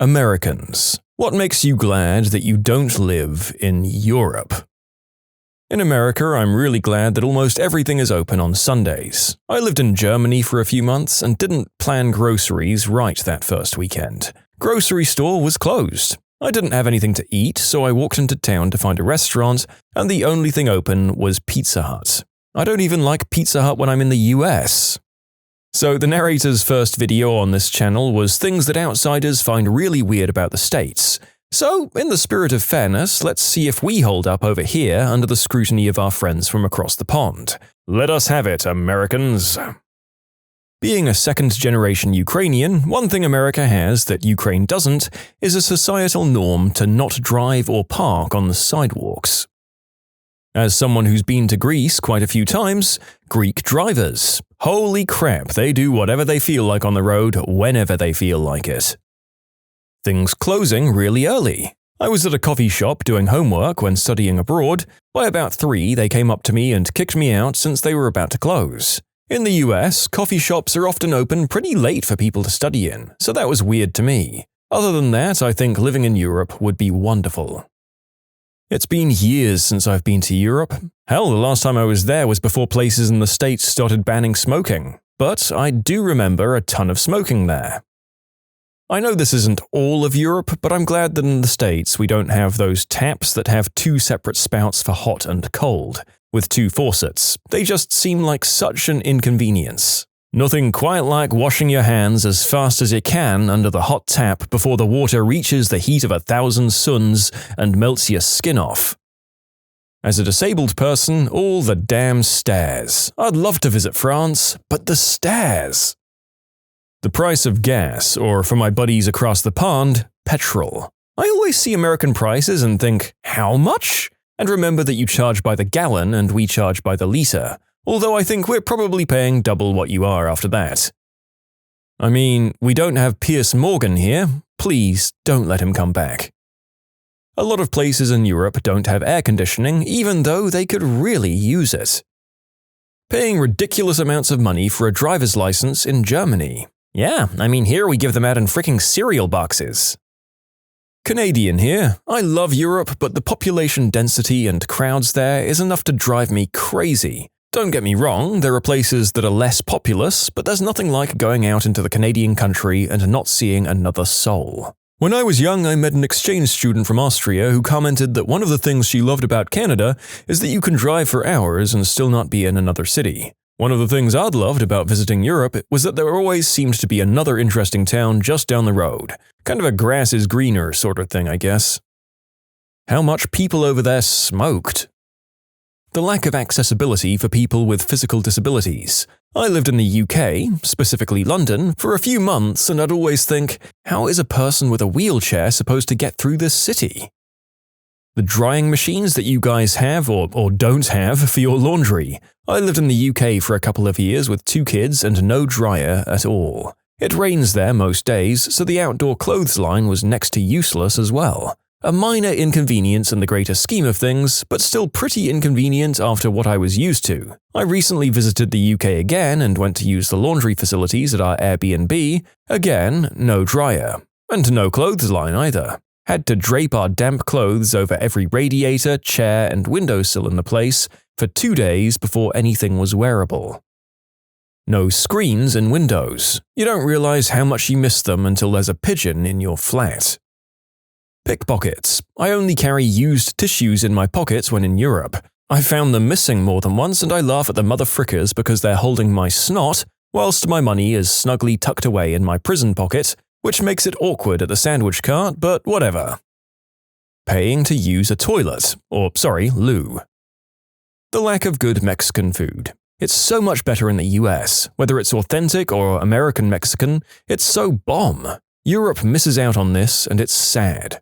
Americans. What makes you glad that you don't live in Europe? In America, I'm really glad that almost everything is open on Sundays. I lived in Germany for a few months and didn't plan groceries right that first weekend. Grocery store was closed. I didn't have anything to eat, so I walked into town to find a restaurant, and the only thing open was Pizza Hut. I don't even like Pizza Hut when I'm in the US. So the narrator's first video on this channel was things that outsiders find really weird about the States. So, in the spirit of fairness, let's see if we hold up over here under the scrutiny of our friends from across the pond. Let us have it, Americans. Being a second-generation Ukrainian, one thing America has that Ukraine doesn't is a societal norm to not drive or park on the sidewalks. As someone who's been to Greece quite a few times, Greek drivers. Holy crap, they do whatever they feel like on the road, whenever they feel like it. Things closing really early. I was at a coffee shop doing homework when studying abroad. By about 3, they came up to me and kicked me out since they were about to close. In the US, coffee shops are often open pretty late for people to study in, so that was weird to me. Other than that, I think living in Europe would be wonderful. It's been years since I've been to Europe. Hell, the last time I was there was before places in the States started banning smoking. But I do remember a ton of smoking there. I know this isn't all of Europe, but I'm glad that in the States we don't have those taps that have 2 separate spouts for hot and cold, with 2 faucets. They just seem like such an inconvenience. Nothing quite like washing your hands as fast as you can under the hot tap before the water reaches the heat of 1,000 suns and melts your skin off. As a disabled person, all the damn stairs. I'd love to visit France, but the stairs. The price of gas, or for my buddies across the pond, petrol. I always see American prices and think, how much? And remember that you charge by the gallon and we charge by the liter. Although I think we're probably paying double what you are after that. I mean, we don't have Piers Morgan here. Please, don't let him come back. A lot of places in Europe don't have air conditioning, even though they could really use it. Paying ridiculous amounts of money for a driver's license in Germany. Yeah, I mean here we give them out in freaking cereal boxes. Canadian here. I love Europe, but the population density and crowds there is enough to drive me crazy. Don't get me wrong, there are places that are less populous, but there's nothing like going out into the Canadian country and not seeing another soul. When I was young, I met an exchange student from Austria who commented that one of the things she loved about Canada is that you can drive for hours and still not be in another city. One of the things I'd loved about visiting Europe was that there always seemed to be another interesting town just down the road. Kind of a grass is greener sort of thing, I guess. How much people over there smoked. The lack of accessibility for people with physical disabilities. I lived in the UK, specifically London, for a few months and I'd always think, how is a person with a wheelchair supposed to get through this city? The drying machines that you guys have or don't have for your laundry. I lived in the UK for a couple of years with 2 kids and no dryer at all. It rains there most days, so the outdoor clothes line was next to useless as well. A minor inconvenience in the greater scheme of things, but still pretty inconvenient after what I was used to. I recently visited the UK again and went to use the laundry facilities at our Airbnb. Again, no dryer. And no clothesline either. Had to drape our damp clothes over every radiator, chair, and windowsill in the place for 2 days before anything was wearable. No screens in windows. You don't realize how much you miss them until there's a pigeon in your flat. Pickpockets. I only carry used tissues in my pockets when in Europe. I found them missing more than once and I laugh at the motherfrickers because they're holding my snot, whilst my money is snugly tucked away in my prison pocket, which makes it awkward at the sandwich cart, but whatever. Paying to use a toilet, loo. The lack of good Mexican food. It's so much better in the US, whether it's authentic or American Mexican, it's so bomb. Europe misses out on this and it's sad.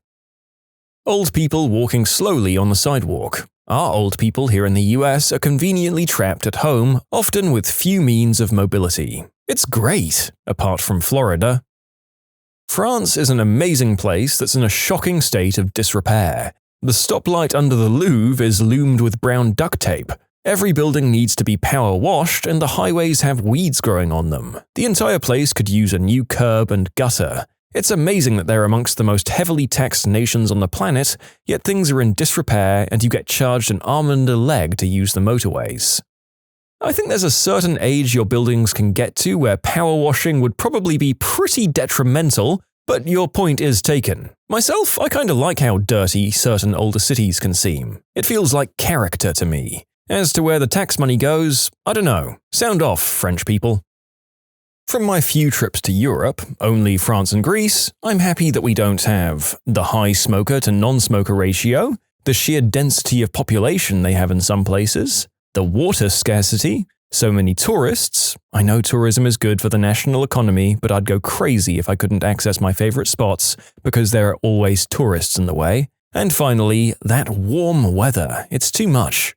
Old people walking slowly on the sidewalk. Our old people here in the US are conveniently trapped at home, often with few means of mobility. It's great, apart from Florida. France is an amazing place that's in a shocking state of disrepair. The stoplight under the Louvre is loomed with brown duct tape. Every building needs to be power washed and the highways have weeds growing on them. The entire place could use a new curb and gutter. It's amazing that they're amongst the most heavily taxed nations on the planet, yet things are in disrepair and you get charged an arm and a leg to use the motorways. I think there's a certain age your buildings can get to where power washing would probably be pretty detrimental, but your point is taken. Myself, I kinda like how dirty certain older cities can seem. It feels like character to me. As to where the tax money goes, I don't know. Sound off, French people. From my few trips to Europe, only France and Greece, I'm happy that we don't have the high smoker to non-smoker ratio, the sheer density of population they have in some places, the water scarcity, so many tourists. I know tourism is good for the national economy, but I'd go crazy if I couldn't access my favorite spots because there are always tourists in the way. And finally, that warm weather. It's too much.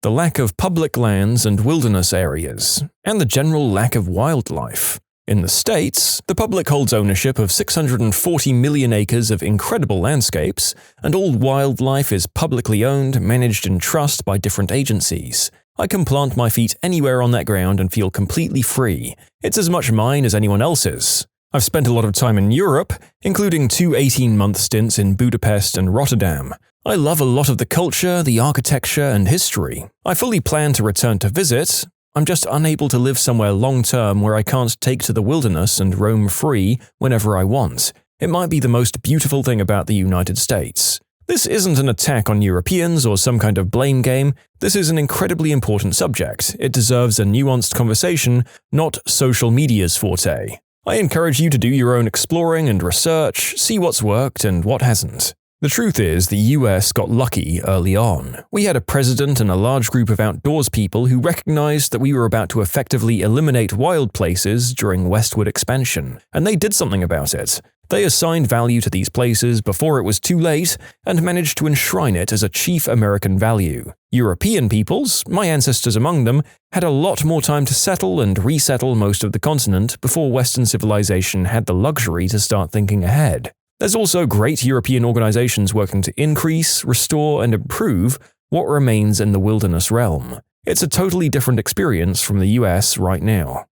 The lack of public lands and wilderness areas, and the general lack of wildlife. In the States, the public holds ownership of 640 million acres of incredible landscapes, and all wildlife is publicly owned, managed in trust by different agencies. I can plant my feet anywhere on that ground and feel completely free. It's as much mine as anyone else's. I've spent a lot of time in Europe, including 2 18-month stints in Budapest and Rotterdam. I love a lot of the culture, the architecture, and history. I fully plan to return to visit. I'm just unable to live somewhere long-term where I can't take to the wilderness and roam free whenever I want. It might be the most beautiful thing about the United States. This isn't an attack on Europeans or some kind of blame game. This is an incredibly important subject. It deserves a nuanced conversation, not social media's forte. I encourage you to do your own exploring and research, see what's worked and what hasn't. The truth is, the US got lucky early on. We had a president and a large group of outdoors people who recognized that we were about to effectively eliminate wild places during westward expansion, and they did something about it. They assigned value to these places before it was too late and managed to enshrine it as a chief American value. European peoples, my ancestors among them, had a lot more time to settle and resettle most of the continent before Western civilization had the luxury to start thinking ahead. There's also great European organizations working to increase, restore, and improve what remains in the wilderness realm. It's a totally different experience from the US right now.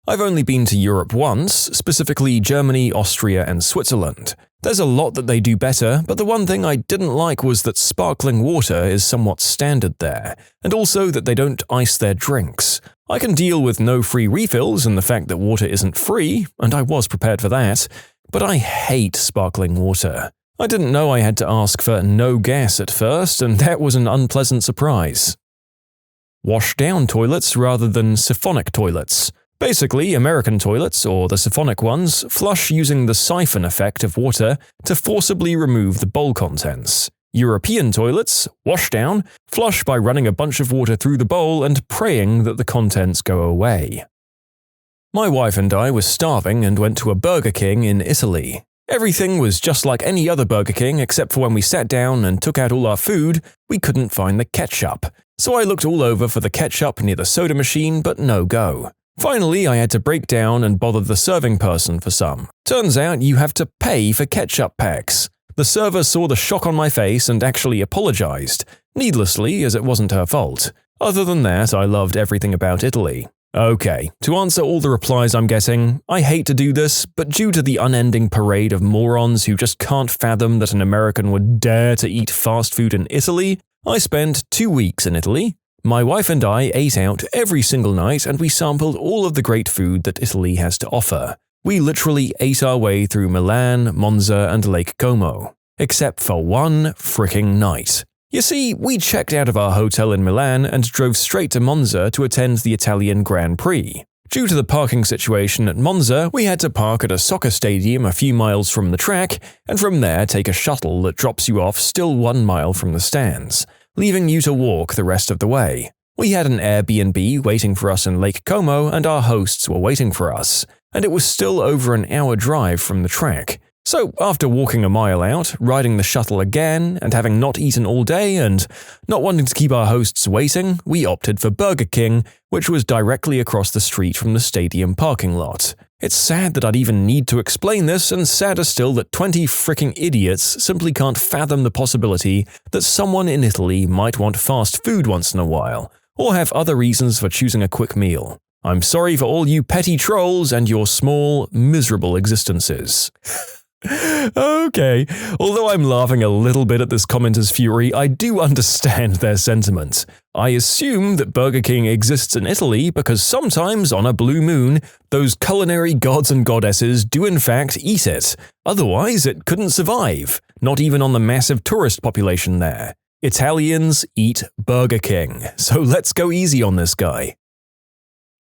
I've only been to Europe once, specifically Germany, Austria, and Switzerland. There's a lot that they do better, but the one thing I didn't like was that sparkling water is somewhat standard there, and also that they don't ice their drinks. I can deal with no free refills and the fact that water isn't free, and I was prepared for that. But I hate sparkling water. I didn't know I had to ask for no gas at first, and that was an unpleasant surprise. Wash-down toilets rather than siphonic toilets. Basically, American toilets, or the siphonic ones, flush using the siphon effect of water to forcibly remove the bowl contents. European toilets, wash-down, flush by running a bunch of water through the bowl and praying that the contents go away. My wife and I were starving and went to a Burger King in Italy. Everything was just like any other Burger King except for when we sat down and took out all our food, we couldn't find the ketchup. So I looked all over for the ketchup near the soda machine, but no go. Finally, I had to break down and bother the serving person for some. Turns out you have to pay for ketchup packs. The server saw the shock on my face and actually apologized, needlessly as it wasn't her fault. Other than that, I loved everything about Italy. Okay, to answer all the replies I'm getting, I hate to do this, but due to the unending parade of morons who just can't fathom that an American would dare to eat fast food in Italy, I spent 2 weeks in Italy. My wife and I ate out every single night and we sampled all of the great food that Italy has to offer. We literally ate our way through Milan, Monza, and Lake Como. Except for one fricking night. You see, we checked out of our hotel in Milan and drove straight to Monza to attend the Italian Grand Prix. Due to the parking situation at Monza, we had to park at a soccer stadium a few miles from the track, and from there take a shuttle that drops you off still 1 mile from the stands, leaving you to walk the rest of the way. We had an Airbnb waiting for us in Lake Como, and our hosts were waiting for us, and it was still over an hour drive from the track. So, after walking a mile out, riding the shuttle again, and having not eaten all day and not wanting to keep our hosts waiting, we opted for Burger King, which was directly across the street from the stadium parking lot. It's sad that I'd even need to explain this, and sadder still that 20 fricking idiots simply can't fathom the possibility that someone in Italy might want fast food once in a while, or have other reasons for choosing a quick meal. I'm sorry for all you petty trolls and your small, miserable existences. Okay, although I'm laughing a little bit at this commenter's fury, I do understand their sentiment. I assume that Burger King exists in Italy because sometimes on a blue moon, those culinary gods and goddesses do in fact eat it. Otherwise, it couldn't survive, not even on the massive tourist population there. Italians eat Burger King, so let's go easy on this guy.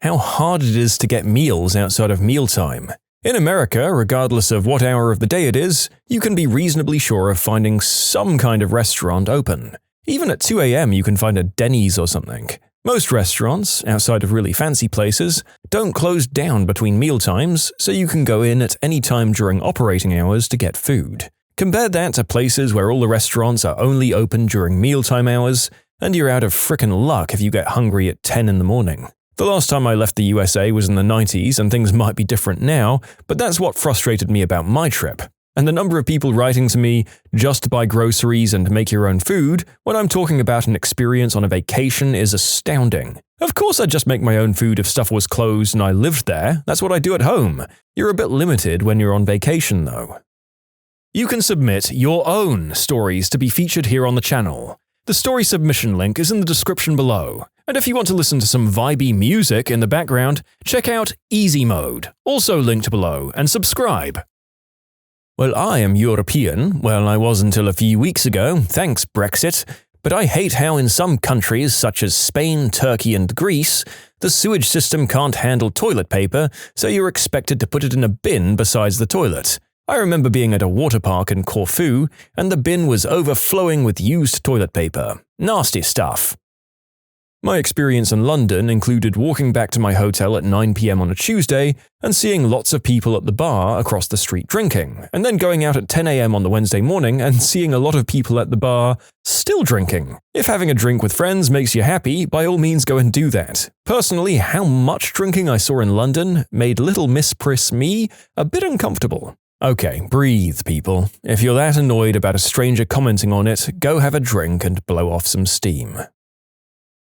How hard it is to get meals outside of mealtime. In America, regardless of what hour of the day it is, you can be reasonably sure of finding some kind of restaurant open. Even at 2 a.m. you can find a Denny's or something. Most restaurants, outside of really fancy places, don't close down between mealtimes, so you can go in at any time during operating hours to get food. Compare that to places where all the restaurants are only open during mealtime hours, and you're out of frickin' luck if you get hungry at 10 in the morning. The last time I left the USA was in the 90s, and things might be different now, but that's what frustrated me about my trip. And the number of people writing to me just to buy groceries and make your own food when I'm talking about an experience on a vacation is astounding. Of course I'd just make my own food if stuff was closed and I lived there. That's what I do at home. You're a bit limited when you're on vacation, though. You can submit your own stories to be featured here on the channel. The story submission link is in the description below. And if you want to listen to some vibey music in the background, check out easymode, also linked below, and subscribe. Well, I am European, well, I was until a few weeks ago, thanks Brexit, but I hate how in some countries such as Spain, Turkey, and Greece, the sewage system can't handle toilet paper, so you're expected to put it in a bin besides the toilet. I remember being at a water park in Corfu, and the bin was overflowing with used toilet paper. Nasty stuff. My experience in London included walking back to my hotel at 9 p.m. on a Tuesday and seeing lots of people at the bar across the street drinking, and then going out at 10 a.m. on the Wednesday morning and seeing a lot of people at the bar still drinking. If having a drink with friends makes you happy, by all means go and do that. Personally, how much drinking I saw in London made little Miss Priss me a bit uncomfortable. Okay, breathe, people. If you're that annoyed about a stranger commenting on it, go have a drink and blow off some steam.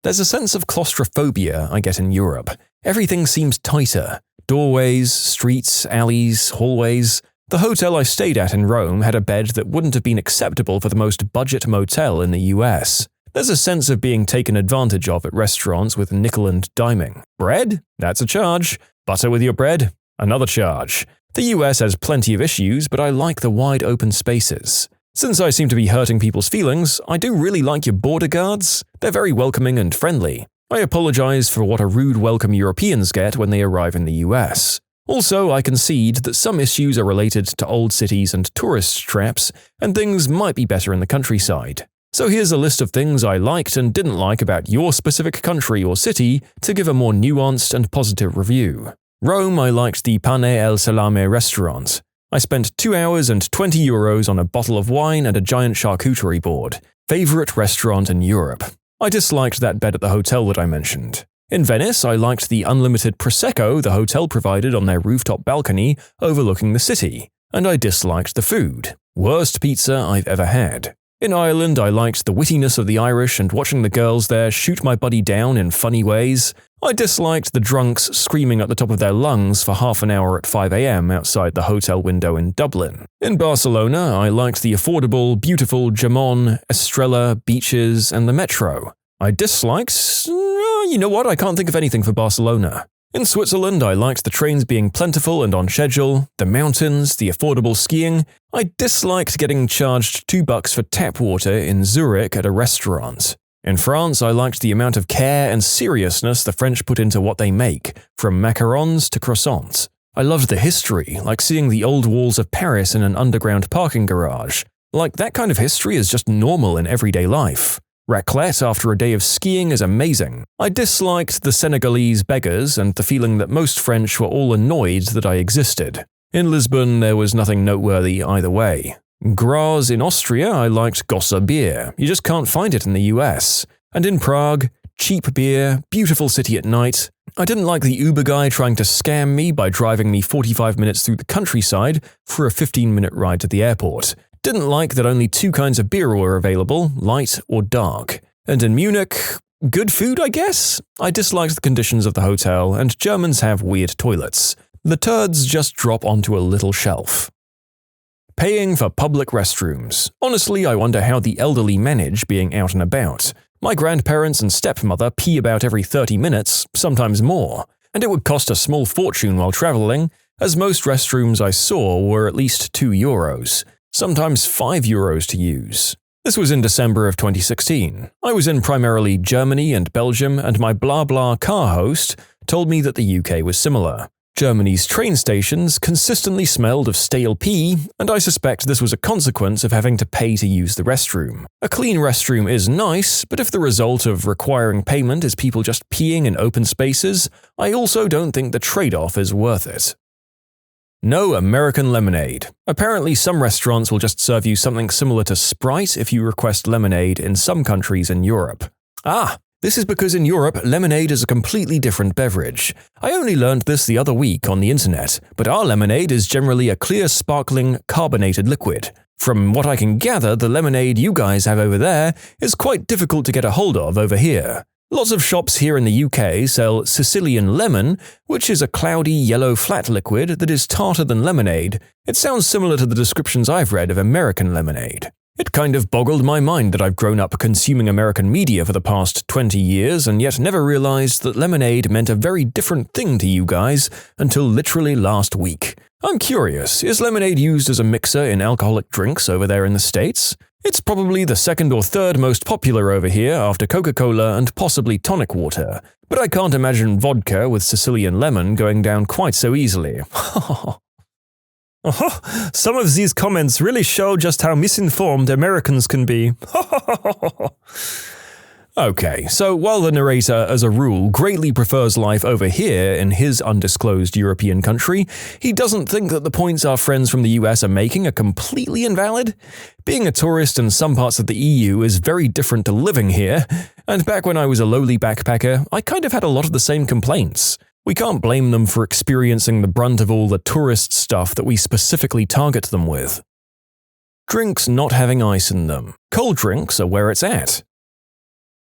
There's a sense of claustrophobia I get in Europe. Everything seems tighter. Doorways, streets, alleys, hallways. The hotel I stayed at in Rome had a bed that wouldn't have been acceptable for the most budget motel in the US. There's a sense of being taken advantage of at restaurants with nickel and diming. Bread? That's a charge. Butter with your bread? Another charge. The US has plenty of issues, but I like the wide open spaces. Since I seem to be hurting people's feelings, I do really like your border guards. They're very welcoming and friendly. I apologize for what a rude welcome Europeans get when they arrive in the US. Also, I concede that some issues are related to old cities and tourist traps, and things might be better in the countryside. So here's a list of things I liked and didn't like about your specific country or city to give a more nuanced and positive review. Rome, I liked the Pane el Salame restaurant. I spent 2 hours and 20 euros on a bottle of wine and a giant charcuterie board. Favorite restaurant in Europe. I disliked that bed at the hotel that I mentioned. In Venice, I liked the unlimited Prosecco the hotel provided on their rooftop balcony overlooking the city. And I disliked the food. Worst pizza I've ever had. In Ireland, I liked the wittiness of the Irish and watching the girls there shoot my buddy down in funny ways. I disliked the drunks screaming at the top of their lungs for half an hour at 5 a.m. outside the hotel window in Dublin. In Barcelona, I liked the affordable, beautiful Jamon, Estrella, beaches, and the metro. I disliked… you know what, I can't think of anything for Barcelona. In Switzerland, I liked the trains being plentiful and on schedule, the mountains, the affordable skiing. I disliked getting charged $2 for tap water in Zurich at a restaurant. In France, I liked the amount of care and seriousness the French put into what they make, from macarons to croissants. I loved the history, like seeing the old walls of Paris in an underground parking garage. Like, that kind of history is just normal in everyday life. Raclette after a day of skiing is amazing. I disliked the Senegalese beggars and the feeling that most French were all annoyed that I existed. In Lisbon, there was nothing noteworthy either way. Graz in Austria, I liked Gosser beer. You just can't find it in the US. And in Prague, cheap beer, beautiful city at night. I didn't like the Uber guy trying to scam me by driving me 45 minutes through the countryside for a 15-minute ride to the airport. Didn't like that only 2 kinds of beer were available, light or dark. And in Munich, Good food, I guess? I disliked the conditions of the hotel, and Germans have weird toilets. The turds just drop onto a little shelf. Paying for public restrooms. Honestly, I wonder how the elderly manage being out and about. My grandparents and stepmother pee about every 30 minutes, sometimes more, and it would cost a small fortune while traveling, as most restrooms I saw were at least €2, sometimes €5 to use. This was in December of 2016. I was in primarily Germany and Belgium, and my blah blah car host told me that the UK was similar. Germany's train stations consistently smelled of stale pee, and I suspect this was a consequence of having to pay to use the restroom. A clean restroom is nice, but if the result of requiring payment is people just peeing in open spaces, I also don't think the trade-off is worth it. No American lemonade. Apparently some restaurants will just serve you something similar to Sprite if you request lemonade in some countries in Europe. This is because in Europe, lemonade is a completely different beverage. I only learned this the other week on the internet, but our lemonade is generally a clear, sparkling, carbonated liquid. From what I can gather, the lemonade you guys have over there is quite difficult to get a hold of over here. Lots of shops here in the UK sell Sicilian lemon, which is a cloudy yellow flat liquid that is tarter than lemonade. It sounds similar to the descriptions I've read of American lemonade. It kind of boggled my mind that I've grown up consuming American media for the past 20 years and yet never realized that lemonade meant a very different thing to you guys until literally last week. I'm curious, is lemonade used as a mixer in alcoholic drinks over there in the States? It's probably the second or third most popular over here after Coca-Cola and possibly tonic water, but I can't imagine vodka with Sicilian lemon going down quite so easily. Some of these comments really show just how misinformed Americans can be. Okay, so while the narrator, as a rule, greatly prefers life over here in his undisclosed European country, he doesn't think that the points our friends from the US are making are completely invalid. Being a tourist in some parts of the EU is very different to living here, and back when I was a lowly backpacker, I kind of had a lot of the same complaints. We can't blame them for experiencing the brunt of all the tourist stuff that we specifically target them with. Drinks not having ice in them. Cold drinks are where it's at.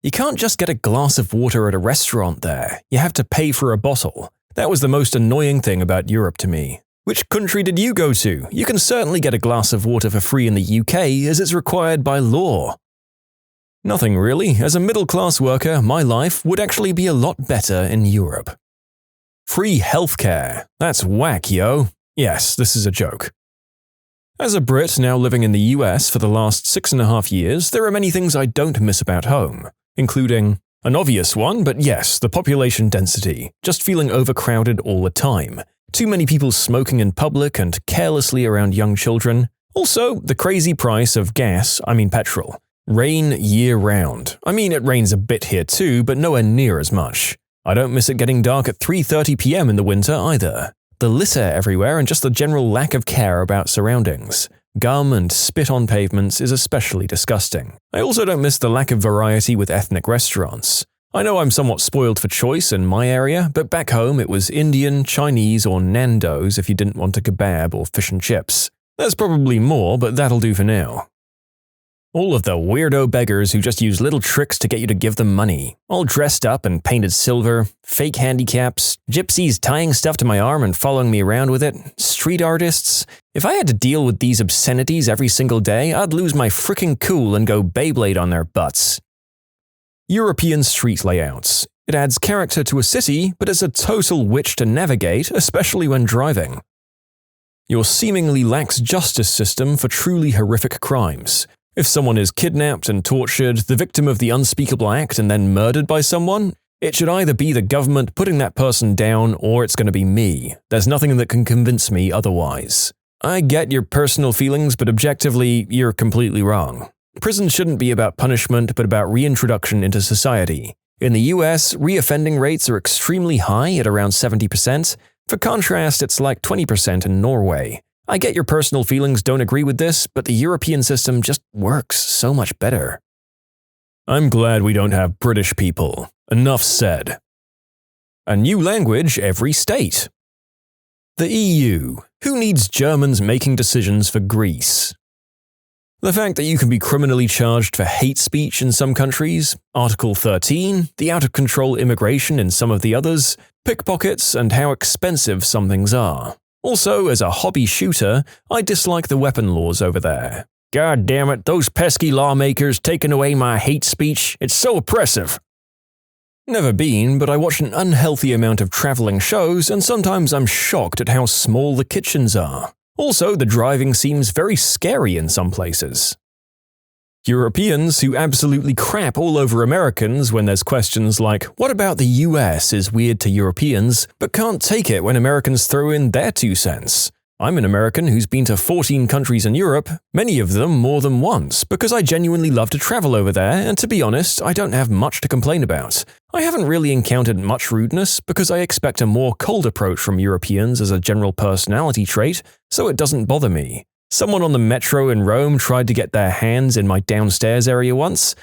You can't just get a glass of water at a restaurant there. You have to pay for a bottle. That was the most annoying thing about Europe to me. Which country did you go to? You can certainly get a glass of water for free in the UK as it's required by law. Nothing really. As a middle-class worker, my life would actually be a lot better in Europe. Free healthcare. That's whack, yo. Yes, this is a joke. As a Brit now living in the US for the last 6.5 years, there are many things I don't miss about home, including an obvious one, but yes, the population density, just feeling overcrowded all the time, too many people smoking in public and carelessly around young children. Also, the crazy price of petrol. Rain year-round. It rains a bit here too, but nowhere near as much. I don't miss it getting dark at 3:30 p.m. in the winter either. The litter everywhere and just the general lack of care about surroundings. Gum and spit on pavements is especially disgusting. I also don't miss the lack of variety with ethnic restaurants. I know I'm somewhat spoiled for choice in my area, but back home it was Indian, Chinese, or Nando's if you didn't want a kebab or fish and chips. There's probably more, but that'll do for now. All of the weirdo beggars who just use little tricks to get you to give them money, all dressed up and painted silver, fake handicaps, gypsies tying stuff to my arm and following me around with it, street artists. If I had to deal with these obscenities every single day, I'd lose my frickin' cool and go Beyblade on their butts. European street layouts. It adds character to a city, but it's a total witch to navigate, especially when driving. Your seemingly lax justice system for truly horrific crimes. If someone is kidnapped and tortured, the victim of the unspeakable act and then murdered by someone, it should either be the government putting that person down or it's going to be me. There's nothing that can convince me otherwise. I get your personal feelings, but objectively, you're completely wrong. Prison shouldn't be about punishment, but about reintroduction into society. In the US, reoffending rates are extremely high at around 70%. For contrast, it's like 20% in Norway. I get your personal feelings don't agree with this, but the European system just works so much better. I'm glad we don't have British people. Enough said. A new language every state. The EU. Who needs Germans making decisions for Greece? The fact that you can be criminally charged for hate speech in some countries, Article 13, the out-of-control immigration in some of the others, pickpockets, and how expensive some things are. Also, as a hobby shooter, I dislike the weapon laws over there. God damn it, those pesky lawmakers taking away my hate speech, it's so oppressive. Never been, but I watch an unhealthy amount of traveling shows, and sometimes I'm shocked at how small the kitchens are. Also, the driving seems very scary in some places. Europeans who absolutely crap all over Americans when there's questions like, what about the US is weird to Europeans, but can't take it when Americans throw in their 2 cents. I'm an American who's been to 14 countries in Europe, many of them more than once, because I genuinely love to travel over there, and to be honest, I don't have much to complain about. I haven't really encountered much rudeness because I expect a more cold approach from Europeans as a general personality trait, so it doesn't bother me. Someone on the metro in Rome tried to get their hands in my downstairs area once.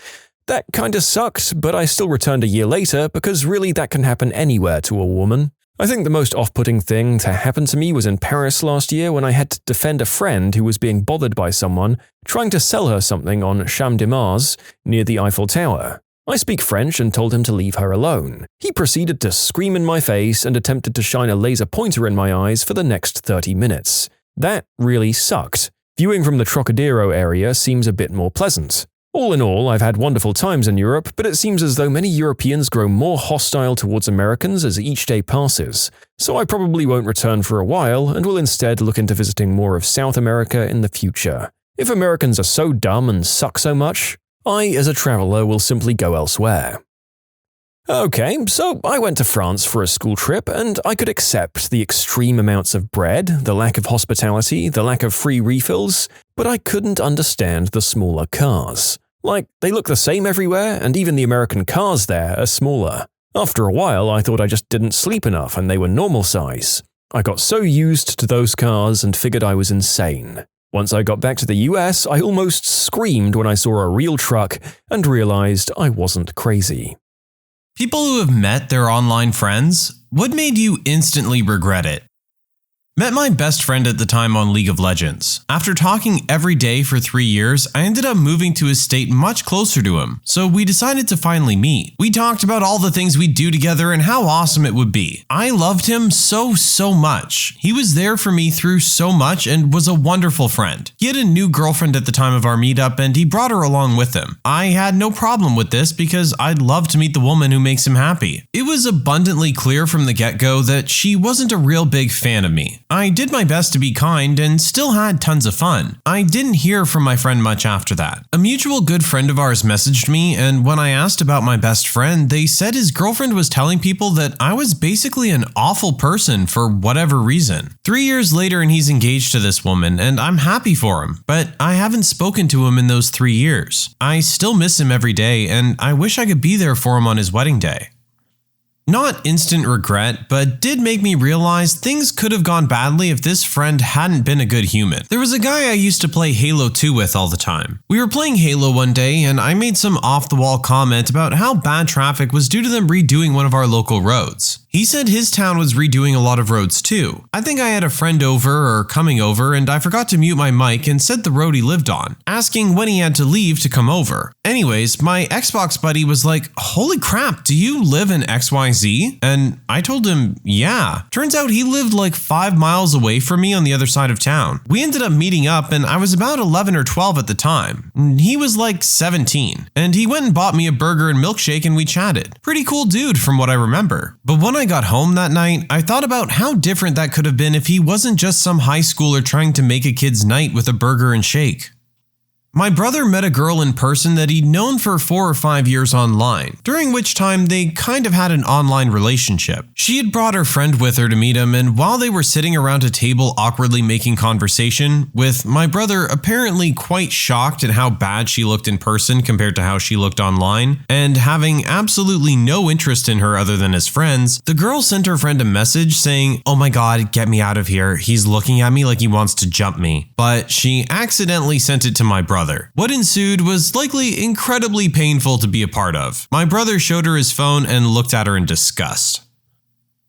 That kinda sucked, but I still returned a year later because really that can happen anywhere to a woman. I think the most off-putting thing to happen to me was in Paris last year when I had to defend a friend who was being bothered by someone trying to sell her something on Champ de Mars near the Eiffel Tower. I speak French and told him to leave her alone. He proceeded to scream in my face and attempted to shine a laser pointer in my eyes for the next 30 minutes. That really sucked. Viewing from the Trocadero area seems a bit more pleasant. All in all, I've had wonderful times in Europe, but it seems as though many Europeans grow more hostile towards Americans as each day passes, so I probably won't return for a while and will instead look into visiting more of South America in the future. If Americans are so dumb and suck so much, I, as a traveler, will simply go elsewhere. Okay, so I went to France for a school trip, and I could accept the extreme amounts of bread, the lack of hospitality, the lack of free refills, but I couldn't understand the smaller cars. Like, they look the same everywhere, and even the American cars there are smaller. After a while, I thought I just didn't sleep enough and they were normal size. I got so used to those cars and figured I was insane. Once I got back to the US, I almost screamed when I saw a real truck and realized I wasn't crazy. People who have met their online friends, what made you instantly regret it? Met my best friend at the time on League of Legends. After talking every day for 3 years, I ended up moving to a state much closer to him, so we decided to finally meet. We talked about all the things we'd do together and how awesome it would be. I loved him so much. He was there for me through so much and was a wonderful friend. He had a new girlfriend at the time of our meetup and he brought her along with him. I had no problem with this because I'd love to meet the woman who makes him happy. It was abundantly clear from the get-go that she wasn't a real big fan of me. I did my best to be kind and still had tons of fun. I didn't hear from my friend much after that. A mutual good friend of ours messaged me, and when I asked about my best friend, they said his girlfriend was telling people that I was basically an awful person for whatever reason. 3 years later and he's engaged to this woman, and I'm happy for him, but I haven't spoken to him in those 3 years. I still miss him every day, and I wish I could be there for him on his wedding day. Not instant regret, but did make me realize things could have gone badly if this friend hadn't been a good human. There was a guy I used to play Halo 2 with all the time. We were playing Halo one day and I made some off-the-wall comment about how bad traffic was due to them redoing one of our local roads. He said his town was redoing a lot of roads too. I think I had a friend over or coming over and I forgot to mute my mic and said the road he lived on, asking when he had to leave to come over. Anyways, my Xbox buddy was like, "Holy crap, do you live in XYZ?" And I told him, yeah. Turns out he lived like 5 miles away from me on the other side of town. We ended up meeting up and I was about 11 or 12 at the time. He was like 17. And he went and bought me a burger and milkshake and we chatted. Pretty cool dude from what I remember. But when I got home that night, I thought about how different that could have been if he wasn't just some high schooler trying to make a kid's night with a burger and shake. My brother met a girl in person that he'd known for 4 or 5 years online, during which time they kind of had an online relationship. She had brought her friend with her to meet him, and while they were sitting around a table awkwardly making conversation, with my brother apparently quite shocked at how bad she looked in person compared to how she looked online, and having absolutely no interest in her other than his friends, the girl sent her friend a message saying, "Oh my god, get me out of here, he's looking at me like he wants to jump me." But she accidentally sent it to my brother. What ensued was likely incredibly painful to be a part of. My brother showed her his phone and looked at her in disgust.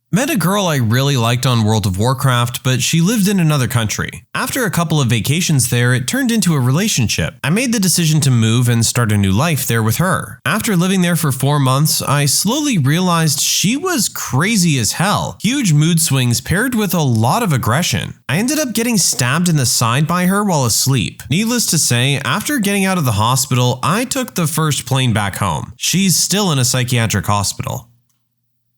Met a girl I really liked on World of Warcraft, but she lived in another country. After a couple of vacations there, it turned into a relationship. I made the decision to move and start a new life there with her. After living there for 4 months, I slowly realized she was crazy as hell. Huge mood swings paired with a lot of aggression. I ended up getting stabbed in the side by her while asleep. Needless to say, after getting out of the hospital, I took the first plane back home. She's still in a psychiatric hospital.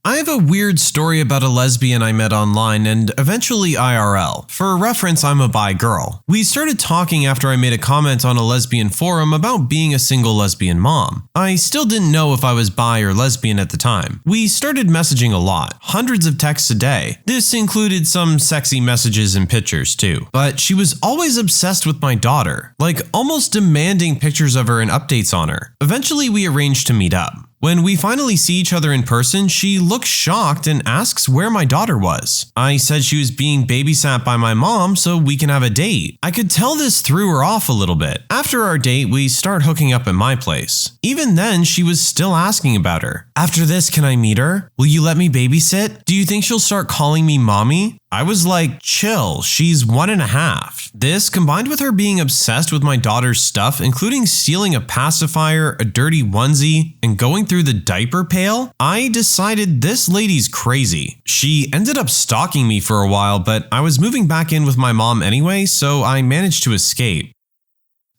I have a weird story about a lesbian I met online and eventually IRL. For reference, I'm a bi girl. We started talking after I made a comment on a lesbian forum about being a single lesbian mom. I still didn't know if I was bi or lesbian at the time. We started messaging a lot, hundreds of texts a day. This included some sexy messages and pictures too. But she was always obsessed with my daughter, like almost demanding pictures of her and updates on her. Eventually, we arranged to meet up. When we finally see each other in person, she looks shocked and asks where my daughter was. I said she was being babysat by my mom so we can have a date. I could tell this threw her off a little bit. After our date, we start hooking up at my place. Even then, she was still asking about her. After this, can I meet her? Will you let me babysit? Do you think she'll start calling me mommy? I was like, chill, she's 1.5. This, combined with her being obsessed with my daughter's stuff, including stealing a pacifier, a dirty onesie, and going through the diaper pail, I decided this lady's crazy. She ended up stalking me for a while, but I was moving back in with my mom anyway, so I managed to escape.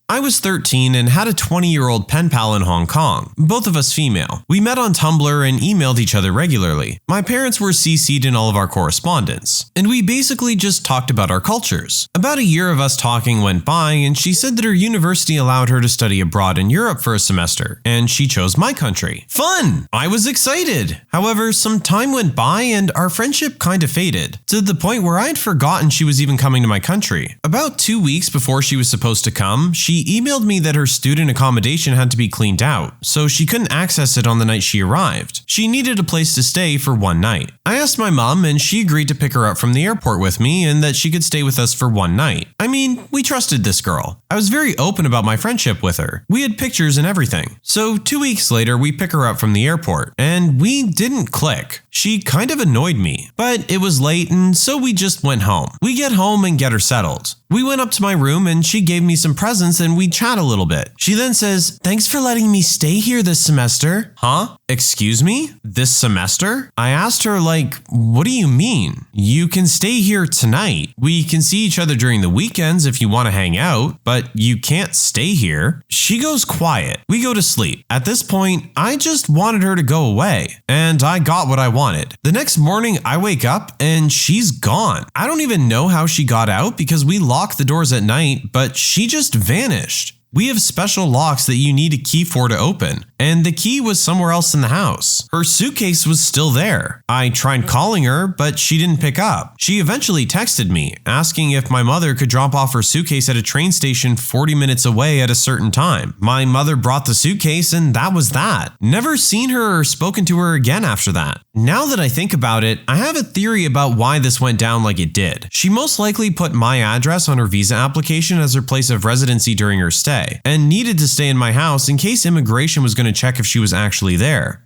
I was 13 and had a 20-year-old pen pal in Hong Kong, both of us female. We met on Tumblr and emailed each other regularly. My parents were CC'd in all of our correspondence, and we basically just talked about our cultures. About a year of us talking went by, and she said that her university allowed her to study abroad in Europe for a semester, and she chose my country. Fun! I was excited! However, some time went by and our friendship kind of faded, to the point where I had forgotten she was even coming to my country. About 2 weeks before she was supposed to come, she emailed me that her student accommodation had to be cleaned out, so she couldn't access it on the night she arrived. She needed a place to stay for one night. I asked my mom and she agreed to pick her up from the airport with me and that she could stay with us for one night. I mean, we trusted this girl. I was very open about my friendship with her. We had pictures and everything. So 2 weeks later, we pick her up from the airport, and we didn't click. She kind of annoyed me, but it was late and so we just went home. We get home and get her settled. We went up to my room and she gave me some presents and we chat a little bit. She then says, "Thanks for letting me stay here this semester." Huh? Excuse me? This semester? I asked her like, what do you mean? You can stay here tonight. We can see each other during the weekends if you want to hang out, but you can't stay here. She goes quiet. We go to sleep. At this point, I just wanted her to go away, and I got what I wanted. The next morning, I wake up and she's gone. I don't even know how she got out because we locked the doors at night, but she just vanished. We have special locks that you need a key for to open, and the key was somewhere else in the house. Her suitcase was still there. I tried calling her, but she didn't pick up. She eventually texted me, asking if my mother could drop off her suitcase at a train station 40 minutes away at a certain time. My mother brought the suitcase, and that was that. Never seen her or spoken to her again after that. Now that I think about it, I have a theory about why this went down like it did. She most likely put my address on her visa application as her place of residency during her stay, and needed to stay in my house in case immigration was going to check if she was actually there.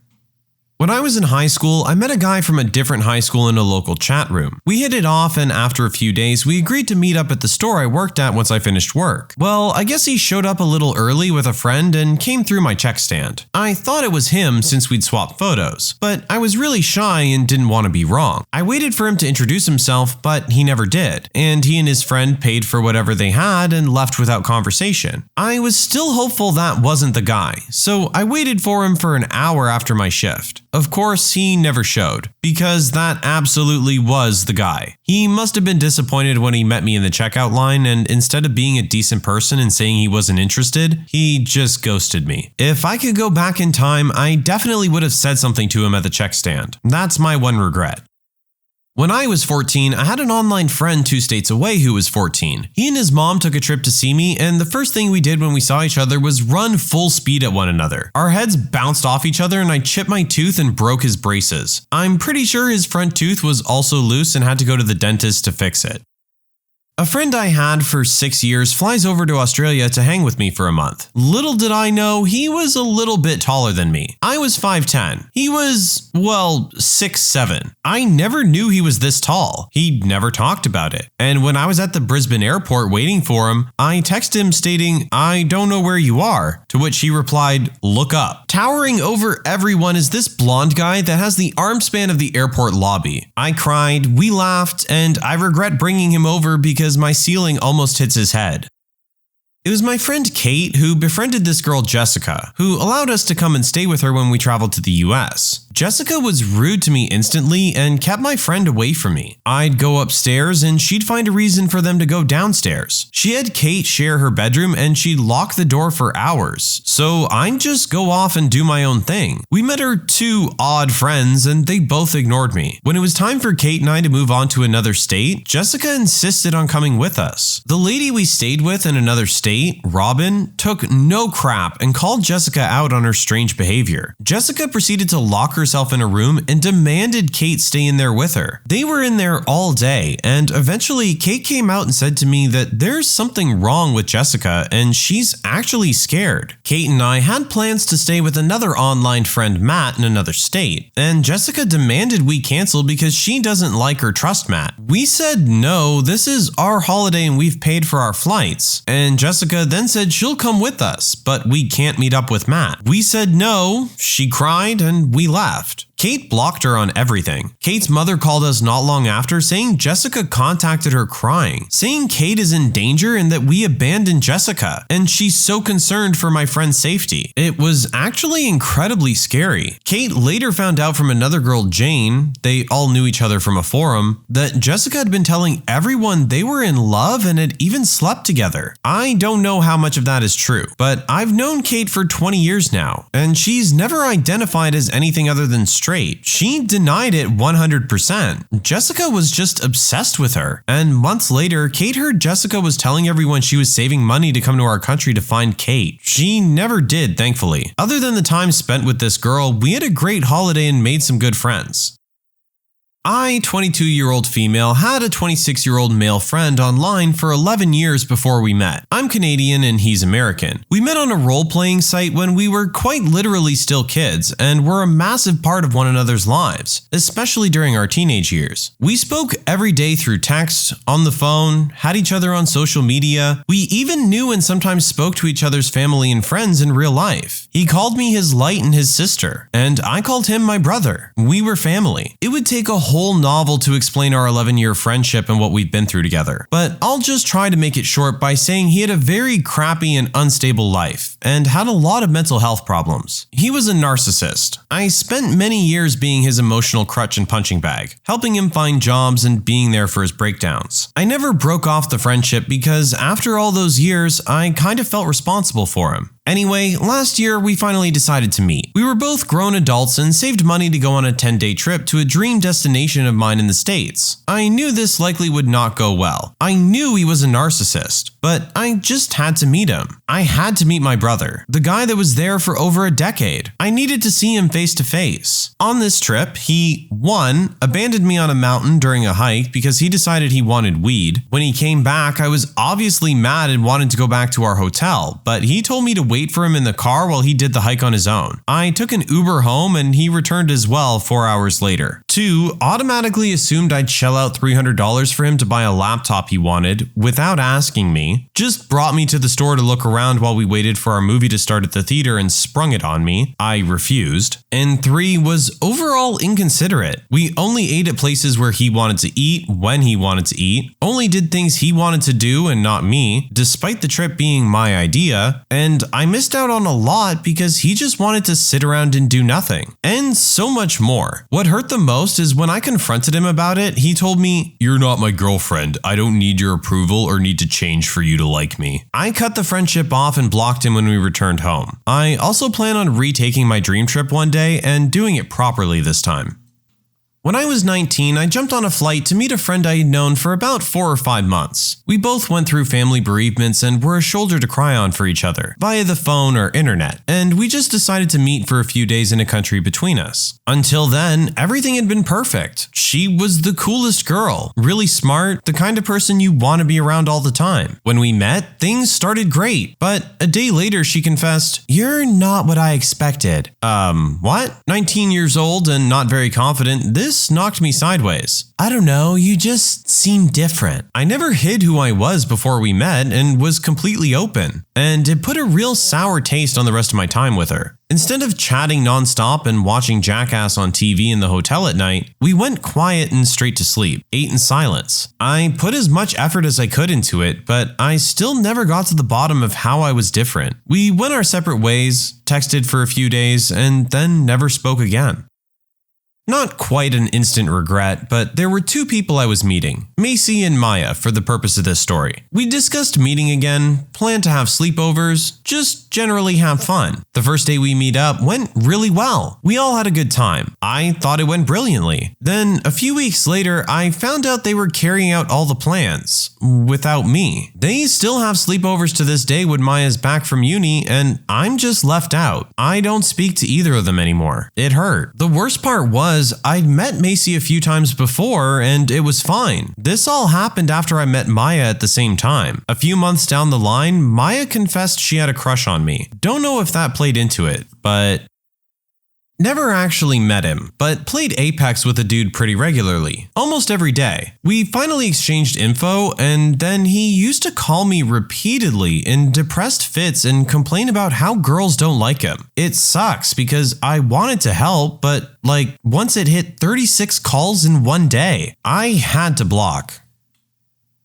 When I was in high school, I met a guy from a different high school in a local chat room. We hit it off, and after a few days, we agreed to meet up at the store I worked at once I finished work. Well, I guess he showed up a little early with a friend and came through my check stand. I thought it was him since we'd swapped photos, but I was really shy and didn't want to be wrong. I waited for him to introduce himself, but he never did, and he and his friend paid for whatever they had and left without conversation. I was still hopeful that wasn't the guy, so I waited for him for an hour after my shift. Of course, he never showed, because that absolutely was the guy. He must have been disappointed when he met me in the checkout line, and instead of being a decent person and saying he wasn't interested, he just ghosted me. If I could go back in time, I definitely would have said something to him at the check stand. That's my one regret. When I was 14, I had an online friend 2 states away who was 14. He and his mom took a trip to see me, and the first thing we did when we saw each other was run full speed at one another. Our heads bounced off each other and I chipped my tooth and broke his braces. I'm pretty sure his front tooth was also loose and had to go to the dentist to fix it. A friend I had for 6 years flies over to Australia to hang with me for a month. Little did I know he was a little bit taller than me. I was 5'10". He was, 6'7". I never knew he was this tall. He never talked about it. And when I was at the Brisbane airport waiting for him, I texted him stating, "I don't know where you are," to which he replied, "Look up." Towering over everyone is this blonde guy that has the arm span of the airport lobby. I cried, we laughed, and I regret bringing him over because my ceiling almost hits his head. It was my friend Kate who befriended this girl Jessica, who allowed us to come and stay with her when we traveled to the US. Jessica was rude to me instantly and kept my friend away from me. I'd go upstairs and she'd find a reason for them to go downstairs. She had Kate share her bedroom and she'd lock the door for hours, so I'd just go off and do my own thing. We met her two odd friends and they both ignored me. When it was time for Kate and I to move on to another state, Jessica insisted on coming with us. The lady we stayed with in another state, Robin, took no crap and called Jessica out on her strange behavior. Jessica proceeded to lock herself in a room and demanded Kate stay in there with her. They were in there all day, and eventually Kate came out and said to me that there's something wrong with Jessica and she's actually scared. Kate and I had plans to stay with another online friend, Matt, in another state, and Jessica demanded we cancel because she doesn't like or trust Matt. We said no, this is our holiday and we've paid for our flights, and Jessica then said she'll come with us, but we can't meet up with Matt. We said no, she cried, and we left. Kate blocked her on everything. Kate's mother called us not long after saying Jessica contacted her crying, saying Kate is in danger and that we abandoned Jessica, and she's so concerned for my friend's safety. It was actually incredibly scary. Kate later found out from another girl, Jane, they all knew each other from a forum, that Jessica had been telling everyone they were in love and had even slept together. I don't know how much of that is true, but I've known Kate for 20 years now, and she's never identified as anything other than straight. She denied it 100%. Jessica was just obsessed with her. And months later, Kate heard Jessica was telling everyone she was saving money to come to our country to find Kate. She never did, thankfully. Other than the time spent with this girl, we had a great holiday and made some good friends. I, 22-year-old female, had a 26-year-old male friend online for 11 years before we met. I'm Canadian and he's American. We met on a role-playing site when we were quite literally still kids and were a massive part of one another's lives, especially during our teenage years. We spoke every day through text, on the phone, had each other on social media. We even knew and sometimes spoke to each other's family and friends in real life. He called me his light and his sister, and I called him my brother. We were family. It would take a whole novel to explain our 11-year friendship and what we've been through together, but I'll just try to make it short by saying he had a very crappy and unstable life and had a lot of mental health problems. He was a narcissist. I spent many years being his emotional crutch and punching bag, helping him find jobs and being there for his breakdowns. I never broke off the friendship because after all those years, I kind of felt responsible for him. Anyway, last year we finally decided to meet. We were both grown adults and saved money to go on a 10-day trip to a dream destination of mine in the States. I knew this likely would not go well. I knew he was a narcissist, but I just had to meet him. I had to meet my brother, the guy that was there for over a decade. I needed to see him face to face. On this trip, he, 1, abandoned me on a mountain during a hike because he decided he wanted weed. When he came back, I was obviously mad and wanted to go back to our hotel, but he told me to wait for him in the car while he did the hike on his own. I took an Uber home and he returned as well 4 hours later. 2, automatically assumed I'd shell out $300 for him to buy a laptop he wanted without asking me, just brought me to the store to look around while we waited for our movie to start at the theater and sprung it on me. I refused. And 3, was overall inconsiderate. We only ate at places where he wanted to eat, when he wanted to eat, only did things he wanted to do and not me, despite the trip being my idea, and I missed out on a lot because he just wanted to sit around and do nothing. And so much more. What hurt the most is when I confronted him about it, he told me, "You're not my girlfriend. I don't need your approval or need to change for you to like me." I cut the friendship off and blocked him when we returned home. I also plan on retaking my dream trip one day and doing it properly this time. When I was 19, I jumped on a flight to meet a friend I had known for about 4 or 5 months. We both went through family bereavements and were a shoulder to cry on for each other, via the phone or internet, and we just decided to meet for a few days in a country between us. Until then, everything had been perfect. She was the coolest girl, really smart, the kind of person you want to be around all the time. When we met, things started great, but a day later she confessed, "You're not what I expected." What? 19 years old and not very confident, this knocked me sideways. "I don't know, you just seem different." I never hid who I was before we met and was completely open, and it put a real sour taste on the rest of my time with her. Instead of chatting nonstop and watching Jackass on TV in the hotel at night, we went quiet and straight to sleep, ate in silence. I put as much effort as I could into it, but I still never got to the bottom of how I was different. We went our separate ways, texted for a few days, and then never spoke again. Not quite an instant regret, but there were 2 people I was meeting, Macy and Maya, for the purpose of this story. We discussed meeting again, planned to have sleepovers, just generally have fun. The first day we meet up went really well. We all had a good time. I thought it went brilliantly. Then, a few weeks later, I found out they were carrying out all the plans, without me. They still have sleepovers to this day when Maya's back from uni, and I'm just left out. I don't speak to either of them anymore. It hurt. The worst part was, I'd met Macy a few times before and it was fine. This all happened after I met Maya at the same time. A few months down the line, Maya confessed she had a crush on me. Don't know if that played into it, but never actually met him, but played Apex with a dude pretty regularly, almost every day. We finally exchanged info, and then he used to call me repeatedly in depressed fits and complain about how girls don't like him. It sucks because I wanted to help, but once it hit 36 calls in one day, I had to block.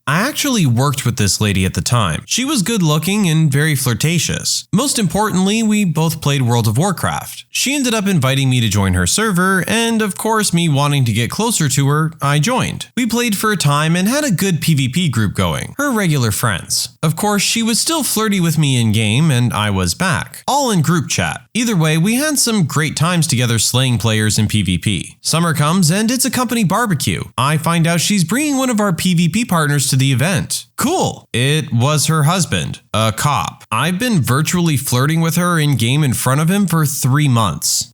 I actually worked with this lady at the time. She was good looking and very flirtatious. Most importantly, we both played World of Warcraft. She ended up inviting me to join her server, and of course me wanting to get closer to her, I joined. We played for a time and had a good PvP group going, her regular friends. Of course, she was still flirty with me in-game and I was back, all in group chat. Either way, we had some great times together slaying players in PvP. Summer comes and it's a company barbecue. I find out she's bringing one of our PvP partners to the event. Cool. It was her husband, a cop. I've been virtually flirting with her in-game in front of him for 3 months.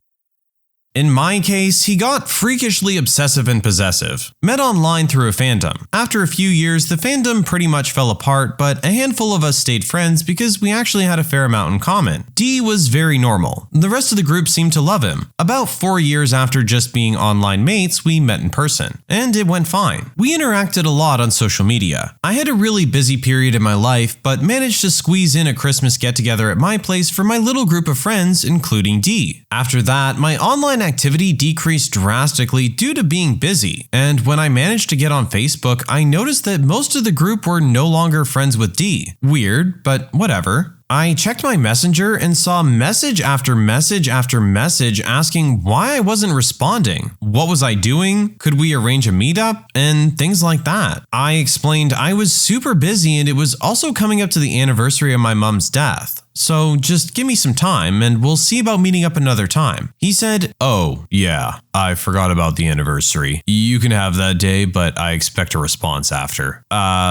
In my case, he got freakishly obsessive and possessive. Met online through a fandom. After a few years, the fandom pretty much fell apart, but a handful of us stayed friends because we actually had a fair amount in common. D was very normal. The rest of the group seemed to love him. About 4 years after just being online mates, we met in person, and it went fine. We interacted a lot on social media. I had a really busy period in my life, but managed to squeeze in a Christmas get-together at my place for my little group of friends, including D. After that, my online activity decreased drastically due to being busy, and when I managed to get on Facebook, I noticed that most of the group were no longer friends with D. Weird, but whatever. I checked my messenger and saw message after message after message asking why I wasn't responding. What was I doing? Could we arrange a meetup? And things like that. I explained I was super busy and it was also coming up to the anniversary of my mom's death. So just give me some time and we'll see about meeting up another time. He said, "Oh, yeah, I forgot about the anniversary. You can have that day, but I expect a response after."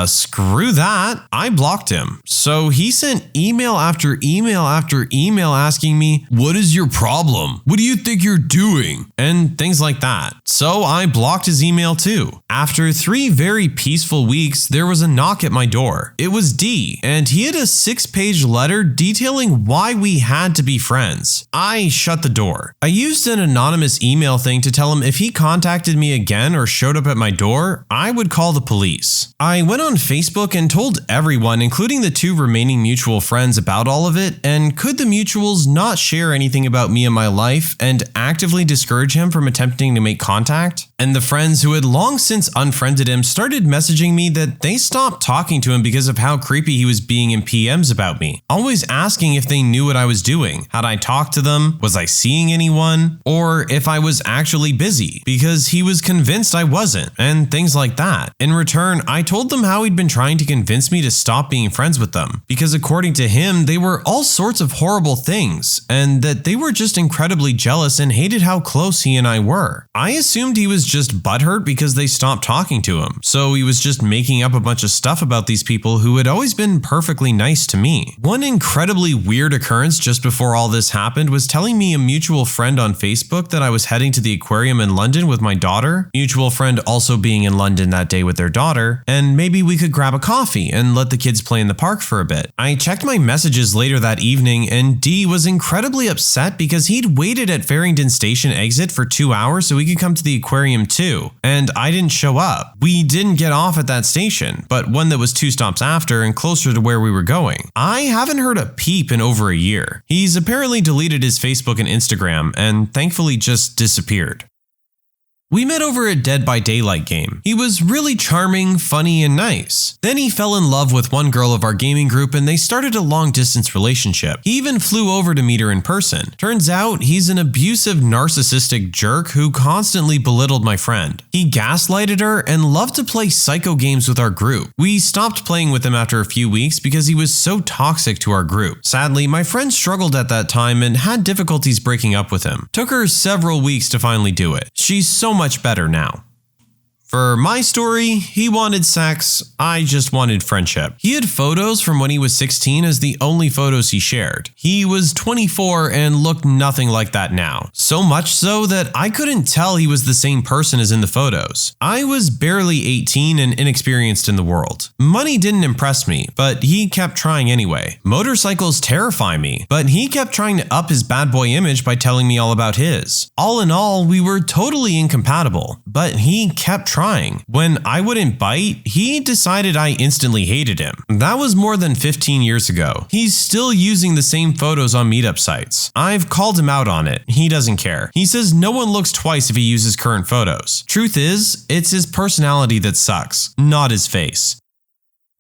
Screw that. I blocked him. So he sent email after email after email asking me, "What is your problem? What do you think you're doing?" And things like that. So I blocked his email too. After 3 very peaceful weeks, there was a knock at my door. It was D, and he had a 6-page letter detailing why we had to be friends. I shut the door. I used an anonymous email thing to tell him if he contacted me again or showed up at my door, I would call the police. I went on Facebook and told everyone, including the 2 remaining mutual friends, about all of it, and could the mutuals not share anything about me and my life and actively discourage him from attempting to make contact? And the friends who had long since unfriended him started messaging me that they stopped talking to him because of how creepy he was being in PMs about me, always asking if they knew what I was doing. Had I talked to them? Was I seeing anyone? Or if I was actually actually busy because he was convinced I wasn't, and things like that. In return, I told them how he'd been trying to convince me to stop being friends with them because according to him, they were all sorts of horrible things and that they were just incredibly jealous and hated how close he and I were. I assumed he was just butthurt because they stopped talking to him, so he was just making up a bunch of stuff about these people who had always been perfectly nice to me. One incredibly weird occurrence just before all this happened was telling me a mutual friend on Facebook that I was heading to the aquarium in London with my daughter, mutual friend also being in London that day with their daughter, and maybe we could grab a coffee and let the kids play in the park for a bit. I checked my messages later that evening and D was incredibly upset because he'd waited at Farringdon Station exit for 2 hours so he could come to the aquarium too, and I didn't show up. We didn't get off at that station, but one that was 2 stops after and closer to where we were going. I haven't heard a peep in over a year. He's apparently deleted his Facebook and Instagram and thankfully just disappeared. We met over a Dead by Daylight game. He was really charming, funny, and nice. Then he fell in love with one girl of our gaming group and they started a long-distance relationship. He even flew over to meet her in person. Turns out he's an abusive, narcissistic jerk who constantly belittled my friend. He gaslighted her and loved to play psycho games with our group. We stopped playing with him after a few weeks because he was so toxic to our group. Sadly, my friend struggled at that time and had difficulties breaking up with him. Took her several weeks to finally do it. She's so much better now. For my story, he wanted sex, I just wanted friendship. He had photos from when he was 16 as the only photos he shared. He was 24 and looked nothing like that now. So much so that I couldn't tell he was the same person as in the photos. I was barely 18 and inexperienced in the world. Money didn't impress me, but he kept trying anyway. Motorcycles terrify me, but he kept trying to up his bad boy image by telling me all about his. All in all, we were totally incompatible, but he kept trying. When I wouldn't bite, he decided I instantly hated him. That was more than 15 years ago. He's still using the same photos on meetup sites. I've called him out on it. He doesn't care. He says no one looks twice if he uses current photos. Truth is, it's his personality that sucks, not his face.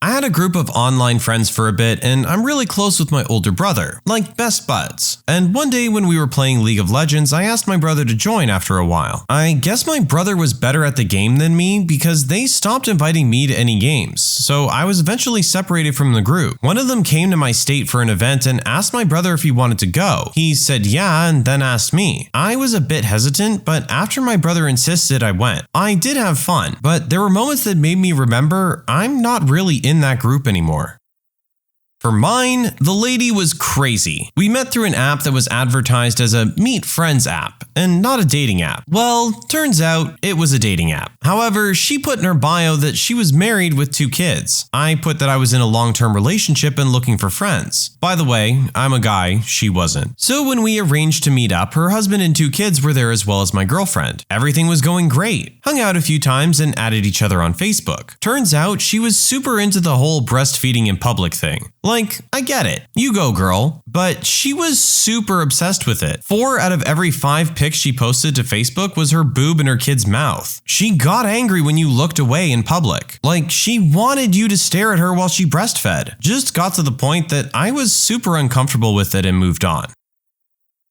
I had a group of online friends for a bit and I'm really close with my older brother, like best buds. And one day when we were playing League of Legends, I asked my brother to join after a while. I guess my brother was better at the game than me because they stopped inviting me to any games, so I was eventually separated from the group. One of them came to my state for an event and asked my brother if he wanted to go. He said yeah and then asked me. I was a bit hesitant, but after my brother insisted, I went. I did have fun, but there were moments that made me remember I'm not really in that group anymore. For mine, the lady was crazy. We met through an app that was advertised as a meet friends app and not a dating app. Well, turns out it was a dating app. However, she put in her bio that she was married with 2 kids. I put that I was in a long-term relationship and looking for friends. By the way, I'm a guy, she wasn't. So when we arranged to meet up, her husband and 2 kids were there as well as my girlfriend. Everything was going great. Hung out a few times and added each other on Facebook. Turns out she was super into the whole breastfeeding in public thing. Like, I get it. You go, girl. But she was super obsessed with it. 4 out of every 5 pics she posted to Facebook was her boob in her kid's mouth. She got angry when you looked away in public. Like, she wanted you to stare at her while she breastfed. Just got to the point that I was super uncomfortable with it and moved on.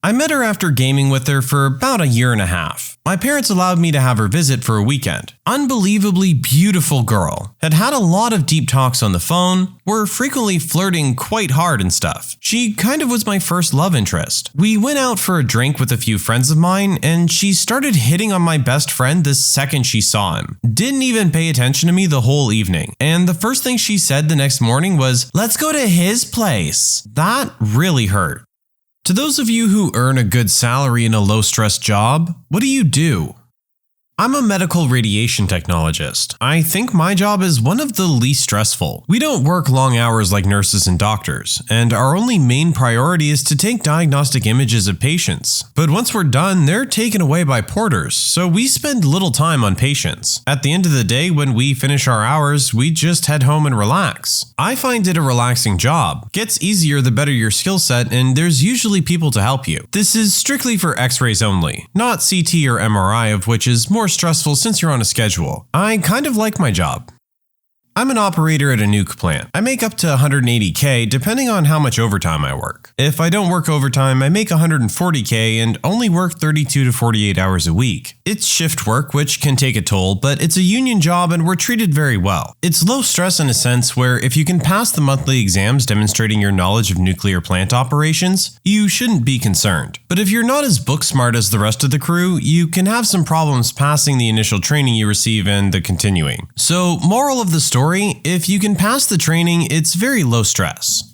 I met her after gaming with her for about a year and a half. My parents allowed me to have her visit for a weekend. Unbelievably beautiful girl. Had a lot of deep talks on the phone, were frequently flirting quite hard and stuff. She kind of was my first love interest. We went out for a drink with a few friends of mine and she started hitting on my best friend the second she saw him. Didn't even pay attention to me the whole evening. And the first thing she said the next morning was, "Let's go to his place." That really hurt. To those of you who earn a good salary in a low-stress job, what do you do? I'm a medical radiation technologist. I think my job is one of the least stressful. We don't work long hours like nurses and doctors, and our only main priority is to take diagnostic images of patients. But once we're done, they're taken away by porters, so we spend little time on patients. At the end of the day, when we finish our hours, we just head home and relax. I find it a relaxing job. Gets easier the better your skill set, and there's usually people to help you. This is strictly for x-rays only, not CT or MRI, of which is more stressful since you're on a schedule. I kind of like my job. I'm an operator at a nuke plant. I make up to $180K depending on how much overtime I work. If I don't work overtime, I make $140K and only work 32 to 48 hours a week. It's shift work, which can take a toll, but it's a union job and we're treated very well. It's low stress in a sense where if you can pass the monthly exams demonstrating your knowledge of nuclear plant operations, you shouldn't be concerned. But if you're not as book smart as the rest of the crew, you can have some problems passing the initial training you receive and the continuing. So, moral of the story, if you can pass the training, it's very low stress.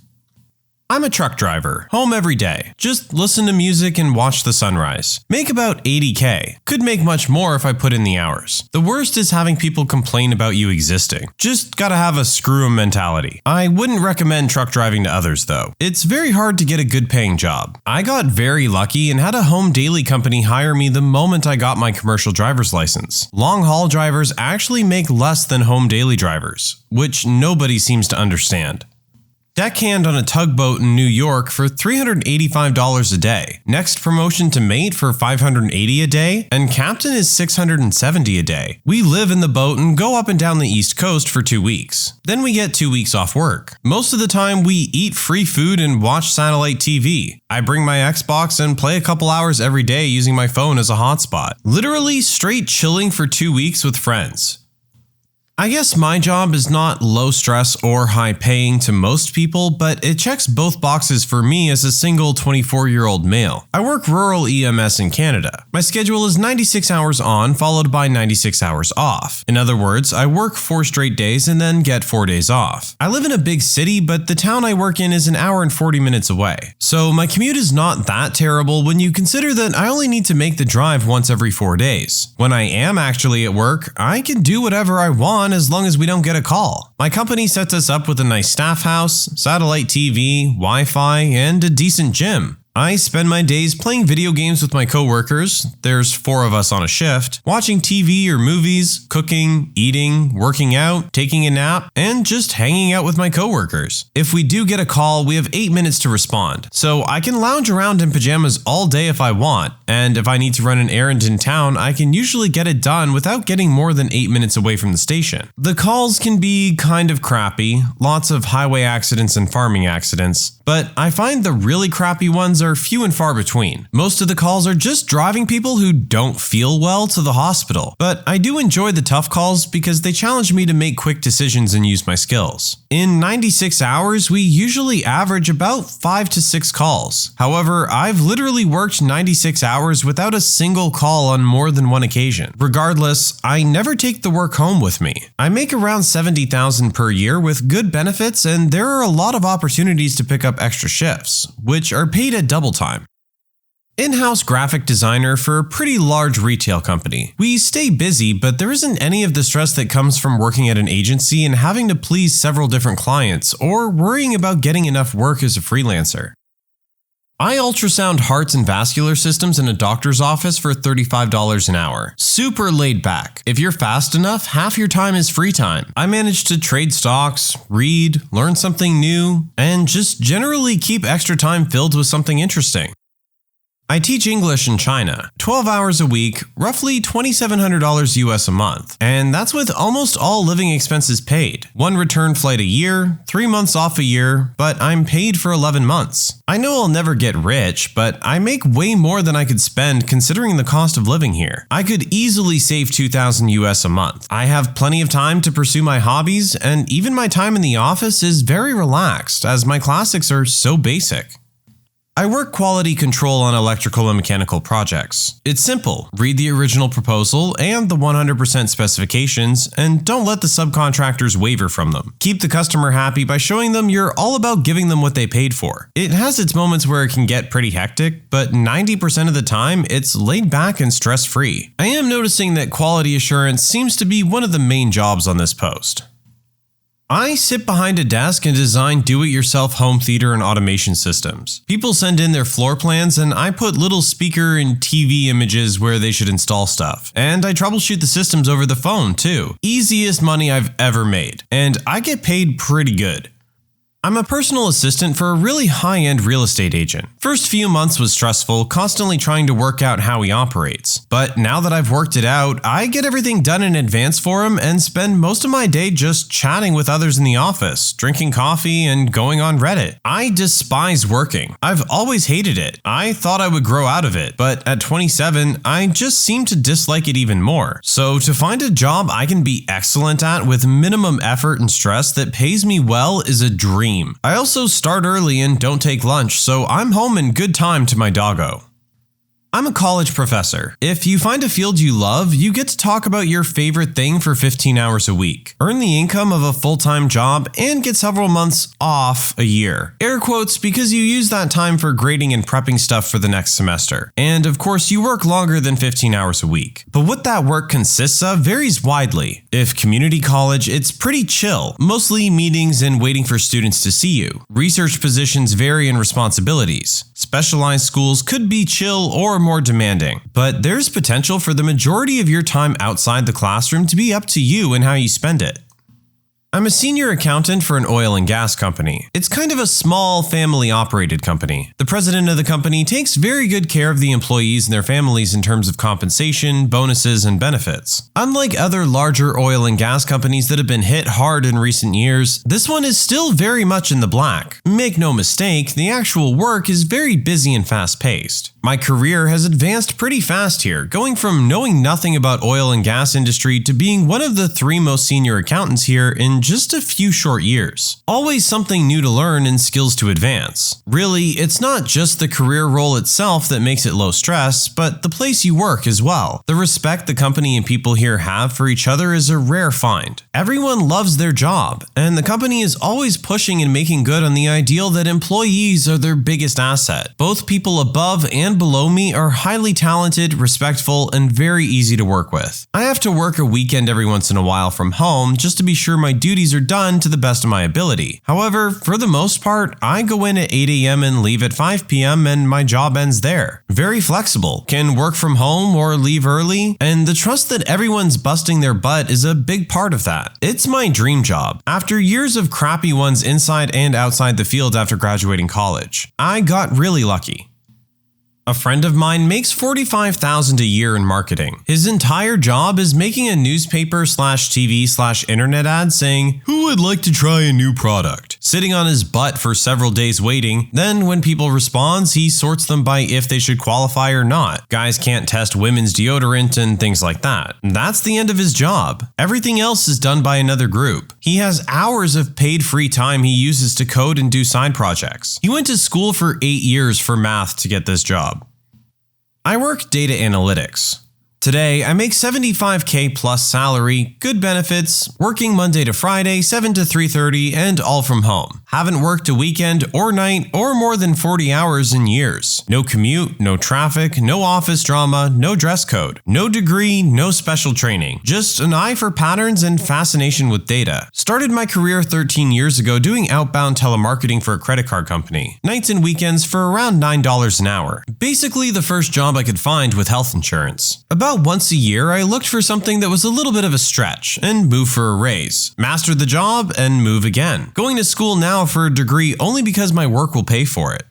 I'm a truck driver, home every day. Just listen to music and watch the sunrise. Make about $80K. Could make much more if I put in the hours. The worst is having people complain about you existing. Just gotta have a screw 'em mentality. I wouldn't recommend truck driving to others though. It's very hard to get a good paying job. I got very lucky and had a home daily company hire me the moment I got my commercial driver's license. Long haul drivers actually make less than home daily drivers, which nobody seems to understand. Deckhand on a tugboat in New York for $385 a day. Next promotion to mate for $580 a day, and captain is $670 a day. We live in the boat and go up and down the East Coast for 2 weeks. Then we get 2 weeks off work. Most of the time we eat free food and watch satellite TV. I bring my Xbox and play a couple hours every day using my phone as a hotspot. Literally straight chilling for 2 weeks with friends. I guess my job is not low stress or high paying to most people, but it checks both boxes for me as a single 24-year-old male. I work rural EMS in Canada. My schedule is 96 hours on, followed by 96 hours off. In other words, I work 4 straight days and then get 4 days off. I live in a big city, but the town I work in is an hour and 40 minutes away. So my commute is not that terrible when you consider that I only need to make the drive once every 4 days. When I am actually at work, I can do whatever I want as long as we don't get a call. My company sets us up with a nice staff house, satellite TV, Wi-Fi, and a decent gym. I spend my days playing video games with my coworkers, there's 4 of us on a shift, watching TV or movies, cooking, eating, working out, taking a nap, and just hanging out with my coworkers. If we do get a call, we have 8 minutes to respond, so I can lounge around in pajamas all day if I want, and if I need to run an errand in town, I can usually get it done without getting more than 8 minutes away from the station. The calls can be kind of crappy, lots of highway accidents and farming accidents, but I find the really crappy ones are few and far between. Most of the calls are just driving people who don't feel well to the hospital, but I do enjoy the tough calls because they challenge me to make quick decisions and use my skills. In 96 hours, we usually average about 5 to 6 calls. However, I've literally worked 96 hours without a single call on more than one occasion. Regardless, I never take the work home with me. I make around $70,000 per year with good benefits, and there are a lot of opportunities to pick up extra shifts, which are paid at double time. In-house graphic designer for a pretty large retail company. We stay busy, but there isn't any of the stress that comes from working at an agency and having to please several different clients or worrying about getting enough work as a freelancer. I ultrasound hearts and vascular systems in a doctor's office for $35 an hour. Super laid back. If you're fast enough, half your time is free time. I manage to trade stocks, read, learn something new, and just generally keep extra time filled with something interesting. I teach English in China, 12 hours a week, roughly $2,700 US a month, and that's with almost all living expenses paid. 1 return flight a year, 3 months off a year, but I'm paid for 11 months. I know I'll never get rich, but I make way more than I could spend considering the cost of living here. I could easily save $2,000 US a month. I have plenty of time to pursue my hobbies, and even my time in the office is very relaxed as my classics are so basic. I work quality control on electrical and mechanical projects. It's simple. Read the original proposal and the 100% specifications, and don't let the subcontractors waver from them. Keep the customer happy by showing them you're all about giving them what they paid for. It has its moments where it can get pretty hectic, but 90% of the time, it's laid back and stress-free. I am noticing that quality assurance seems to be one of the main jobs on this post. I sit behind a desk and design do-it-yourself home theater and automation systems. People send in their floor plans and I put little speaker and TV images where they should install stuff. And I troubleshoot the systems over the phone too. Easiest money I've ever made. And I get paid pretty good. I'm a personal assistant for a really high-end real estate agent. First few months was stressful, constantly trying to work out how he operates. But now that I've worked it out, I get everything done in advance for him and spend most of my day just chatting with others in the office, drinking coffee, and going on Reddit. I despise working. I've always hated it. I thought I would grow out of it, but at 27, I just seem to dislike it even more. So to find a job I can be excellent at with minimum effort and stress that pays me well is a dream. I also start early and don't take lunch, so I'm home in good time to my doggo. I'm a college professor. If you find a field you love, you get to talk about your favorite thing for 15 hours a week, earn the income of a full-time job, and get several months off a year. Air quotes because you use that time for grading and prepping stuff for the next semester. And of course, you work longer than 15 hours a week. But what that work consists of varies widely. If community college, it's pretty chill, mostly meetings and waiting for students to see you. Research positions vary in responsibilities. Specialized schools could be chill or more demanding, but there's potential for the majority of your time outside the classroom to be up to you and how you spend it. I'm a senior accountant for an oil and gas company. It's kind of a small family-operated company. The president of the company takes very good care of the employees and their families in terms of compensation, bonuses, and benefits. Unlike other larger oil and gas companies that have been hit hard in recent years, this one is still very much in the black. Make no mistake, the actual work is very busy and fast-paced. My career has advanced pretty fast here, going from knowing nothing about oil and gas industry to being one of the 3 most senior accountants here in just a few short years. Always something new to learn and skills to advance. Really, it's not just the career role itself that makes it low stress, but the place you work as well. The respect the company and people here have for each other is a rare find. Everyone loves their job, and the company is always pushing and making good on the ideal that employees are their biggest asset. Both people above and below me are highly talented, respectful, and very easy to work with. I have to work a weekend every once in a while from home just to be sure my duties are done to the best of my ability. However, for the most part, I go in at 8 a.m. and leave at 5 p.m. and my job ends there. Very flexible, can work from home or leave early, and the trust that everyone's busting their butt is a big part of that. It's my dream job. After years of crappy ones inside and outside the field after graduating college, I got really lucky. A friend of mine makes $45,000 a year in marketing. His entire job is making a newspaper/TV/internet ad saying, "Who would like to try a new product?" Sitting on his butt for several days waiting. Then when people respond, he sorts them by if they should qualify or not. Guys can't test women's deodorant and things like that. That's the end of his job. Everything else is done by another group. He has hours of paid free time he uses to code and do side projects. He went to school for 8 years for math to get this job. I work data analytics. Today, I make $75K plus salary, good benefits, working Monday to Friday, 7 to 3:30, and all from home. Haven't worked a weekend or night or more than 40 hours in years. No commute, no traffic, no office drama, no dress code, no degree, no special training. Just an eye for patterns and fascination with data. Started my career 13 years ago doing outbound telemarketing for a credit card company. Nights and weekends for around $9 an hour. Basically the first job I could find with health insurance. About once a year, I looked for something that was a little bit of a stretch and moved for a raise. Mastered the job and move again. Going to school now for a degree only because my work will pay for it.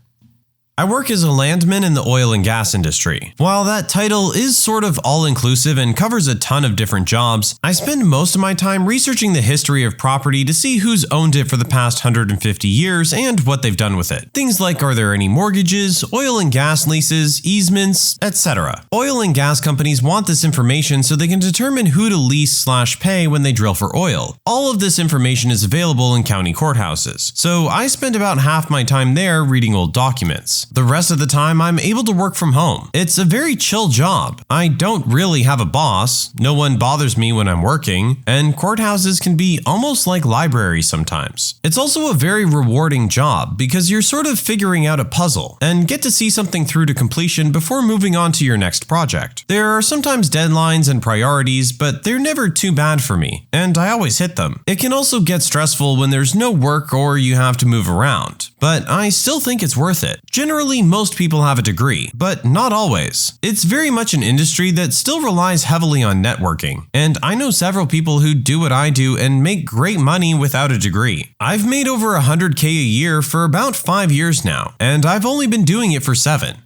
I work as a landman in the oil and gas industry. While that title is sort of all-inclusive and covers a ton of different jobs, I spend most of my time researching the history of property to see who's owned it for the past 150 years and what they've done with it. Things like are there any mortgages, oil and gas leases, easements, etc. Oil and gas companies want this information so they can determine who to lease/pay when they drill for oil. All of this information is available in county courthouses, so I spend about half my time there reading old documents. The rest of the time, I'm able to work from home. It's a very chill job. I don't really have a boss, no one bothers me when I'm working, and courthouses can be almost like libraries sometimes. It's also a very rewarding job because you're sort of figuring out a puzzle and get to see something through to completion before moving on to your next project. There are sometimes deadlines and priorities, but they're never too bad for me, and I always hit them. It can also get stressful when there's no work or you have to move around, but I still think it's worth it. Generally, generally most people have a degree, but not always. It's very much an industry that still relies heavily on networking, and I know several people who do what I do and make great money without a degree. I've made over $100K a year for about 5 years now, and I've only been doing it for 7.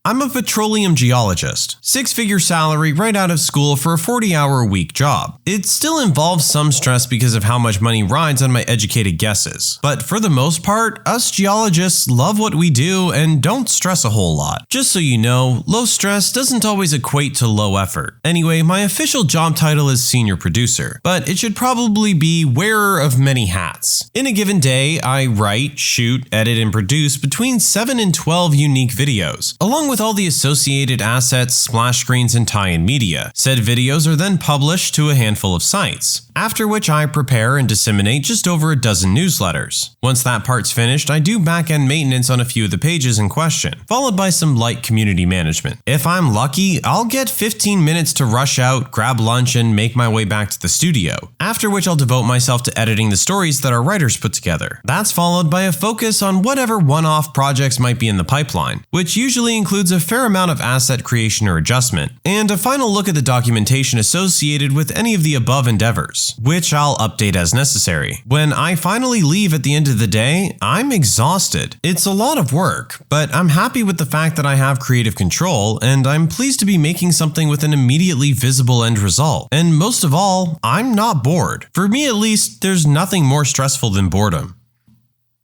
I'm a petroleum geologist, 6-figure salary right out of school for a 40-hour-a-week job. It still involves some stress because of how much money rides on my educated guesses, but for the most part, us geologists love what we do and don't stress a whole lot. Just so you know, low stress doesn't always equate to low effort. Anyway, my official job title is senior producer, but it should probably be wearer of many hats. In a given day, I write, shoot, edit, and produce between 7 and 12 unique videos, along with all the associated assets, splash screens, and tie-in media. Said videos are then published to a handful of sites, after which I prepare and disseminate just over a dozen newsletters. Once that part's finished, I do back-end maintenance on a few of the pages in question, followed by some light community management. If I'm lucky, I'll get 15 minutes to rush out, grab lunch, and make my way back to the studio, after which I'll devote myself to editing the stories that our writers put together. That's followed by a focus on whatever one-off projects might be in the pipeline, which usually includes a fair amount of asset creation or adjustment, and a final look at the documentation associated with any of the above endeavors, which I'll update as necessary. When I finally leave at the end of the day, I'm exhausted. It's a lot of work, but I'm happy with the fact that I have creative control, and I'm pleased to be making something with an immediately visible end result. And most of all, I'm not bored. For me at least, there's nothing more stressful than boredom.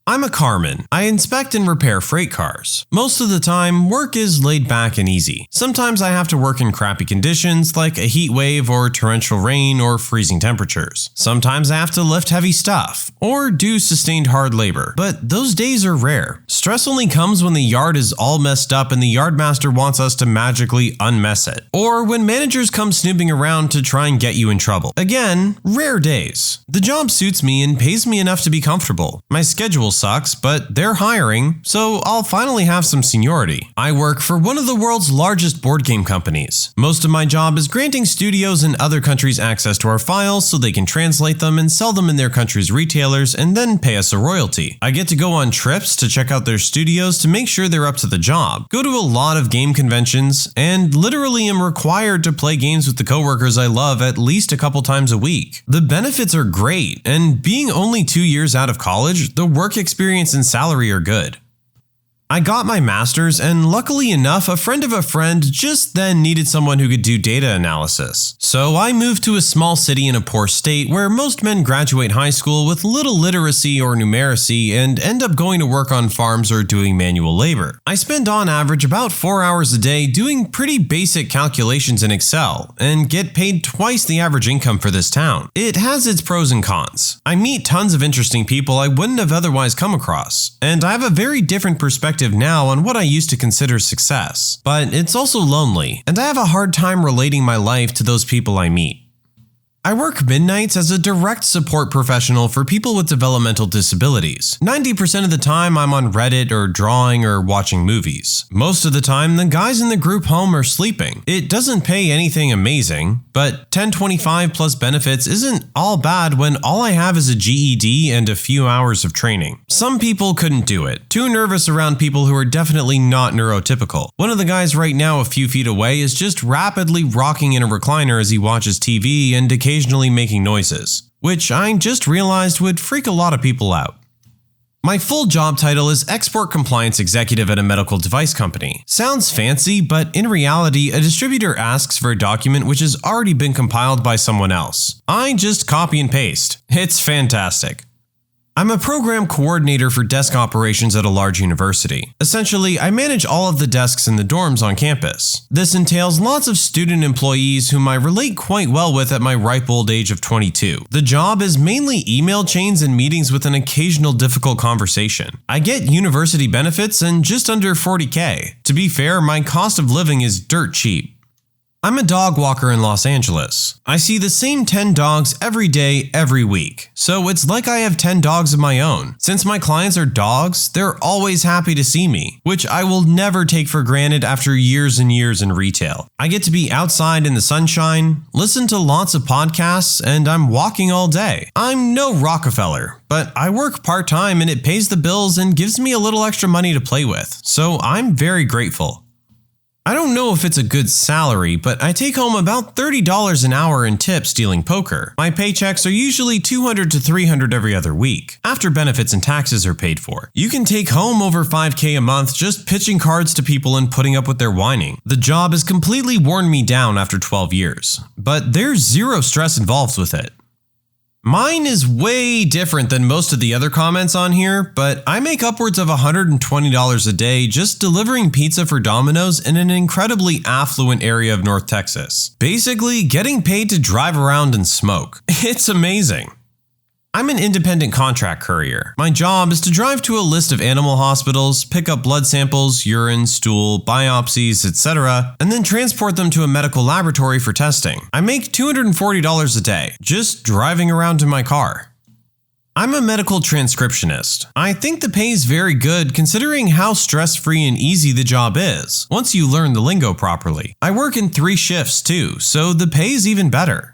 I'm a carman. I inspect and repair freight cars. Most of the time, work is laid back and easy. Sometimes I have to work in crappy conditions like a heat wave or torrential rain or freezing temperatures. Sometimes I have to lift heavy stuff or do sustained hard labor, but those days are rare. Stress only comes when the yard is all messed up and the yardmaster wants us to magically unmess it, or when managers come snooping around to try and get you in trouble. Again, rare days. The job suits me and pays me enough to be comfortable. My schedule sucks, but they're hiring, so I'll finally have some seniority. I work for one of the world's largest board game companies. Most of my job is granting studios in other countries access to our files so they can translate them and sell them in their country's retailers and then pay us a royalty. I get to go on trips to check out their studios to make sure they're up to the job, go to a lot of game conventions, and literally am required to play games with the coworkers I love at least a couple times a week. The benefits are great, and being only 2 years out of college, the work experience and salary are good. I got my master's, and luckily enough, a friend of a friend just then needed someone who could do data analysis. So I moved to a small city in a poor state where most men graduate high school with little literacy or numeracy and end up going to work on farms or doing manual labor. I spend on average about 4 hours a day doing pretty basic calculations in Excel and get paid twice the average income for this town. It has its pros and cons. I meet tons of interesting people I wouldn't have otherwise come across, and I have a very different perspective now on what I used to consider success. But it's also lonely, and I have a hard time relating my life to those people I meet. I work midnights as a direct support professional for people with developmental disabilities. 90% of the time I'm on Reddit or drawing or watching movies. Most of the time the guys in the group home are sleeping. It doesn't pay anything amazing, but $10.25 plus benefits isn't all bad when all I have is a GED and a few hours of training. Some people couldn't do it. Too nervous around people who are definitely not neurotypical. One of the guys right now a few feet away is just rapidly rocking in a recliner as he watches TV and occasionally making noises, which I just realized would freak a lot of people out. My full job title is Export Compliance Executive at a medical device company. Sounds fancy, but in reality, a distributor asks for a document which has already been compiled by someone else. I just copy and paste. It's fantastic. I'm a program coordinator for desk operations at a large university. Essentially, I manage all of the desks in the dorms on campus. This entails lots of student employees whom I relate quite well with at my ripe old age of 22. The job is mainly email chains and meetings with an occasional difficult conversation. I get university benefits and just under $40K. To be fair, my cost of living is dirt cheap. I'm a dog walker in Los Angeles. I see the same 10 dogs every day, every week. So it's like I have 10 dogs of my own. Since my clients are dogs, they're always happy to see me, which I will never take for granted after years and years in retail. I get to be outside in the sunshine, listen to lots of podcasts, and I'm walking all day. I'm no Rockefeller, but I work part-time and it pays the bills and gives me a little extra money to play with, so I'm very grateful. I don't know if it's a good salary, but I take home about $30 an hour in tips dealing poker. My paychecks are usually $200 to $300 every other week, after benefits and taxes are paid for. You can take home over $5K a month just pitching cards to people and putting up with their whining. The job has completely worn me down after 12 years, but there's zero stress involved with it. Mine is way different than most of the other comments on here, but I make upwards of $120 a day just delivering pizza for Domino's in an incredibly affluent area of North Texas. Basically, getting paid to drive around and smoke. It's amazing. I'm an independent contract courier. My job is to drive to a list of animal hospitals, pick up blood samples, urine, stool, biopsies, etc., and then transport them to a medical laboratory for testing. I make $240 a day, just driving around in my car. I'm a medical transcriptionist. I think the pay is very good considering how stress-free and easy the job is, once you learn the lingo properly. I work in 3 shifts too, so the pay is even better.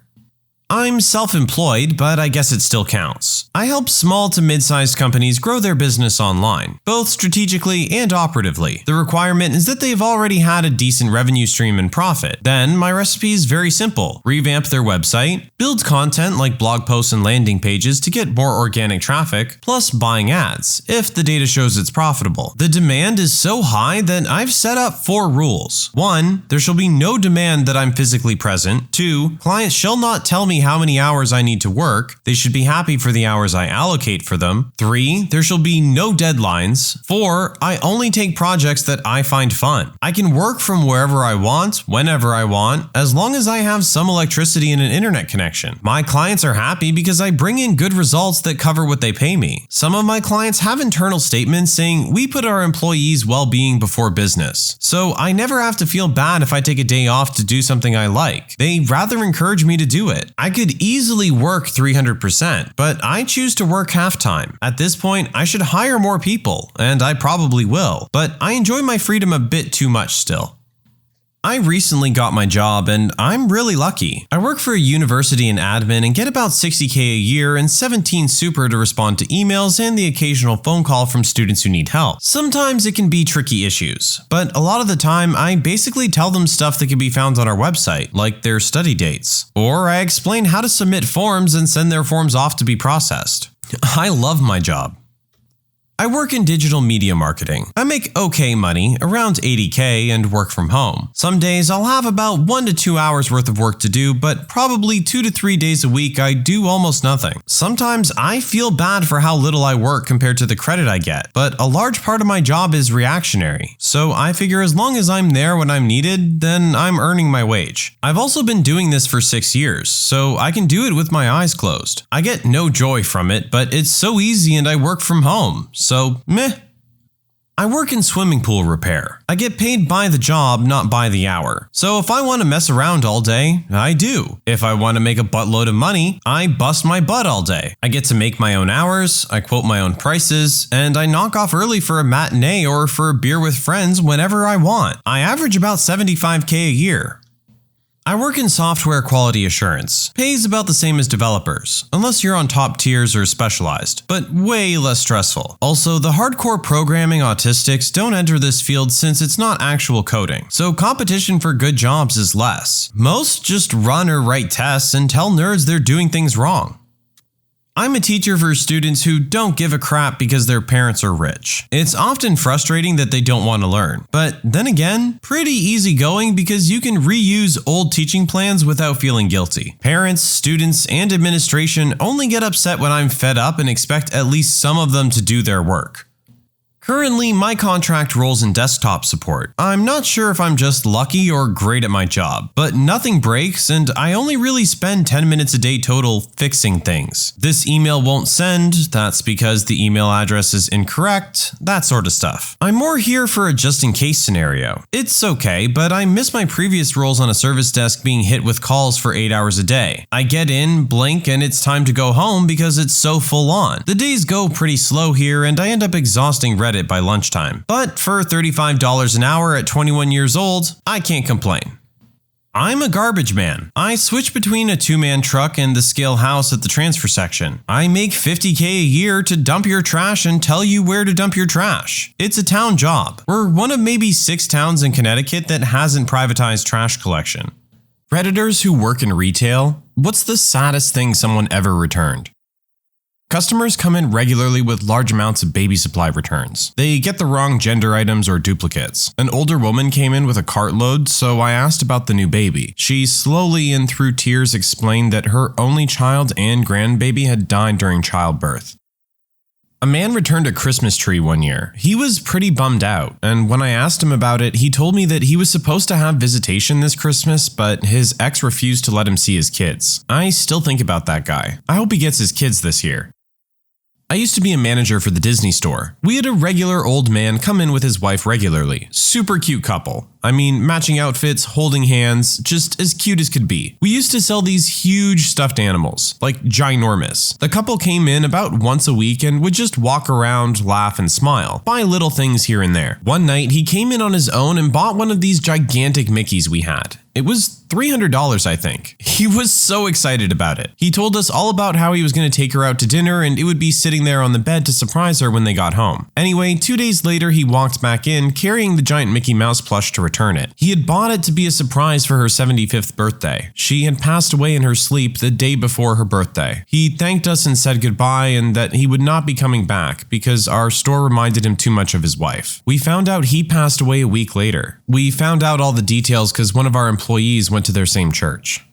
I'm self-employed, but I guess it still counts. I help small to mid-sized companies grow their business online, both strategically and operatively. The requirement is that they've already had a decent revenue stream and profit. Then, my recipe is very simple. Revamp their website, build content like blog posts and landing pages to get more organic traffic, plus buying ads, if the data shows it's profitable. The demand is so high that I've set up 4 rules. 1. There shall be no demand that I'm physically present. 2. Clients shall not tell me how many hours I need to work. They should be happy for the hours I allocate for them. 3. There shall be no deadlines. 4. I only take projects that I find fun. I can work from wherever I want, whenever I want, as long as I have some electricity and an internet connection. My clients are happy because I bring in good results that cover what they pay me. Some of my clients have internal statements saying we put our employees' well-being before business. So I never have to feel bad if I take a day off to do something I like. They rather encourage me to do it. I could easily work 300%, but I choose to work half-time. At this point, I should hire more people, and I probably will, but I enjoy my freedom a bit too much still. I recently got my job and I'm really lucky. I work for a university in admin and get about $60K a year and 17 super to respond to emails and the occasional phone call from students who need help. Sometimes it can be tricky issues, but a lot of the time I basically tell them stuff that can be found on our website, like their study dates. Or I explain how to submit forms and send their forms off to be processed. I love my job. I work in digital media marketing. I make okay money, around $80K, and work from home. Some days I'll have about 1 to 2 hours worth of work to do, but probably 2 to 3 days a week I do almost nothing. Sometimes I feel bad for how little I work compared to the credit I get, but a large part of my job is reactionary. So I figure as long as I'm there when I'm needed, then I'm earning my wage. I've also been doing this for 6 years, so I can do it with my eyes closed. I get no joy from it, but it's so easy and I work from home. So, meh. I work in swimming pool repair. I get paid by the job, not by the hour. So if I want to mess around all day, I do. If I want to make a buttload of money, I bust my butt all day. I get to make my own hours, I quote my own prices, and I knock off early for a matinee or for a beer with friends whenever I want. I average about $75K a year. I work in software quality assurance. Pays about the same as developers, unless you're on top tiers or specialized, but way less stressful. Also, the hardcore programming autistics don't enter this field since it's not actual coding, so competition for good jobs is less. Most just run or write tests and tell nerds they're doing things wrong. I'm a teacher for students who don't give a crap because their parents are rich. It's often frustrating that they don't want to learn, but then again, pretty easygoing because you can reuse old teaching plans without feeling guilty. Parents, students, and administration only get upset when I'm fed up and expect at least some of them to do their work. Currently, my contract rolls in desktop support. I'm not sure if I'm just lucky or great at my job, but nothing breaks and I only really spend 10 minutes a day total fixing things. This email won't send, that's because the email address is incorrect, that sort of stuff. I'm more here for a just-in-case scenario. It's okay, but I miss my previous roles on a service desk being hit with calls for 8 hours a day. I get in, blink, and it's time to go home because it's so full on. The days go pretty slow here and I end up exhausting Reddit by lunchtime. But for $35 an hour at 21 years old, I can't complain. I'm a garbage man. I switch between a two-man truck and the scale house at the transfer section. I make $50K a year to dump your trash and tell you where to dump your trash. It's a town job. We're one of maybe 6 towns in Connecticut that hasn't privatized trash collection. Redditors who work in retail, what's the saddest thing someone ever returned? Customers come in regularly with large amounts of baby supply returns. They get the wrong gender items or duplicates. An older woman came in with a cartload, so I asked about the new baby. She slowly and through tears explained that her only child and grandbaby had died during childbirth. A man returned a Christmas tree one year. He was pretty bummed out, and when I asked him about it, he told me that he was supposed to have visitation this Christmas, but his ex refused to let him see his kids. I still think about that guy. I hope he gets his kids this year. I used to be a manager for the Disney store. We had a regular old man come in with his wife regularly. Super cute couple. I mean, matching outfits, holding hands, just as cute as could be. We used to sell these huge stuffed animals, like ginormous. The couple came in about once a week and would just walk around, laugh, and smile, buy little things here and there. One night, he came in on his own and bought one of these gigantic Mickeys we had. It was $300, I think. He was so excited about it. He told us all about how he was going to take her out to dinner and it would be sitting there on the bed to surprise her when they got home. Anyway, 2 days later, he walked back in carrying the giant Mickey Mouse plush to return it. He had bought it to be a surprise for her 75th birthday. She had passed away in her sleep the day before her birthday. He thanked us and said goodbye and that he would not be coming back because our store reminded him too much of his wife. We found out he passed away a week later. We found out all the details because one of our employees went to their same church.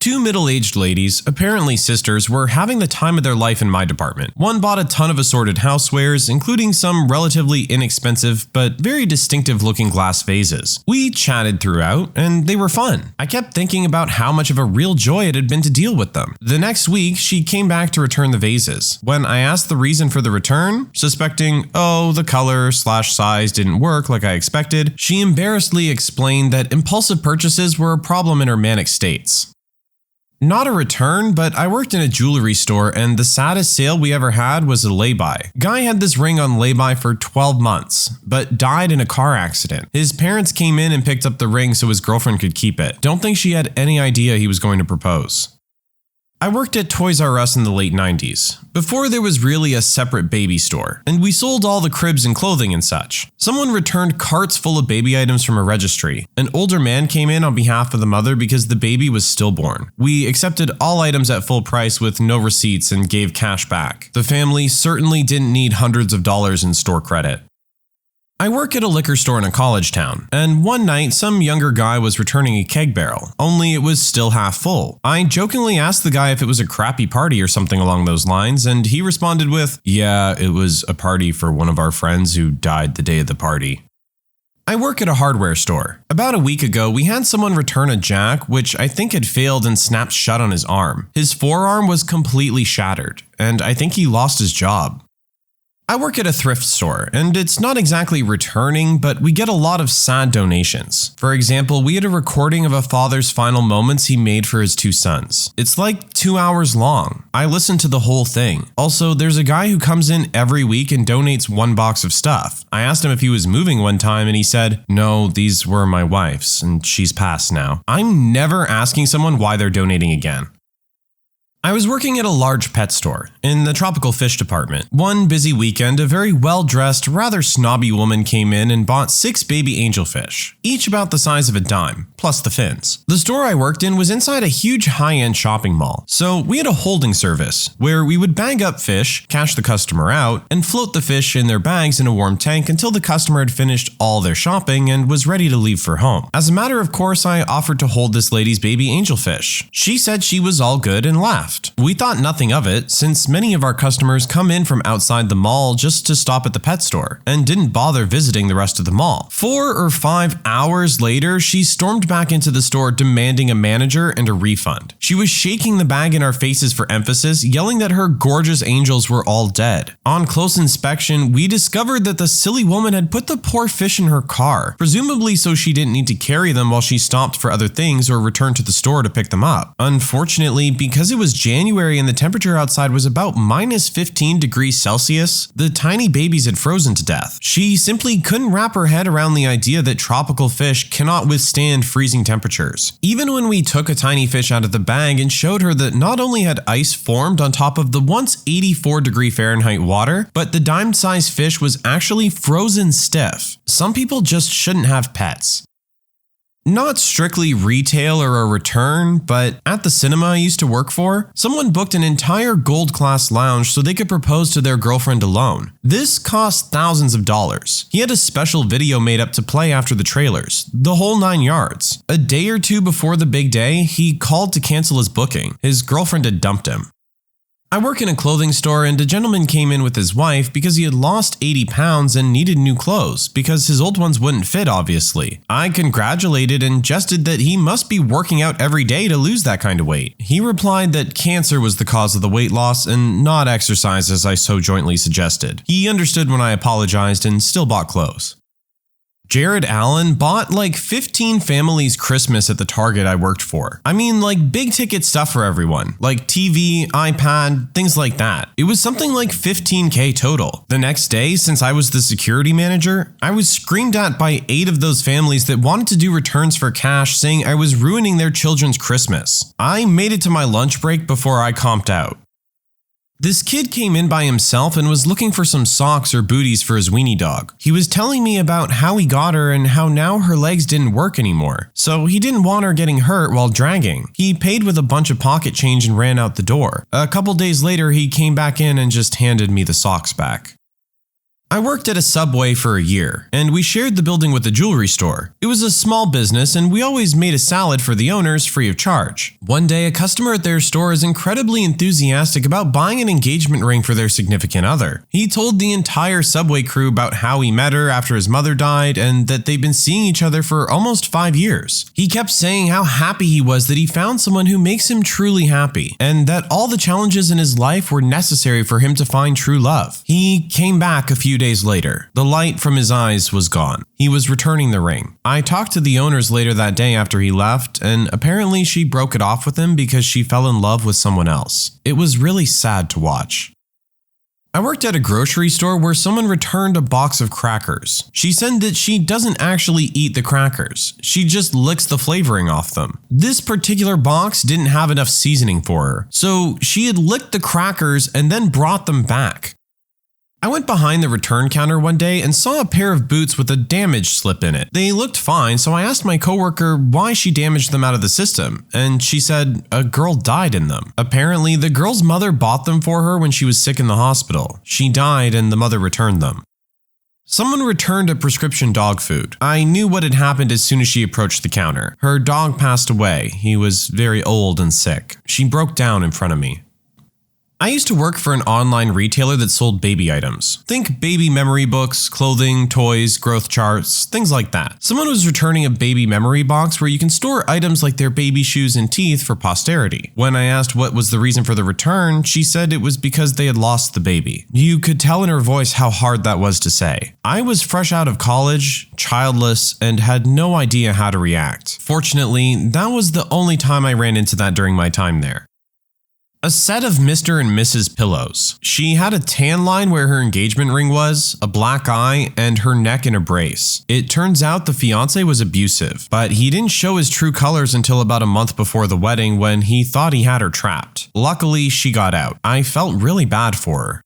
2 middle-aged ladies, apparently sisters, were having the time of their life in my department. One bought a ton of assorted housewares, including some relatively inexpensive but very distinctive-looking glass vases. We chatted throughout, and they were fun. I kept thinking about how much of a real joy it had been to deal with them. The next week, she came back to return the vases. When I asked the reason for the return, suspecting, the color/size didn't work like I expected, she embarrassedly explained that impulsive purchases were a problem in her manic states. Not a return, but I worked in a jewelry store and the saddest sale we ever had was a lay-by. Guy had this ring on lay-by for 12 months, but died in a car accident. His parents came in and picked up the ring so his girlfriend could keep it. Don't think she had any idea he was going to propose. I worked at Toys R Us in the late 90s, before there was really a separate baby store, and we sold all the cribs and clothing and such. Someone returned carts full of baby items from a registry. An older man came in on behalf of the mother because the baby was stillborn. We accepted all items at full price with no receipts and gave cash back. The family certainly didn't need hundreds of dollars in store credit. I work at a liquor store in a college town, and one night some younger guy was returning a keg barrel, only it was still half full. I jokingly asked the guy if it was a crappy party or something along those lines, and he responded with, "Yeah, it was a party for one of our friends who died the day of the party." I work at a hardware store. About a week ago, we had someone return a jack, which I think had failed and snapped shut on his arm. His forearm was completely shattered, and I think he lost his job. I work at a thrift store, and it's not exactly returning, but we get a lot of sad donations. For example, we had a recording of a father's final moments he made for his 2 sons. It's like 2 hours long. I listened to the whole thing. Also, there's a guy who comes in every week and donates 1 box of stuff. I asked him if he was moving one time, and he said, "No, these were my wife's, and she's passed now." I'm never asking someone why they're donating again. I was working at a large pet store, in the tropical fish department. One busy weekend, a very well-dressed, rather snobby woman came in and bought 6 baby angelfish, each about the size of a dime. plus the fins. The store I worked in was inside a huge high-end shopping mall, so we had a holding service where we would bag up fish, cash the customer out, and float the fish in their bags in a warm tank until the customer had finished all their shopping and was ready to leave for home. As a matter of course, I offered to hold this lady's baby angelfish. She said she was all good and laughed. We thought nothing of it, since many of our customers come in from outside the mall just to stop at the pet store, and didn't bother visiting the rest of the mall. 4 or 5 hours later, she stormed back into the store demanding a manager and a refund. She was shaking the bag in our faces for emphasis, yelling that her gorgeous angels were all dead. On close inspection, we discovered that the silly woman had put the poor fish in her car, presumably so she didn't need to carry them while she stopped for other things or returned to the store to pick them up. Unfortunately, because it was January and the temperature outside was about minus 15 degrees Celsius, the tiny babies had frozen to death. She simply couldn't wrap her head around the idea that tropical fish cannot withstand freezing temperatures. Even when we took a tiny fish out of the bag and showed her that not only had ice formed on top of the once 84-degree Fahrenheit water, but the dime-sized fish was actually frozen stiff. Some people just shouldn't have pets. Not strictly retail or a return, but at the cinema I used to work for, someone booked an entire gold class lounge so they could propose to their girlfriend alone. This cost thousands of dollars. He had a special video made up to play after the trailers, the whole 9 yards. A day or two before the big day, he called to cancel his booking. His girlfriend had dumped him. I work in a clothing store, and a gentleman came in with his wife because he had lost 80 pounds and needed new clothes because his old ones wouldn't fit, obviously. I congratulated and jested that he must be working out every day to lose that kind of weight. He replied that cancer was the cause of the weight loss and not exercise as I so jointly suggested. He understood when I apologized and still bought clothes. Jared Allen bought like 15 families Christmas at the Target I worked for. I mean, like big ticket stuff for everyone, like TV, iPad, things like that. It was something like $15,000 total. The next day, since I was the security manager, I was screamed at by 8 of those families that wanted to do returns for cash, saying I was ruining their children's Christmas. I made it to my lunch break before I comped out. This kid came in by himself and was looking for some socks or booties for his weenie dog. He was telling me about how he got her and how now her legs didn't work anymore, so he didn't want her getting hurt while dragging. He paid with a bunch of pocket change and ran out the door. A couple days later, he came back in and just handed me the socks back. I worked at a Subway for a year, and we shared the building with a jewelry store. It was a small business, and we always made a salad for the owners free of charge. One day, a customer at their store is incredibly enthusiastic about buying an engagement ring for their significant other. He told the entire Subway crew about how he met her after his mother died, and that they've been seeing each other for almost 5 years. He kept saying how happy he was that he found someone who makes him truly happy, and that all the challenges in his life were necessary for him to find true love. He came back a few days later. The light from his eyes was gone. He was returning the ring. I talked to the owners later that day after he left, and apparently she broke it off with him because she fell in love with someone else. It was really sad to watch. I worked at a grocery store where someone returned a box of crackers. She said that she doesn't actually eat the crackers. She just licks the flavoring off them. This particular box didn't have enough seasoning for her, so she had licked the crackers and then brought them back. I went behind the return counter one day and saw a pair of boots with a damage slip in it. They looked fine, so I asked my coworker why she damaged them out of the system, and she said a girl died in them. Apparently, the girl's mother bought them for her when she was sick in the hospital. She died and the mother returned them. Someone returned a prescription dog food. I knew what had happened as soon as she approached the counter. Her dog passed away. He was very old and sick. She broke down in front of me. I used to work for an online retailer that sold baby items. Think baby memory books, clothing, toys, growth charts, things like that. Someone was returning a baby memory box where you can store items like their baby shoes and teeth for posterity. When I asked what was the reason for the return, she said it was because they had lost the baby. You could tell in her voice how hard that was to say. I was fresh out of college, childless, and had no idea how to react. Fortunately, that was the only time I ran into that during my time there. A set of Mr. and Mrs. pillows. She had a tan line where her engagement ring was, a black eye, and her neck in a brace. It turns out the fiance was abusive, but he didn't show his true colors until about a month before the wedding when he thought he had her trapped. Luckily, she got out. I felt really bad for her.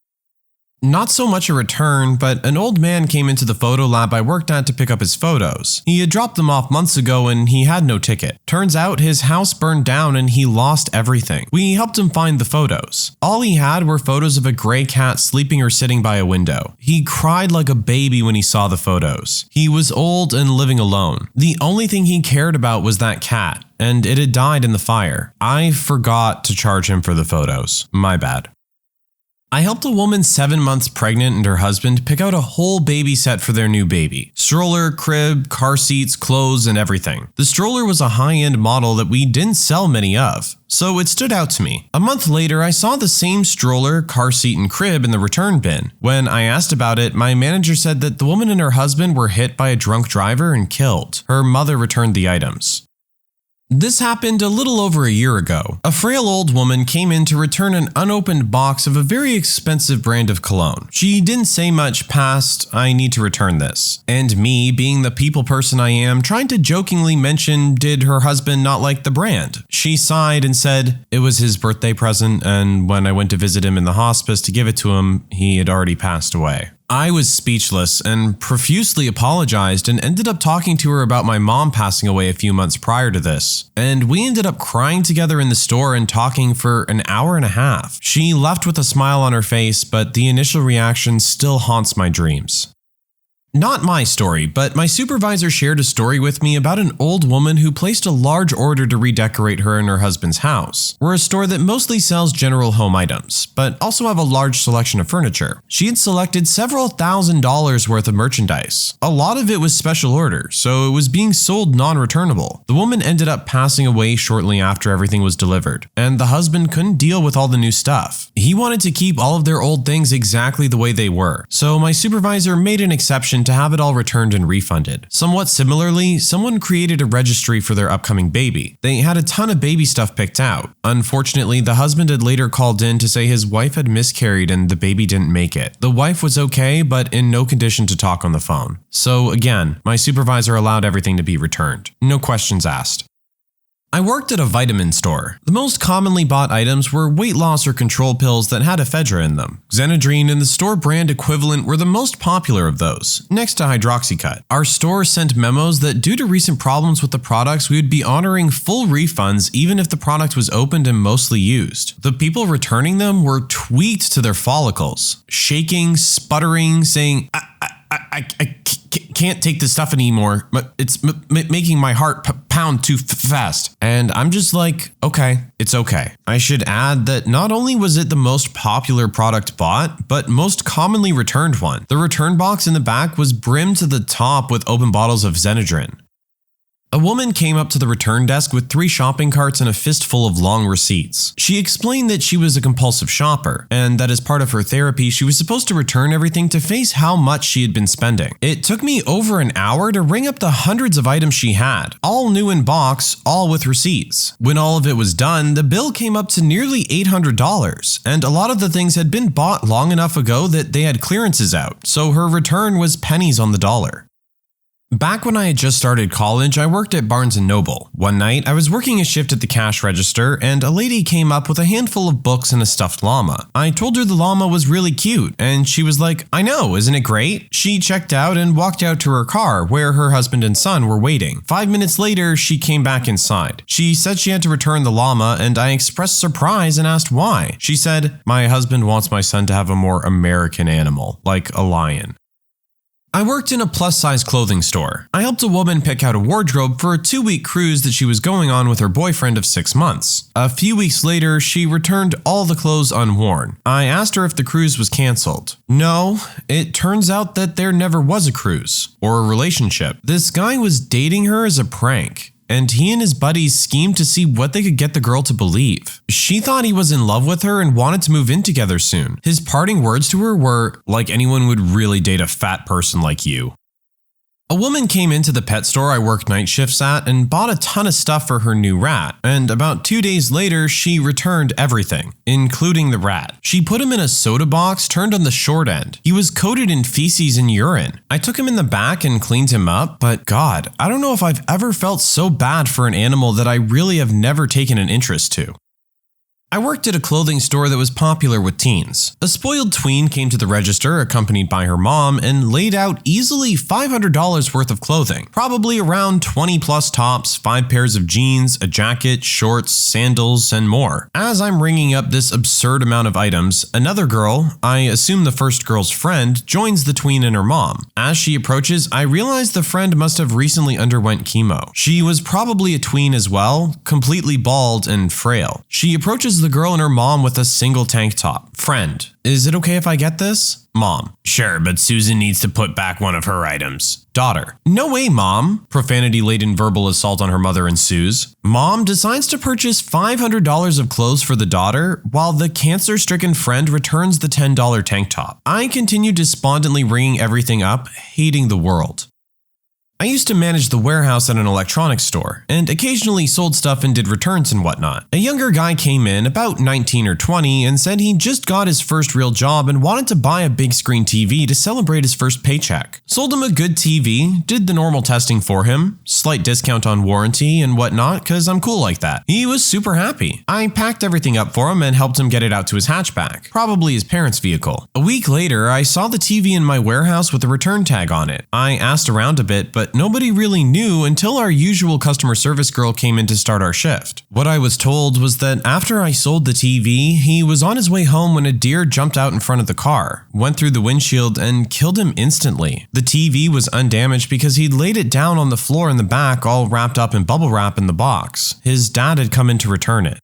Not so much a return, but an old man came into the photo lab I worked at to pick up his photos. He had dropped them off months ago and he had no ticket. Turns out his house burned down and he lost everything. We helped him find the photos. All he had were photos of a gray cat sleeping or sitting by a window. He cried like a baby when he saw the photos. He was old and living alone. The only thing he cared about was that cat, and it had died in the fire. I forgot to charge him for the photos. My bad. I helped a woman 7 months pregnant and her husband pick out a whole baby set for their new baby. Stroller, crib, car seats, clothes, and everything. The stroller was a high-end model that we didn't sell many of, so it stood out to me. A month later, I saw the same stroller, car seat, and crib in the return bin. When I asked about it, my manager said that the woman and her husband were hit by a drunk driver and killed. Her mother returned the items. This happened a little over a year ago. A frail old woman came in to return an unopened box of a very expensive brand of cologne. She didn't say much past, "I need to return this." And me, being the people person I am, trying to jokingly mention, did her husband not like the brand? She sighed and said, "It was his birthday present, and when I went to visit him in the hospice to give it to him, he had already passed away." I was speechless and profusely apologized and ended up talking to her about my mom passing away a few months prior to this. And we ended up crying together in the store and talking for an hour and a half. She left with a smile on her face, but the initial reaction still haunts my dreams. Not my story, but my supervisor shared a story with me about an old woman who placed a large order to redecorate her and her husband's house. We're a store that mostly sells general home items, but also have a large selection of furniture. She had selected several $1,000s worth of merchandise. A lot of it was special order, so it was being sold non-returnable. The woman ended up passing away shortly after everything was delivered, and the husband couldn't deal with all the new stuff. He wanted to keep all of their old things exactly the way they were, so my supervisor made an exception to have it all returned and refunded. Somewhat similarly, someone created a registry for their upcoming baby. They had a ton of baby stuff picked out. Unfortunately, the husband had later called in to say his wife had miscarried and the baby didn't make it. The wife was okay, but in no condition to talk on the phone. So again, my supervisor allowed everything to be returned. No questions asked. I worked at a vitamin store. The most commonly bought items were weight loss or control pills that had ephedra in them. Xenadrine and the store brand equivalent were the most popular of those, next to hydroxycut. Our store sent memos that due to recent problems with the products, we would be honoring full refunds even if the product was opened and mostly used. The people returning them were tweaked to their follicles, shaking, sputtering, saying, I can't take this stuff anymore. It's making my heart pound too fast. And I'm just like, okay, it's okay. I should add that not only was it the most popular product bought, but most commonly returned one. The return box in the back was brimmed to the top with open bottles of Xenadrine. A woman came up to the return desk with 3 shopping carts and a fistful of long receipts. She explained that she was a compulsive shopper, and that as part of her therapy, she was supposed to return everything to face how much she had been spending. It took me over an hour to ring up the hundreds of items she had, all new in box, all with receipts. When all of it was done, the bill came up to nearly $800, and a lot of the things had been bought long enough ago that they had clearances out, so her return was pennies on the dollar. Back when I had just started college, I worked at Barnes & Noble. One night, I was working a shift at the cash register, and a lady came up with a handful of books and a stuffed llama. I told her the llama was really cute, and she was like, "I know, isn't it great?" She checked out and walked out to her car, where her husband and son were waiting. 5 minutes later, she came back inside. She said she had to return the llama, and I expressed surprise and asked why. She said, "My husband wants my son to have a more American animal, like a lion." I worked in a plus-size clothing store. I helped a woman pick out a wardrobe for a 2-week cruise that she was going on with her boyfriend of 6 months. A few weeks later, she returned all the clothes unworn. I asked her if the cruise was canceled. No, it turns out that there never was a cruise, or a relationship. This guy was dating her as a prank, and he and his buddies schemed to see what they could get the girl to believe. She thought he was in love with her and wanted to move in together soon. His parting words to her were, "Like anyone would really date a fat person like you." A woman came into the pet store I worked night shifts at and bought a ton of stuff for her new rat, and about 2 days later, she returned everything, including the rat. She put him in a soda box turned on the short end. He was coated in feces and urine. I took him in the back and cleaned him up, but God, I don't know if I've ever felt so bad for an animal that I really have never taken an interest to. I worked at a clothing store that was popular with teens. A spoiled tween came to the register accompanied by her mom and laid out easily $500 worth of clothing, probably around 20 plus tops, 5 pairs of jeans, a jacket, shorts, sandals, and more. As I'm ringing up this absurd amount of items, another girl, I assume the first girl's friend, joins the tween and her mom. As she approaches, I realize the friend must have recently underwent chemo. She was probably a tween as well, completely bald and frail. She approaches the girl and her mom with a single tank top. Friend, is it okay if I get this? Mom, sure, but Susan needs to put back one of her items. Daughter, no way, Mom. Profanity-laden verbal assault on her mother ensues. Mom decides to purchase $500 of clothes for the daughter, while the cancer-stricken friend returns the $10 tank top. I continue despondently ringing everything up, hating the world. I used to manage the warehouse at an electronics store, and occasionally sold stuff and did returns and whatnot. A younger guy came in, about 19 or 20, and said he just got his first real job and wanted to buy a big screen TV to celebrate his first paycheck. Sold him a good TV, did the normal testing for him, slight discount on warranty and whatnot, cause I'm cool like that. He was super happy. I packed everything up for him and helped him get it out to his hatchback, probably his parents' vehicle. A week later, I saw the TV in my warehouse with a return tag on it. I asked around a bit, but nobody really knew until our usual customer service girl came in to start our shift. What I was told was that after I sold the TV, he was on his way home when a deer jumped out in front of the car, went through the windshield, and killed him instantly. The TV was undamaged because he'd laid it down on the floor in the back all wrapped up in bubble wrap in the box. His dad had come in to return it.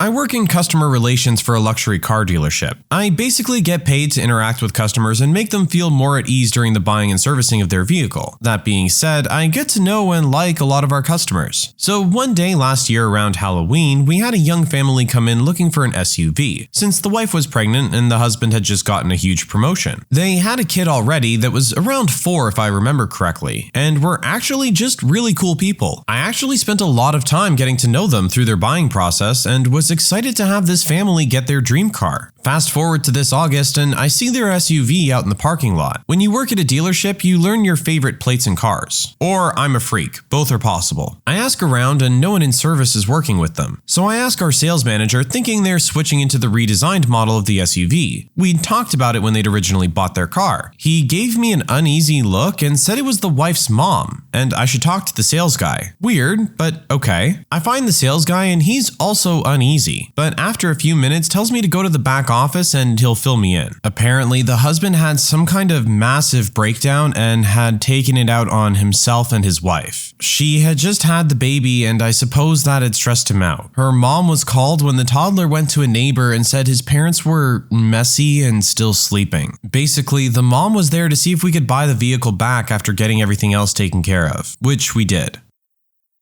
I work in customer relations for a luxury car dealership. I basically get paid to interact with customers and make them feel more at ease during the buying and servicing of their vehicle. That being said, I get to know and like a lot of our customers. So one day last year around Halloween, we had a young family come in looking for an SUV, since the wife was pregnant and the husband had just gotten a huge promotion. They had a kid already that was around 4 if I remember correctly, and were actually just really cool people. I actually spent a lot of time getting to know them through their buying process and was excited to have this family get their dream car. Fast forward to this August and I see their SUV out in the parking lot. When you work at a dealership, you learn your favorite plates and cars. Or I'm a freak, both are possible. I ask around and no one in service is working with them. So I ask our sales manager, thinking they're switching into the redesigned model of the SUV. We'd talked about it when they'd originally bought their car. He gave me an uneasy look and said it was the wife's mom, and I should talk to the sales guy. Weird, but okay. I find the sales guy and he's also uneasy, but after a few minutes tells me to go to the back office and he'll fill me in. Apparently, the husband had some kind of massive breakdown and had taken it out on himself and his wife. She had just had the baby and I suppose that had stressed him out. Her mom was called when the toddler went to a neighbor and said his parents were messy and still sleeping. Basically, the mom was there to see if we could buy the vehicle back after getting everything else taken care of, which we did.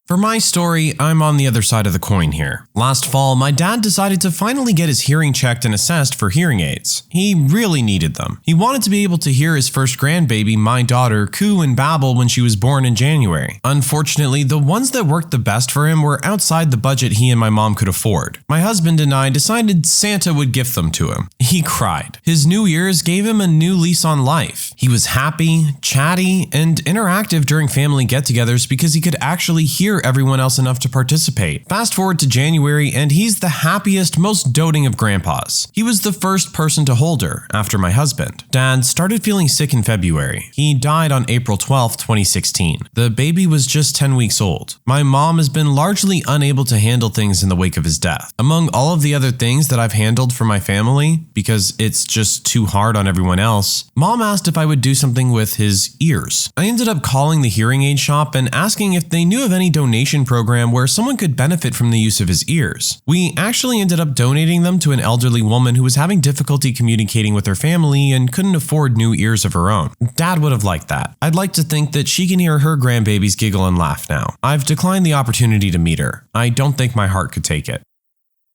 For my story, I'm on the other side of the coin here. Last fall, my dad decided to finally get his hearing checked and assessed for hearing aids. He really needed them. He wanted to be able to hear his first grandbaby, my daughter, coo and babble when she was born in January. Unfortunately, the ones that worked the best for him were outside the budget he and my mom could afford. My husband and I decided Santa would gift them to him. He cried. His new ears gave him a new lease on life. He was happy, chatty, and interactive during family get-togethers because he could actually hear everyone else enough to participate. Fast forward to January and he's the happiest, most doting of grandpas. He was the first person to hold her after my husband. Dad started feeling sick in February. He died on April 12, 2016. The baby was just 10 weeks old. My mom has been largely unable to handle things in the wake of his death. Among all of the other things that I've handled for my family, because it's just too hard on everyone else, Mom asked if I would do something with his ears. I ended up calling the hearing aid shop and asking if they knew of any donation program where someone could benefit from the use of his ears. We actually ended up donating them to an elderly woman who was having difficulty communicating with her family and couldn't afford new ears of her own. Dad would have liked that. I'd like to think that she can hear her grandbabies giggle and laugh now. I've declined the opportunity to meet her. I don't think my heart could take it.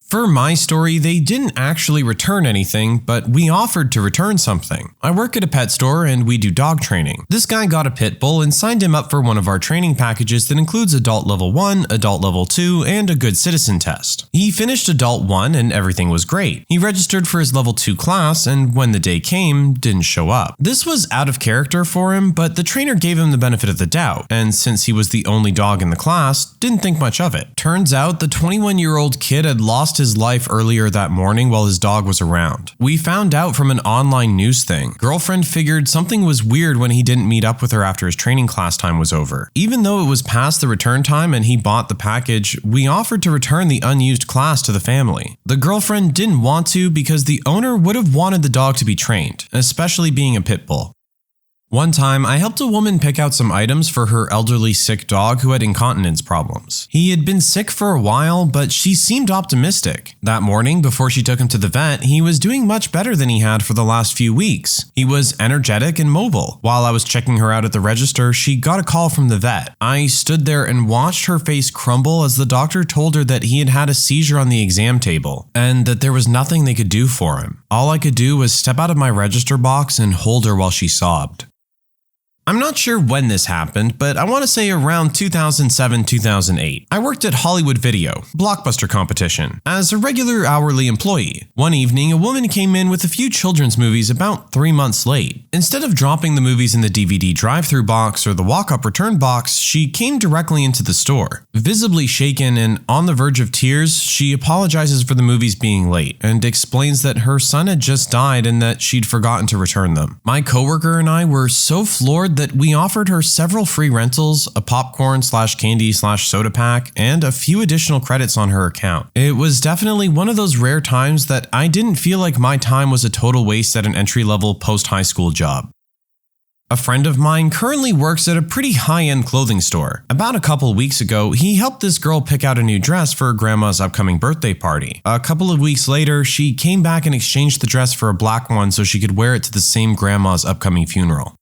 For my story, they didn't actually return anything, but we offered to return something. I work at a pet store and we do dog training. This guy got a pit bull and signed him up for one of our training packages that includes Adult Level 1, Adult Level 2, and a Good Citizen test. He finished Adult 1 and everything was great. He registered for his Level 2 class and when the day came, didn't show up. This was out of character for him, but the trainer gave him the benefit of the doubt, and since he was the only dog in the class, didn't think much of it. Turns out the 21-year-old kid had lost lost his life earlier that morning while his dog was around. We found out from an online news thing. Girlfriend figured something was weird when he didn't meet up with her after his training class time was over. Even though it was past the return time and he bought the package, we offered to return the unused class to the family. The girlfriend didn't want to because the owner would have wanted the dog to be trained, especially being a pit bull. One time, I helped a woman pick out some items for her elderly sick dog who had incontinence problems. He had been sick for a while, but she seemed optimistic. That morning, before she took him to the vet, he was doing much better than he had for the last few weeks. He was energetic and mobile. While I was checking her out at the register, she got a call from the vet. I stood there and watched her face crumble as the doctor told her that he had had a seizure on the exam table, and that there was nothing they could do for him. All I could do was step out of my register box and hold her while she sobbed. I'm not sure when this happened, but I want to say around 2007-2008. I worked at Hollywood Video, Blockbuster competition, as a regular hourly employee. One evening, a woman came in with a few children's movies about 3 months late. Instead of dropping the movies in the DVD drive-thru box or the walk-up return box, she came directly into the store. Visibly shaken and on the verge of tears, she apologizes for the movies being late and explains that her son had just died and that she'd forgotten to return them. My coworker and I were so floored that we offered her several free rentals, a popcorn/candy/soda pack, and a few additional credits on her account. It was definitely one of those rare times that I didn't feel like my time was a total waste at an entry-level post-high school job. A friend of mine currently works at a pretty high-end clothing store. About a couple weeks ago, he helped this girl pick out a new dress for her grandma's upcoming birthday party. A couple of weeks later, she came back and exchanged the dress for a black one so she could wear it to the same grandma's upcoming funeral.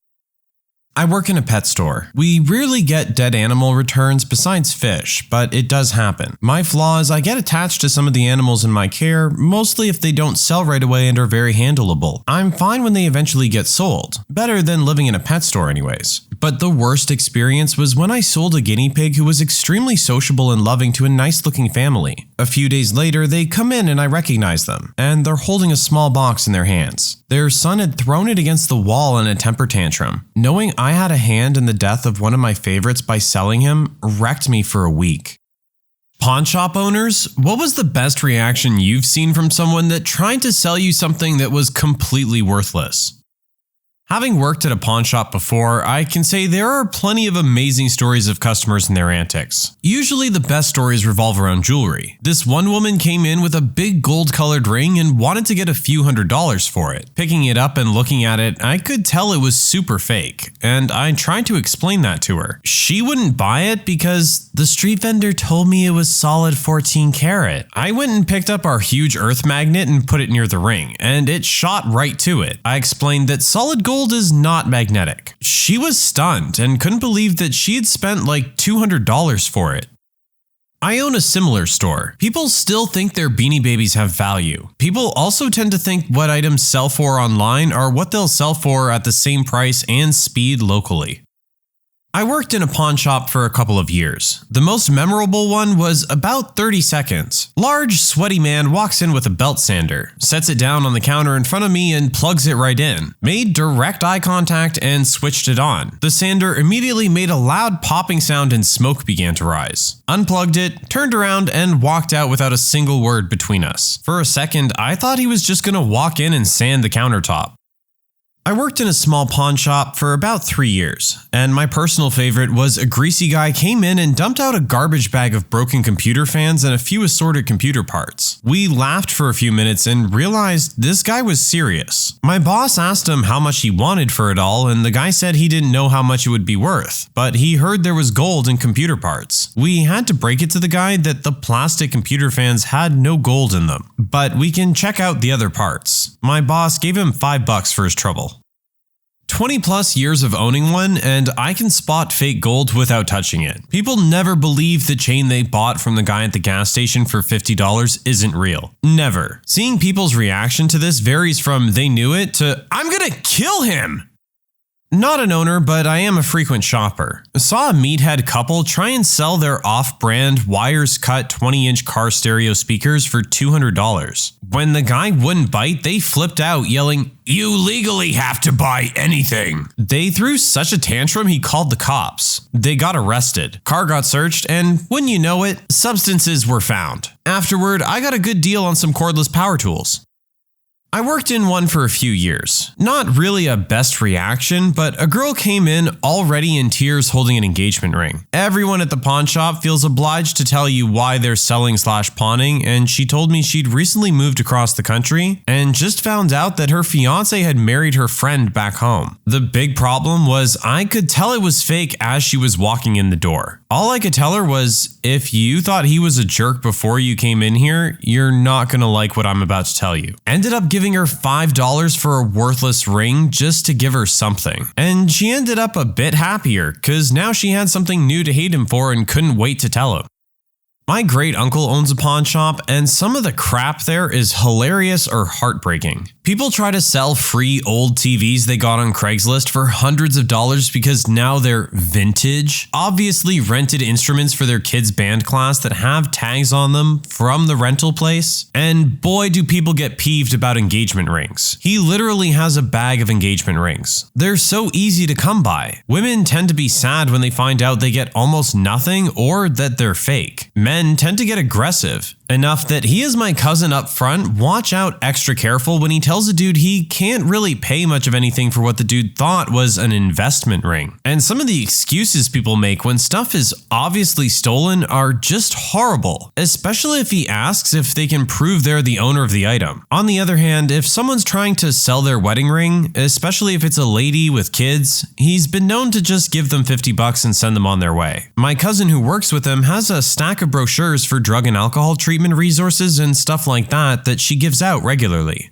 I work in a pet store. We rarely get dead animal returns besides fish, but it does happen. My flaw is I get attached to some of the animals in my care, mostly if they don't sell right away and are very handleable. I'm fine when they eventually get sold. Better than living in a pet store anyways. But the worst experience was when I sold a guinea pig who was extremely sociable and loving to a nice-looking family. A few days later, they come in and I recognize them, and they're holding a small box in their hands. Their son had thrown it against the wall in a temper tantrum. Knowing I had a hand in the death of one of my favorites by selling him wrecked me for a week. Pawn shop owners, what was the best reaction you've seen from someone that tried to sell you something that was completely worthless? Having worked at a pawn shop before, I can say there are plenty of amazing stories of customers and their antics. Usually the best stories revolve around jewelry. This one woman came in with a big gold-colored ring and wanted to get a few $100s for it. Picking it up and looking at it, I could tell it was super fake, and I tried to explain that to her. She wouldn't buy it because the street vendor told me it was solid 14 karat. I went and picked up our huge earth magnet and put it near the ring, and it shot right to it. I explained that solid gold is not magnetic. She was stunned and couldn't believe that she had spent like $200 for it. I own a similar store. People still think their Beanie Babies have value. People also tend to think what items sell for online are what they'll sell for at the same price and speed locally. I worked in a pawn shop for a couple of years. The most memorable one was about 30 seconds. Large, sweaty man walks in with a belt sander, sets it down on the counter in front of me and plugs it right in. Made direct eye contact and switched it on. The sander immediately made a loud popping sound and smoke began to rise. Unplugged it, turned around, and walked out without a single word between us. For a second, I thought he was just gonna walk in and sand the countertop. I worked in a small pawn shop for about 3 years, and my personal favorite was a greasy guy came in and dumped out a garbage bag of broken computer fans and a few assorted computer parts. We laughed for a few minutes and realized this guy was serious. My boss asked him how much he wanted for it all, and the guy said he didn't know how much it would be worth, but he heard there was gold in computer parts. We had to break it to the guy that the plastic computer fans had no gold in them, but we can check out the other parts. My boss gave him $5 for his trouble. 20 plus years of owning one, and I can spot fake gold without touching it. People never believe the chain they bought from the guy at the gas station for $50 isn't real. Never. Seeing people's reaction to this varies from they knew it to I'm gonna kill him. Not an owner, but I am a frequent shopper. I saw a meathead couple try and sell their off-brand wires-cut 20-inch car stereo speakers for $200. When the guy wouldn't bite, they flipped out, yelling, "You legally have to buy anything." They threw such a tantrum he called the cops. They got arrested. Car got searched, and wouldn't you know it, substances were found. Afterward, I got a good deal on some cordless power tools. I worked in one for a few years. Not really a best reaction, but a girl came in already in tears holding an engagement ring. Everyone at the pawn shop feels obliged to tell you why they're selling/pawning, and she told me she'd recently moved across the country and just found out that her fiance had married her friend back home. The big problem was I could tell it was fake as she was walking in the door. All I could tell her was, if you thought he was a jerk before you came in here, you're not gonna like what I'm about to tell you. Ended up giving her $5 for a worthless ring just to give her something. And she ended up a bit happier, cause now she had something new to hate him for and couldn't wait to tell him. My great uncle owns a pawn shop, and some of the crap there is hilarious or heartbreaking. People try to sell free old TVs they got on Craigslist for hundreds of dollars because now they're vintage, obviously rented instruments for their kids' band class that have tags on them from the rental place. And boy, do people get peeved about engagement rings. He literally has a bag of engagement rings. They're so easy to come by. Women tend to be sad when they find out they get almost nothing or that they're fake. Men tend to get aggressive. Enough that he is my cousin up front, watch out extra careful when he tells a dude he can't really pay much of anything for what the dude thought was an investment ring. And some of the excuses people make when stuff is obviously stolen are just horrible, especially if he asks if they can prove they're the owner of the item. On the other hand, if someone's trying to sell their wedding ring, especially if it's a lady with kids, he's been known to just give them $50 and send them on their way. My cousin who works with him has a stack of brochures for drug and alcohol treatment resources and stuff like that she gives out regularly.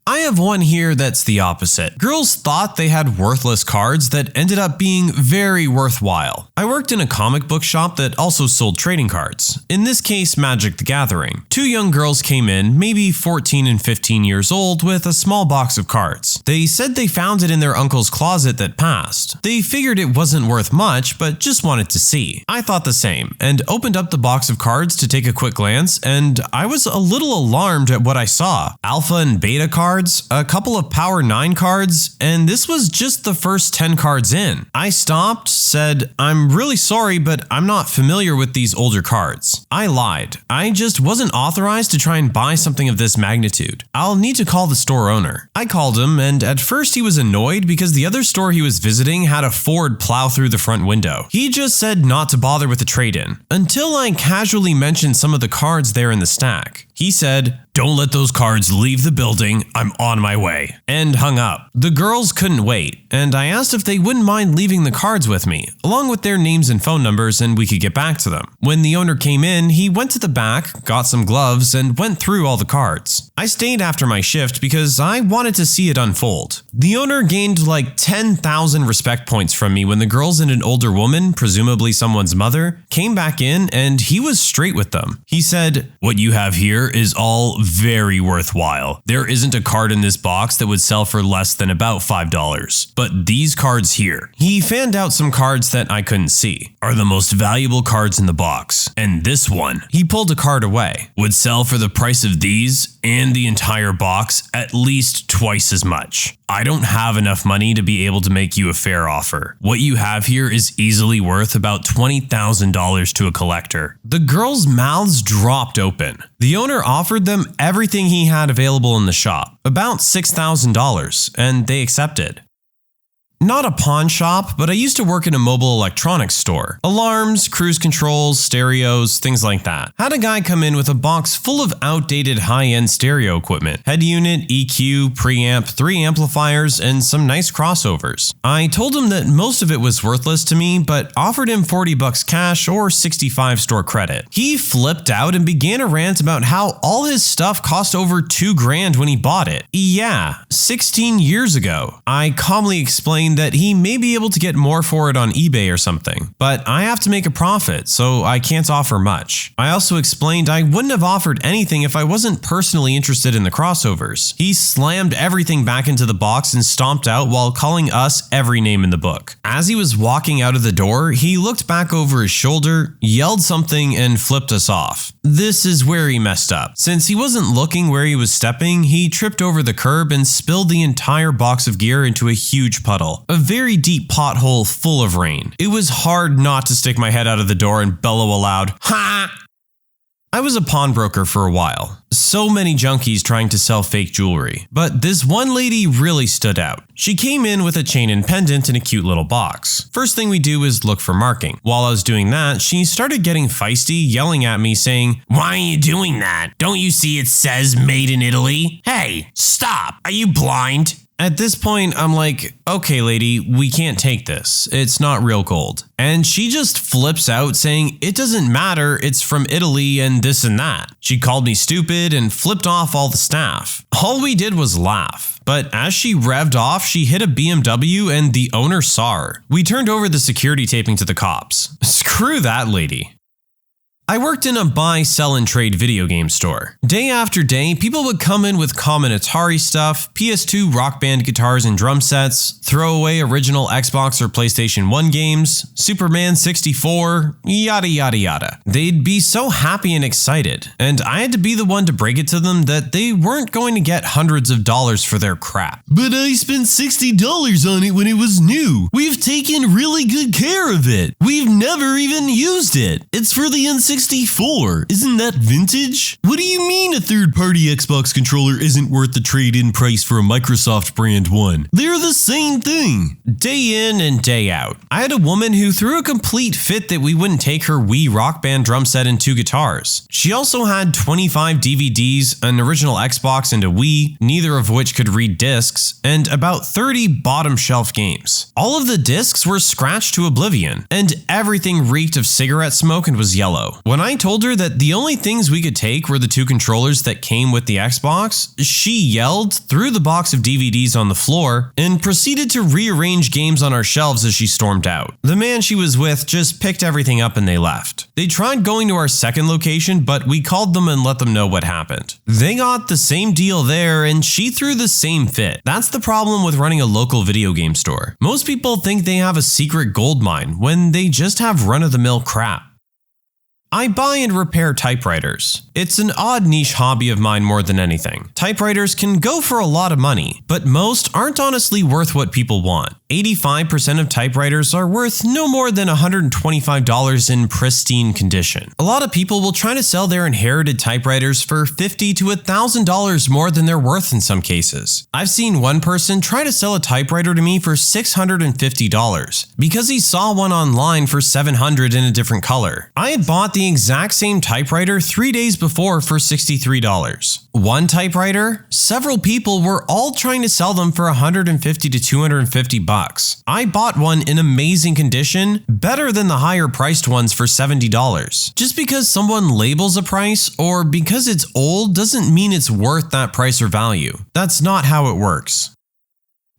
I have one here that's the opposite. Girls thought they had worthless cards that ended up being very worthwhile. I worked in a comic book shop that also sold trading cards. In this case, Magic the Gathering. Two young girls came in, maybe 14 and 15 years old, with a small box of cards. They said they found it in their uncle's closet that passed. They figured it wasn't worth much, but just wanted to see. I thought the same, and opened up the box of cards to take a quick glance, and I was a little alarmed at what I saw. Alpha and Beta cards, a couple of Power 9 cards, and this was just the first 10 cards in. I stopped, said, "I'm really sorry, but I'm not familiar with these older cards." I lied. I just wasn't authorized to try and buy something of this magnitude. I'll need to call the store owner. I called him, and at first he was annoyed because the other store he was visiting had a Ford plow through the front window. He just said not to bother with the trade-in, until I casually mentioned some of the cards there in the stack. He said, "Don't let those cards leave the building, I'm on my way," and hung up. The girls couldn't wait, and I asked if they wouldn't mind leaving the cards with me, along with their names and phone numbers, and we could get back to them. When the owner came in, he went to the back, got some gloves, and went through all the cards. I stayed after my shift because I wanted to see it unfold. The owner gained like 10,000 respect points from me when the girls and an older woman, presumably someone's mother, came back in, and he was straight with them. He said, "What you have here is all very worthwhile. There isn't a card in this box that would sell for less than about $5. But these cards here," he fanned out some cards that I couldn't see, "are the most valuable cards in the box. And this one," he pulled a card away, "would sell for the price of these and the entire box at least twice as much. I don't have enough money to be able to make you a fair offer. What you have here is easily worth about $20,000 to a collector." The girls' mouths dropped open. The owner offered them everything he had available in the shop, about $6,000, and they accepted. Not a pawn shop, but I used to work in a mobile electronics store. Alarms, cruise controls, stereos, things like that. Had a guy come in with a box full of outdated high-end stereo equipment. Head unit, EQ, preamp, 3 amplifiers, and some nice crossovers. I told him that most of it was worthless to me, but offered him $40 cash or $65 store credit. He flipped out and began a rant about how all his stuff cost over $2,000 when he bought it. Yeah, 16 years ago. I calmly explained explained that he may be able to get more for it on eBay or something, but I have to make a profit, so I can't offer much. I also explained I wouldn't have offered anything if I wasn't personally interested in the crossovers. He slammed everything back into the box and stomped out while calling us every name in the book. As he was walking out of the door, he looked back over his shoulder, yelled something, and flipped us off. This is where he messed up. Since he wasn't looking where he was stepping, he tripped over the curb and spilled the entire box of gear into a huge puddle. A very deep pothole full of rain. It was hard not to stick my head out of the door and bellow aloud, "Ha!" I was a pawnbroker for a while. So many junkies trying to sell fake jewelry. But this one lady really stood out. She came in with a chain and pendant in a cute little box. First thing we do is look for marking. While I was doing that, she started getting feisty, yelling at me saying, "Why are you doing that? Don't you see it says made in Italy? Hey, stop! Are you blind?" At this point, I'm like, "Okay, lady, we can't take this. It's not real gold." And she just flips out saying, "It doesn't matter, it's from Italy and this and that." She called me stupid and flipped off all the staff. All we did was laugh. But as she revved off, she hit a BMW and the owner saw her. We turned over the security taping to the cops. Screw that lady. I worked in a buy, sell, and trade video game store. Day after day, people would come in with common Atari stuff, PS2 Rock Band guitars and drum sets, throwaway original Xbox or PlayStation 1 games, Superman 64, yada yada yada. They'd be so happy and excited, and I had to be the one to break it to them that they weren't going to get hundreds of dollars for their crap. "But I spent $60 on it when it was new. We've taken really good care of it. We've never even used it. It's for the N64. Isn't that vintage? What do you mean a third-party Xbox controller isn't worth the trade-in price for a Microsoft brand one? They're the same thing." Day in and day out, I had a woman who threw a complete fit that we wouldn't take her Wii Rock Band drum set and 2 guitars. She also had 25 DVDs, an original Xbox and a Wii, neither of which could read discs, and about 30 bottom shelf games. All of the discs were scratched to oblivion, and everything reeked of cigarette smoke and was yellow. When I told her that the only things we could take were the 2 controllers that came with the Xbox, she yelled, threw the box of DVDs on the floor, and proceeded to rearrange games on our shelves as she stormed out. The man she was with just picked everything up and they left. They tried going to our second location, but we called them and let them know what happened. They got the same deal there and she threw the same fit. That's the problem with running a local video game store. Most people think they have a secret gold mine when they just have run-of-the-mill crap. I buy and repair typewriters. It's an odd niche hobby of mine more than anything. Typewriters can go for a lot of money, but most aren't honestly worth what people want. 85% of typewriters are worth no more than $125 in pristine condition. A lot of people will try to sell their inherited typewriters for $50 to $1,000 more than they're worth in some cases. I've seen one person try to sell a typewriter to me for $650 because he saw one online for $700 in a different color. I had bought the exact same typewriter 3 days before for $63. One typewriter, several people were all trying to sell them for $150 to $250. I bought one in amazing condition, better than the higher priced ones for $70. Just because someone labels a price or because it's old doesn't mean it's worth that price or value. That's not how it works.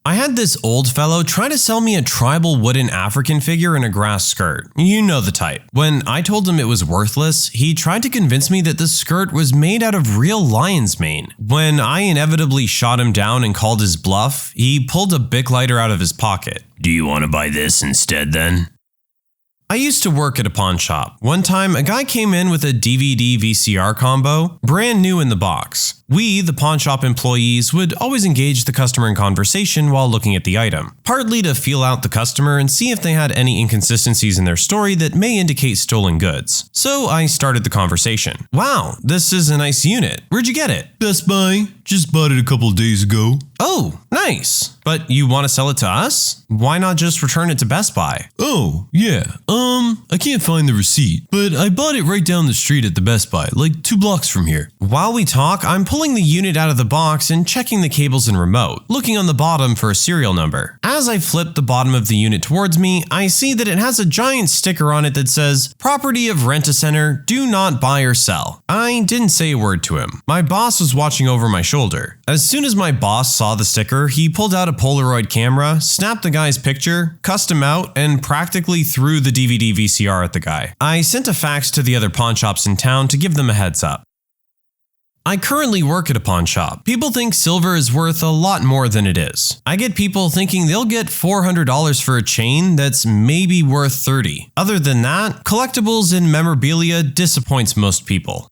I had this old fellow try to sell me a tribal wooden African figure in a grass skirt. You know the type. When I told him it was worthless, he tried to convince me that the skirt was made out of real lion's mane. When I inevitably shot him down and called his bluff, he pulled a Bic lighter out of his pocket. "Do you want to buy this instead then?" I used to work at a pawn shop. One time, a guy came in with a DVD VCR combo, brand new in the box. We, the pawn shop employees, would always engage the customer in conversation while looking at the item, partly to feel out the customer and see if they had any inconsistencies in their story that may indicate stolen goods. So I started the conversation. "Wow, this is a nice unit. Where'd you get it?" "Best Buy. Just bought it a couple days ago." "Oh, nice. But you want to sell it to us? Why not just return it to Best Buy?" "Oh, yeah. I can't find the receipt, but I bought it right down the street at the Best Buy, like 2 blocks from here. While we talk, I'm pulling the unit out of the box and checking the cables and remote, looking on the bottom for a serial number. As I flip the bottom of the unit towards me, I see that it has a giant sticker on it that says, "Property of Rent-A-Center, do not buy or sell." I didn't say a word to him. My boss was watching over my shoulder. As soon as my boss saw the sticker, he pulled out a Polaroid camera, snapped the guy's picture, cussed him out, and practically threw the DVD VCR at the guy. I sent a fax to the other pawn shops in town to give them a heads up. I currently work at a pawn shop. People think silver is worth a lot more than it is. I get people thinking they'll get $400 for a chain that's maybe worth $30. Other than that, collectibles and memorabilia disappoints most people.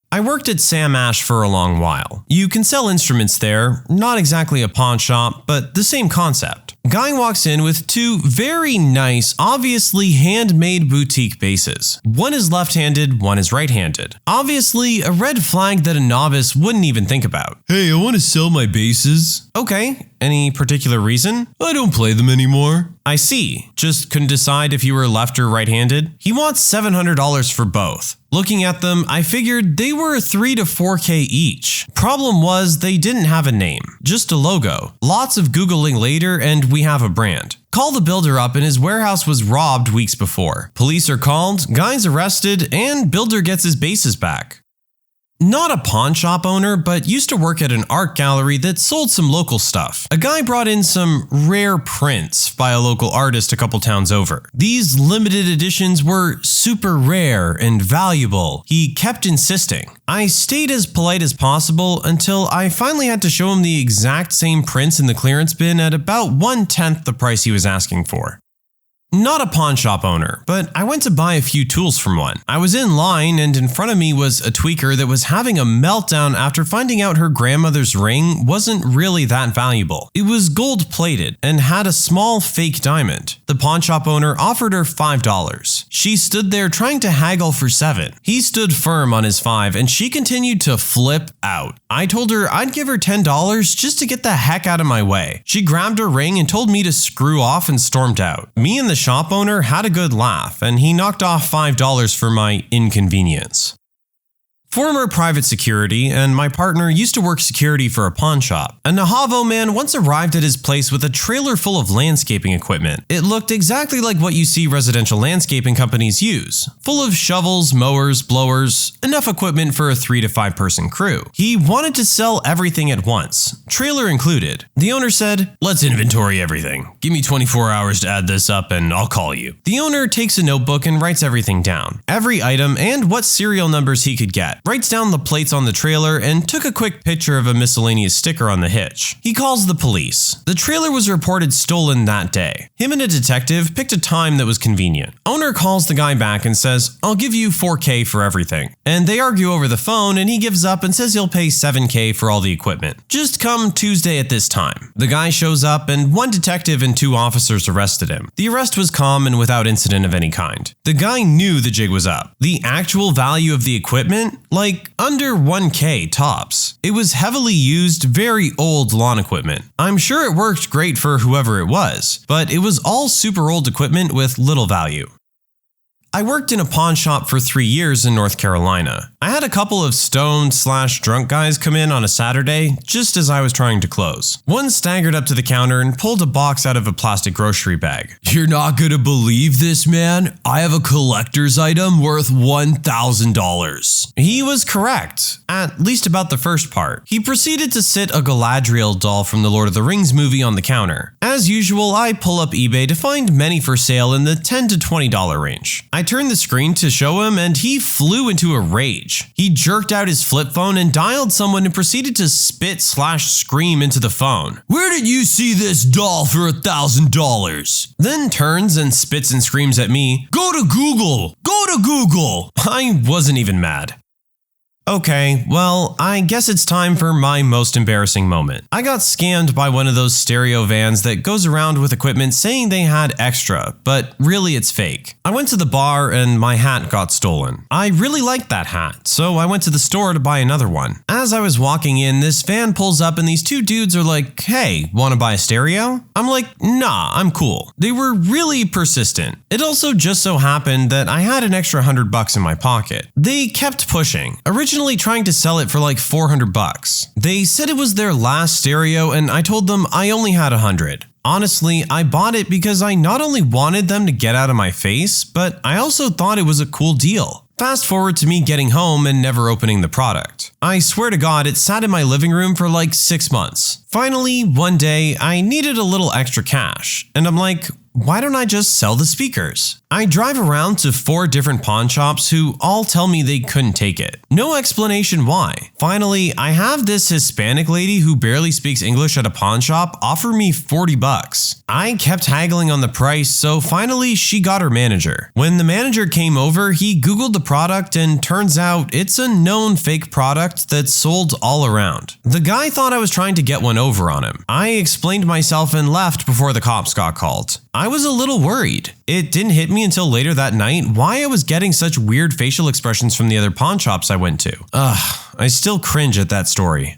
I worked at Sam Ash for a long while. You can sell instruments there, not exactly a pawn shop, but the same concept. Guy walks in with 2 very nice, obviously handmade boutique basses. One is left-handed, one is right-handed. Obviously, a red flag that a novice wouldn't even think about. Hey, I want to sell my basses. Okay, any particular reason? I don't play them anymore. I see. Just couldn't decide if you were left or right-handed? He wants $700 for both. Looking at them, I figured they were $3 to $4K each. Problem was, they didn't have a name, just a logo. Lots of Googling later and we have a brand. Call the builder up and his warehouse was robbed weeks before. Police are called, guy's arrested, and builder gets his bases back. Not a pawn shop owner, but used to work at an art gallery that sold some local stuff. A guy brought in some rare prints by a local artist a couple towns over. These limited editions were super rare and valuable. He kept insisting. I stayed as polite as possible until I finally had to show him the exact same prints in the clearance bin at about 1/10 the price he was asking for. Not a pawn shop owner, but I went to buy a few tools from one. I was in line and in front of me was a tweaker that was having a meltdown after finding out her grandmother's ring wasn't really that valuable. It was gold plated and had a small fake diamond. The pawn shop owner offered her $5. She stood there trying to haggle for $7. He stood firm on his $5 and she continued to flip out. I told her I'd give her $10 just to get the heck out of my way. She grabbed her ring and told me to screw off and stormed out. Me and the shop owner had a good laugh, and he knocked off $5 for my inconvenience. Former private security and my partner used to work security for a pawn shop. A Navajo man once arrived at his place with a trailer full of landscaping equipment. It looked exactly like what you see residential landscaping companies use. Full of shovels, mowers, blowers, enough equipment for a 3 to 5 person crew. He wanted to sell everything at once, trailer included. The owner said, "Let's inventory everything. Give me 24 hours to add this up and I'll call you." The owner takes a notebook and writes everything down. Every item and what serial numbers he could get. Writes down the plates on the trailer and took a quick picture of a miscellaneous sticker on the hitch. He calls the police. The trailer was reported stolen that day. Him and a detective picked a time that was convenient. Owner calls the guy back and says, "I'll give you $4K for everything." And they argue over the phone and he gives up and says he'll pay $7K for all the equipment. Just come Tuesday at this time. The guy shows up and 1 detective and 2 officers arrested him. The arrest was calm and without incident of any kind. The guy knew the jig was up. The actual value of the equipment? Like under 1K tops. It was heavily used, very old lawn equipment. I'm sure it worked great for whoever it was, but it was all super old equipment with little value. I worked in a pawn shop for 3 years in North Carolina. I had a couple of stoned/drunk guys come in on a Saturday, just as I was trying to close. One staggered up to the counter and pulled a box out of a plastic grocery bag. "You're not gonna believe this, man. I have a collector's item worth $1,000. He was correct, at least about the first part. He proceeded to sit a Galadriel doll from the Lord of the Rings movie on the counter. As usual, I pull up eBay to find many for sale in the $10 to $20 range. I turned the screen to show him and he flew into a rage. He jerked out his flip phone and dialed someone and proceeded to spit/scream into the phone. "Where did you see this doll for $1,000? Then turns and spits and screams at me, "Go to Google! Go to Google!" I wasn't even mad. Okay, well, I guess it's time for my most embarrassing moment. I got scammed by one of those stereo vans that goes around with equipment saying they had extra, but really it's fake. I went to the bar and my hat got stolen. I really liked that hat, so I went to the store to buy another one. As I was walking in, this van pulls up and these two dudes are like, "Hey, wanna buy a stereo?" I'm like, "Nah, I'm cool." They were really persistent. It also just so happened that I had an extra $100 in my pocket. They kept pushing, originally trying to sell it for like $400. They said it was their last stereo and I told them I only had 100. Honestly, I bought it because I not only wanted them to get out of my face, but I also thought it was a cool deal. Fast forward to me getting home and never opening the product. I swear to God, it sat in my living room for like 6 months. Finally, one day, I needed a little extra cash, and I'm like, why don't I just sell the speakers? I drive around to 4 different pawn shops who all tell me they couldn't take it. No explanation why. Finally, I have this Hispanic lady who barely speaks English at a pawn shop offer me $40. I kept haggling on the price, so finally she got her manager. When the manager came over, he Googled the product and turns out it's a known fake product that's sold all around. The guy thought I was trying to get one over on him. I explained myself and left before the cops got called. I was a little worried. It didn't hit me until later that night why I was getting such weird facial expressions from the other pawn shops I went to. I still cringe at that story.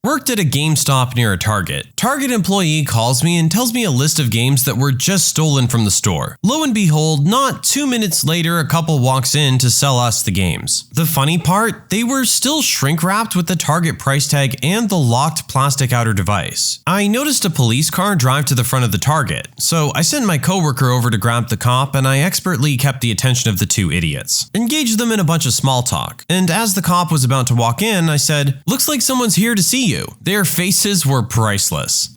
Worked at a GameStop near a Target. Target employee calls me and tells me a list of games that were just stolen from the store. Lo and behold, not 2 minutes later, a couple walks in to sell us the games. The funny part, they were still shrink wrapped with the Target price tag and the locked plastic outer device. I noticed a police car drive to the front of the Target, so I sent my coworker over to grab the cop and I expertly kept the attention of the two idiots. Engaged them in a bunch of small talk, and as the cop was about to walk in, I said, "Looks like someone's here to see you." Their faces were priceless.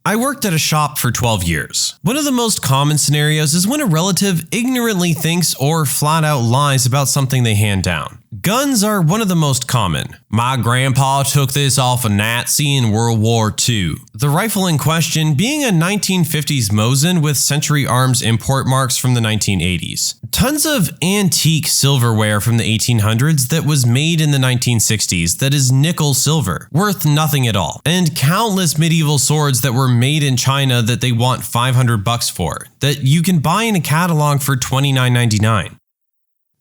I worked at a shop for 12 years. One of the most common scenarios is when a relative ignorantly thinks or flat out lies about something they hand down. Guns are one of the most common. "My grandpa took this off a Nazi in World War II. The rifle in question being a 1950s Mosin with Century Arms import marks from the 1980s. Tons of antique silverware from the 1800s that was made in the 1960s that is nickel silver, worth nothing at all. And countless medieval swords that were made in China that they want $500 for, that you can buy in a catalog for $29.99.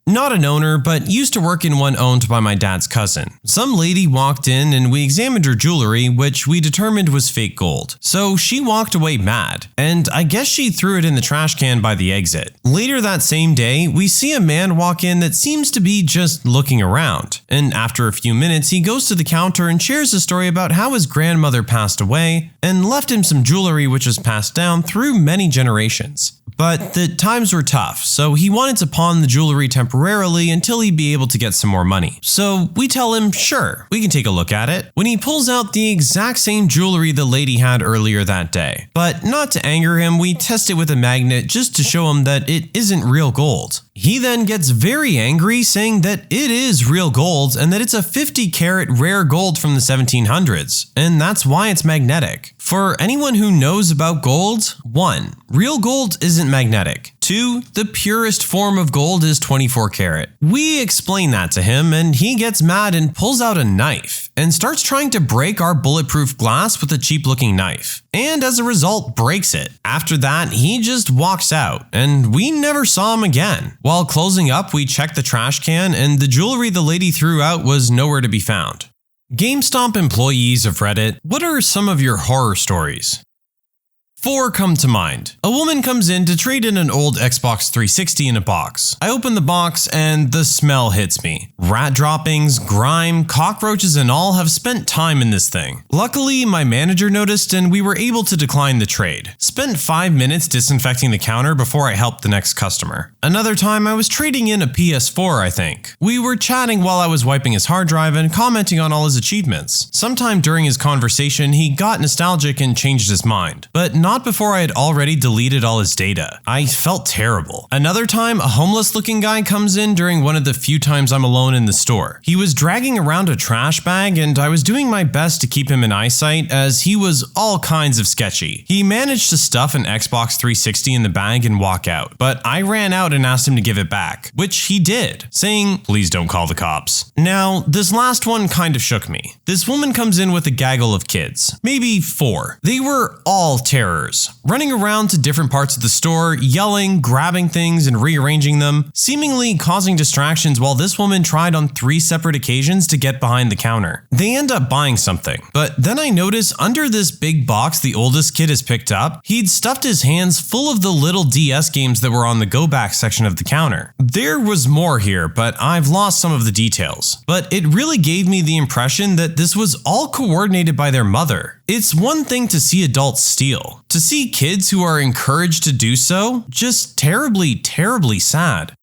Not an owner, but used to work in one owned by my dad's cousin. Some lady walked in and we examined her jewelry, which we determined was fake gold. So she walked away mad, and I guess she threw it in the trash can by the exit. Later that same day, we see a man walk in that seems to be just looking around. And after a few minutes, he goes to the counter and shares a story about how his grandmother passed away and left him some jewelry which was passed down through many generations. But the times were tough, so he wanted to pawn the jewelry temporarily until he'd be able to get some more money. So we tell him, sure, we can take a look at it, when he pulls out the exact same jewelry the lady had earlier that day. But not to anger him, we test it with a magnet just to show him that it isn't real gold. He then gets very angry, saying that it is real gold and that it's a 50 karat rare gold from the 1700s, and that's why it's magnetic. For anyone who knows about gold, 1. Real gold isn't magnetic. 2. The purest form of gold is 24 karat. We explain that to him and he gets mad and pulls out a knife and starts trying to break our bulletproof glass with a cheap looking knife. And as a result, breaks it. After that, he just walks out and we never saw him again. While closing up, we checked the trash can and the jewelry the lady threw out was nowhere to be found. GameStop employees of Reddit, what are some of your horror stories? 4 come to mind. A woman comes in to trade in an old Xbox 360 in a box. I open the box and the smell hits me. Rat droppings, grime, cockroaches and all have spent time in this thing. Luckily, my manager noticed and we were able to decline the trade. Spent 5 minutes disinfecting the counter before I helped the next customer. Another time I was trading in a PS4, I think. We were chatting while I was wiping his hard drive and commenting on all his achievements. Sometime during his conversation, he got nostalgic and changed his mind. But not not before I had already deleted all his data. I felt terrible. Another time, a homeless-looking guy comes in during one of the few times I'm alone in the store. He was dragging around a trash bag, and I was doing my best to keep him in eyesight as he was all kinds of sketchy. He managed to stuff an Xbox 360 in the bag and walk out, but I ran out and asked him to give it back, which he did, saying, "Please don't call the cops." Now, this last one kind of shook me. This woman comes in with a gaggle of kids, maybe 4. They were all terrors, running around to different parts of the store, yelling, grabbing things and rearranging them, seemingly causing distractions while this woman tried on 3 separate occasions to get behind the counter. They end up buying something, but then I notice under this big box the oldest kid has picked up, he'd stuffed his hands full of the little DS games that were on the go back section of the counter. There was more here, but I've lost some of the details. But it really gave me the impression that this was all coordinated by their mother. It's one thing to see adults steal. To see kids who are encouraged to do so, just terribly, terribly sad.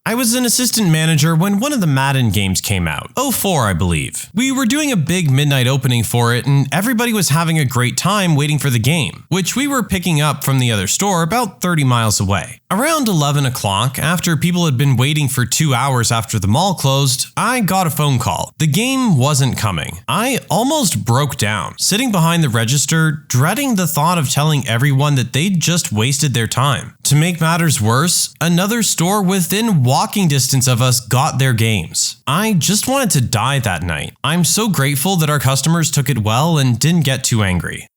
I was an assistant manager when one of the Madden games came out. 04, I believe. We were doing a big midnight opening for it, and everybody was having a great time waiting for the game, which we were picking up from the other store about 30 miles away. Around 11 o'clock, after people had been waiting for 2 hours after the mall closed, I got a phone call. The game wasn't coming. I almost broke down, sitting behind the register, dreading the thought of telling everyone that they'd just wasted their time. To make matters worse, another store within walking distance of us got their games. I just wanted to die that night. I'm so grateful that our customers took it well and didn't get too angry.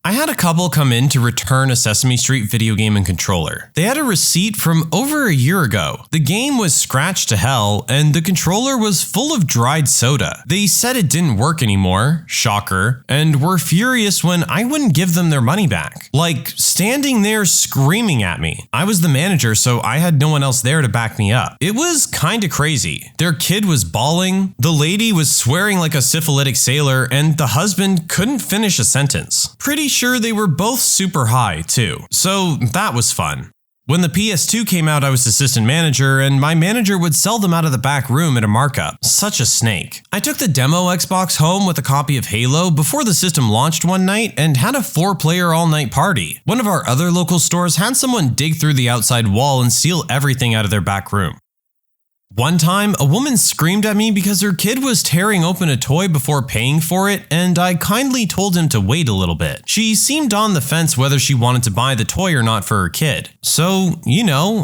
I had a couple come in to return a Sesame Street video game and controller. They had a receipt from over a year ago. The game was scratched to hell, and the controller was full of dried soda. They said it didn't work anymore, shocker, and were furious when I wouldn't give them their money back. Like, standing there screaming at me. I was the manager, so I had no one else there to back me up. It was kinda crazy. Their kid was bawling, the lady was swearing like a syphilitic sailor, and the husband couldn't finish a sentence. Pretty sure they were both super high, too. So that was fun. When the PS2 came out, I was assistant manager, and my manager would sell them out of the back room at a markup. Such a snake. I took the demo Xbox home with a copy of Halo before the system launched one night and had a 4-player all-night party. One of our other local stores had someone dig through the outside wall and steal everything out of their back room. One time, a woman screamed at me because her kid was tearing open a toy before paying for it, and I kindly told him to wait a little bit. She seemed on the fence whether she wanted to buy the toy or not for her kid. So,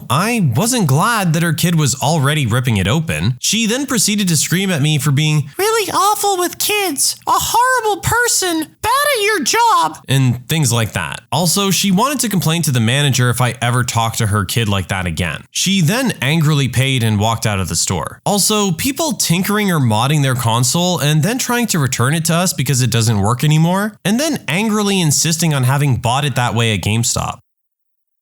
I wasn't glad that her kid was already ripping it open. She then proceeded to scream at me for being really awful with kids, a horrible person, bad at your job, and things like that. Also, she wanted to complain to the manager if I ever talked to her kid like that again. She then angrily paid and walked out of the store. Also, people tinkering or modding their console and then trying to return it to us because it doesn't work anymore, and then angrily insisting on having bought it that way at GameStop.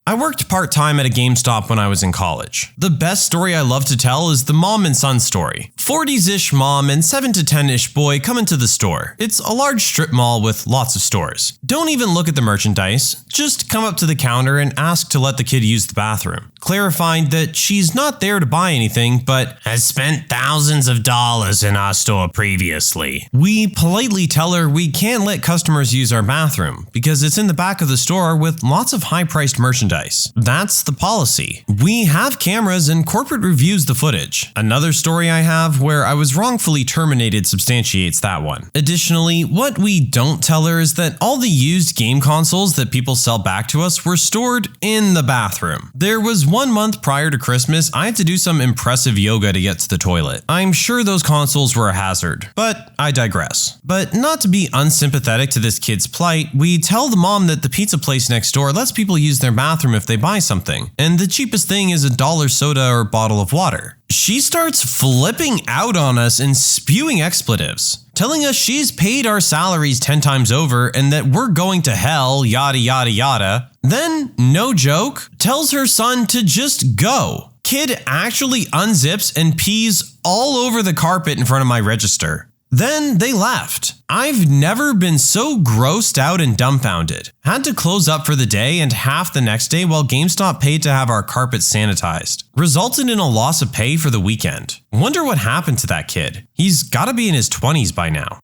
I worked part-time at a GameStop when I was in college. The best story I love to tell is the mom and son story. 40s-ish mom and 7 to 10-ish boy come into the store. It's a large strip mall with lots of stores. Don't even look at the merchandise. Just come up to the counter and ask to let the kid use the bathroom, clarifying that she's not there to buy anything, but has spent thousands of dollars in our store previously. We politely tell her we can't let customers use our bathroom because it's in the back of the store with lots of high-priced merchandise. That's the policy. We have cameras and corporate reviews the footage. Another story I have where I was wrongfully terminated substantiates that one. Additionally, what we don't tell her is that all the used game consoles that people sell back to us were stored in the bathroom. There was 1 month prior to Christmas, I had to do some impressive yoga to get to the toilet. I'm sure those consoles were a hazard, but I digress. But not to be unsympathetic to this kid's plight, we tell the mom that the pizza place next door lets people use their bathroom if they buy something, and the cheapest thing is $1 soda or bottle of water. She starts flipping out on us and spewing expletives, telling us she's paid our salaries 10 times over and that we're going to hell, yada yada yada. Then, no joke, tells her son to just go. Kid actually unzips and pees all over the carpet in front of my register. Then they left. I've never been so grossed out and dumbfounded. Had to close up for the day and half the next day while GameStop paid to have our carpet sanitized. Resulted in a loss of pay for the weekend. Wonder what happened to that kid. He's gotta be in his 20s by now.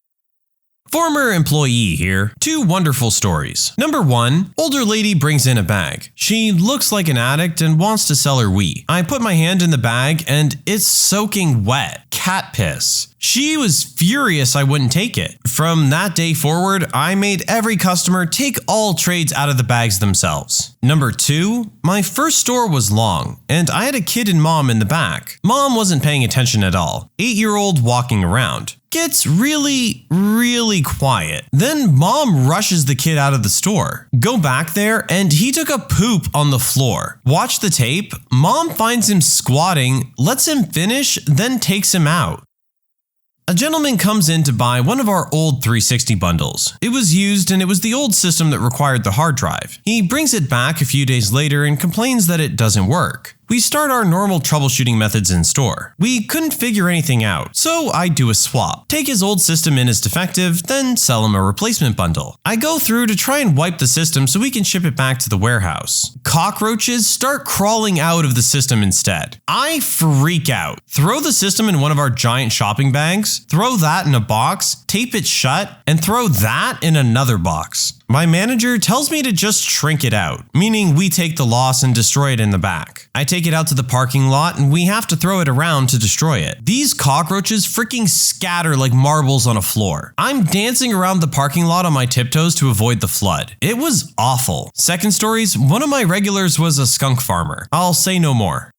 Former employee here. 2 wonderful stories. Number 1, older lady brings in a bag. She looks like an addict and wants to sell her Wii. I put my hand in the bag and it's soaking wet. Cat piss. She was furious I wouldn't take it. From that day forward, I made every customer take all trades out of the bags themselves. Number 2, my first store was long, and I had a kid and mom in the back. Mom wasn't paying attention at all. 8-year-old walking around. Gets really quiet. Then mom rushes the kid out of the store. Go back there and he took a poop on the floor. Watch the tape. Mom finds him squatting, lets him finish, then takes him out. A gentleman comes in to buy one of our old 360 bundles. It was used and it was the old system that required the hard drive. He brings it back a few days later and complains that it doesn't work. We start our normal troubleshooting methods in store. We couldn't figure anything out, so I do a swap. Take his old system in as defective, then sell him a replacement bundle. I go through to try and wipe the system so we can ship it back to the warehouse. Cockroaches start crawling out of the system instead. I freak out. Throw the system in one of our giant shopping bags, throw that in a box, tape it shut, and throw that in another box. My manager tells me to just shrink it out, meaning we take the loss and destroy it in the back. I take it out to the parking lot and we have to throw it around to destroy it. These cockroaches freaking scatter like marbles on a floor. I'm dancing around the parking lot on my tiptoes to avoid the flood. It was awful. Second stories, one of my regulars was a skunk farmer. I'll say no more.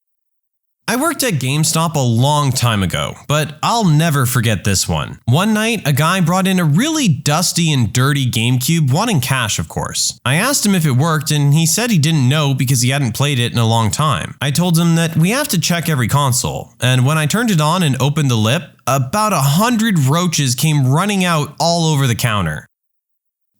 I worked at GameStop a long time ago, but I'll never forget this one. One night, a guy brought in a really dusty and dirty GameCube, wanting cash, of course. I asked him if it worked, and he said he didn't know because he hadn't played it in a long time. I told him that we have to check every console, and when I turned it on and opened the lip, about 100 roaches came running out all over the counter.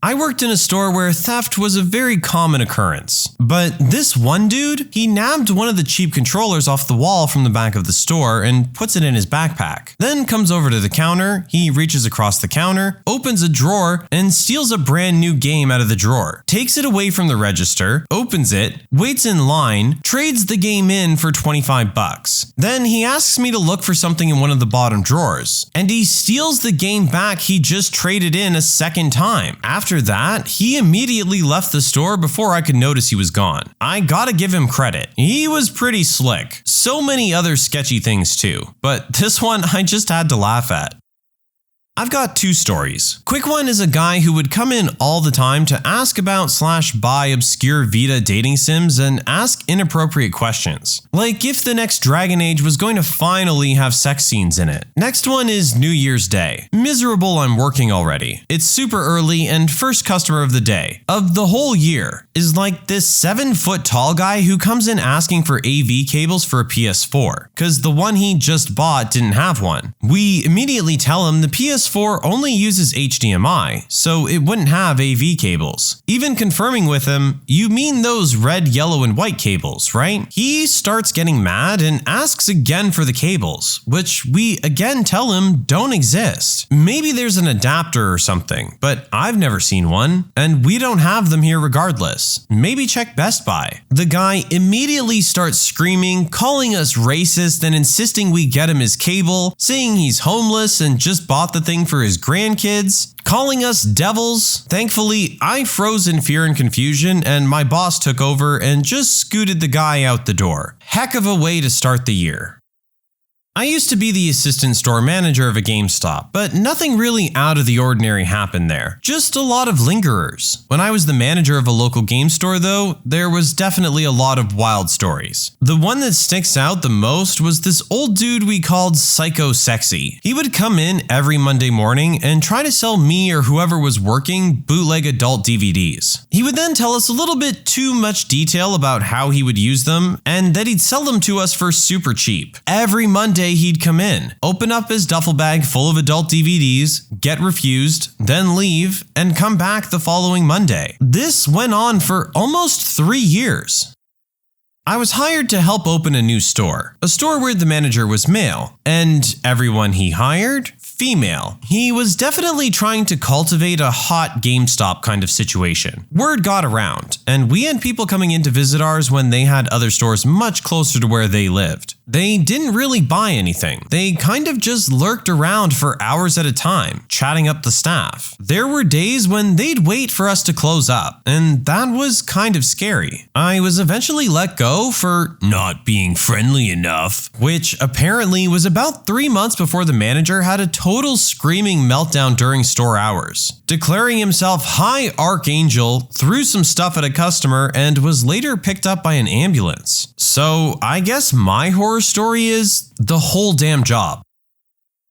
I worked in a store where theft was a very common occurrence, but this one dude, he nabbed one of the cheap controllers off the wall from the back of the store and puts it in his backpack. Then comes over to the counter, he reaches across the counter, opens a drawer, and steals a brand new game out of the drawer. Takes it away from the register, opens it, waits in line, trades the game in for 25 bucks. Then he asks me to look for something in one of the bottom drawers, and he steals the game back he just traded in a second time. After that, he immediately left the store before I could notice he was gone. I gotta give him credit. He was pretty slick. So many other sketchy things too, but this one I just had to laugh at. I've got 2 stories. Quick one is a guy who would come in all the time to ask about / buy obscure Vita dating sims and ask inappropriate questions. Like if the next Dragon Age was going to finally have sex scenes in it. Next one is New Year's Day. Miserable I'm working already. It's super early and first customer of the day. Of the whole year is like this 7-foot tall guy who comes in asking for AV cables for a PS4, cause the one he just bought didn't have one. We immediately tell him the PS4 only uses HDMI, so it wouldn't have AV cables. Even confirming with him, you mean those red, yellow, and white cables, right? He starts getting mad and asks again for the cables, which we again tell him don't exist. Maybe there's an adapter or something, but I've never seen one, and we don't have them here regardless. Maybe check Best Buy. The guy immediately starts screaming, calling us racist and insisting we get him his cable, saying he's homeless and just bought the thing for his grandkids, calling us devils. Thankfully, I froze in fear and confusion and my boss took over and just scooted the guy out the door. Heck of a way to start the year. I used to be the assistant store manager of a GameStop, but nothing really out of the ordinary happened there. Just a lot of lingerers. When I was the manager of a local game store though, there was definitely a lot of wild stories. The one that sticks out the most was this old dude we called Psycho Sexy. He would come in every Monday morning and try to sell me or whoever was working bootleg adult DVDs. He would then tell us a little bit too much detail about how he would use them and that he'd sell them to us for super cheap. Every Monday he'd come in, open up his duffel bag full of adult DVDs, get refused, then leave, and come back the following Monday. This went on for almost 3 years. I was hired to help open a new store, a store where the manager was male, and everyone he hired, female. He was definitely trying to cultivate a hot GameStop kind of situation. Word got around, and we had people coming in to visit ours when they had other stores much closer to where they lived. They didn't really buy anything. They kind of just lurked around for hours at a time, chatting up the staff. There were days when they'd wait for us to close up, and that was kind of scary. I was eventually let go for not being friendly enough, which apparently was about 3 months before the manager had a total screaming meltdown during store hours, declaring himself High Archangel, threw some stuff at a customer, and was later picked up by an ambulance. So I guess my horror story is the whole damn job.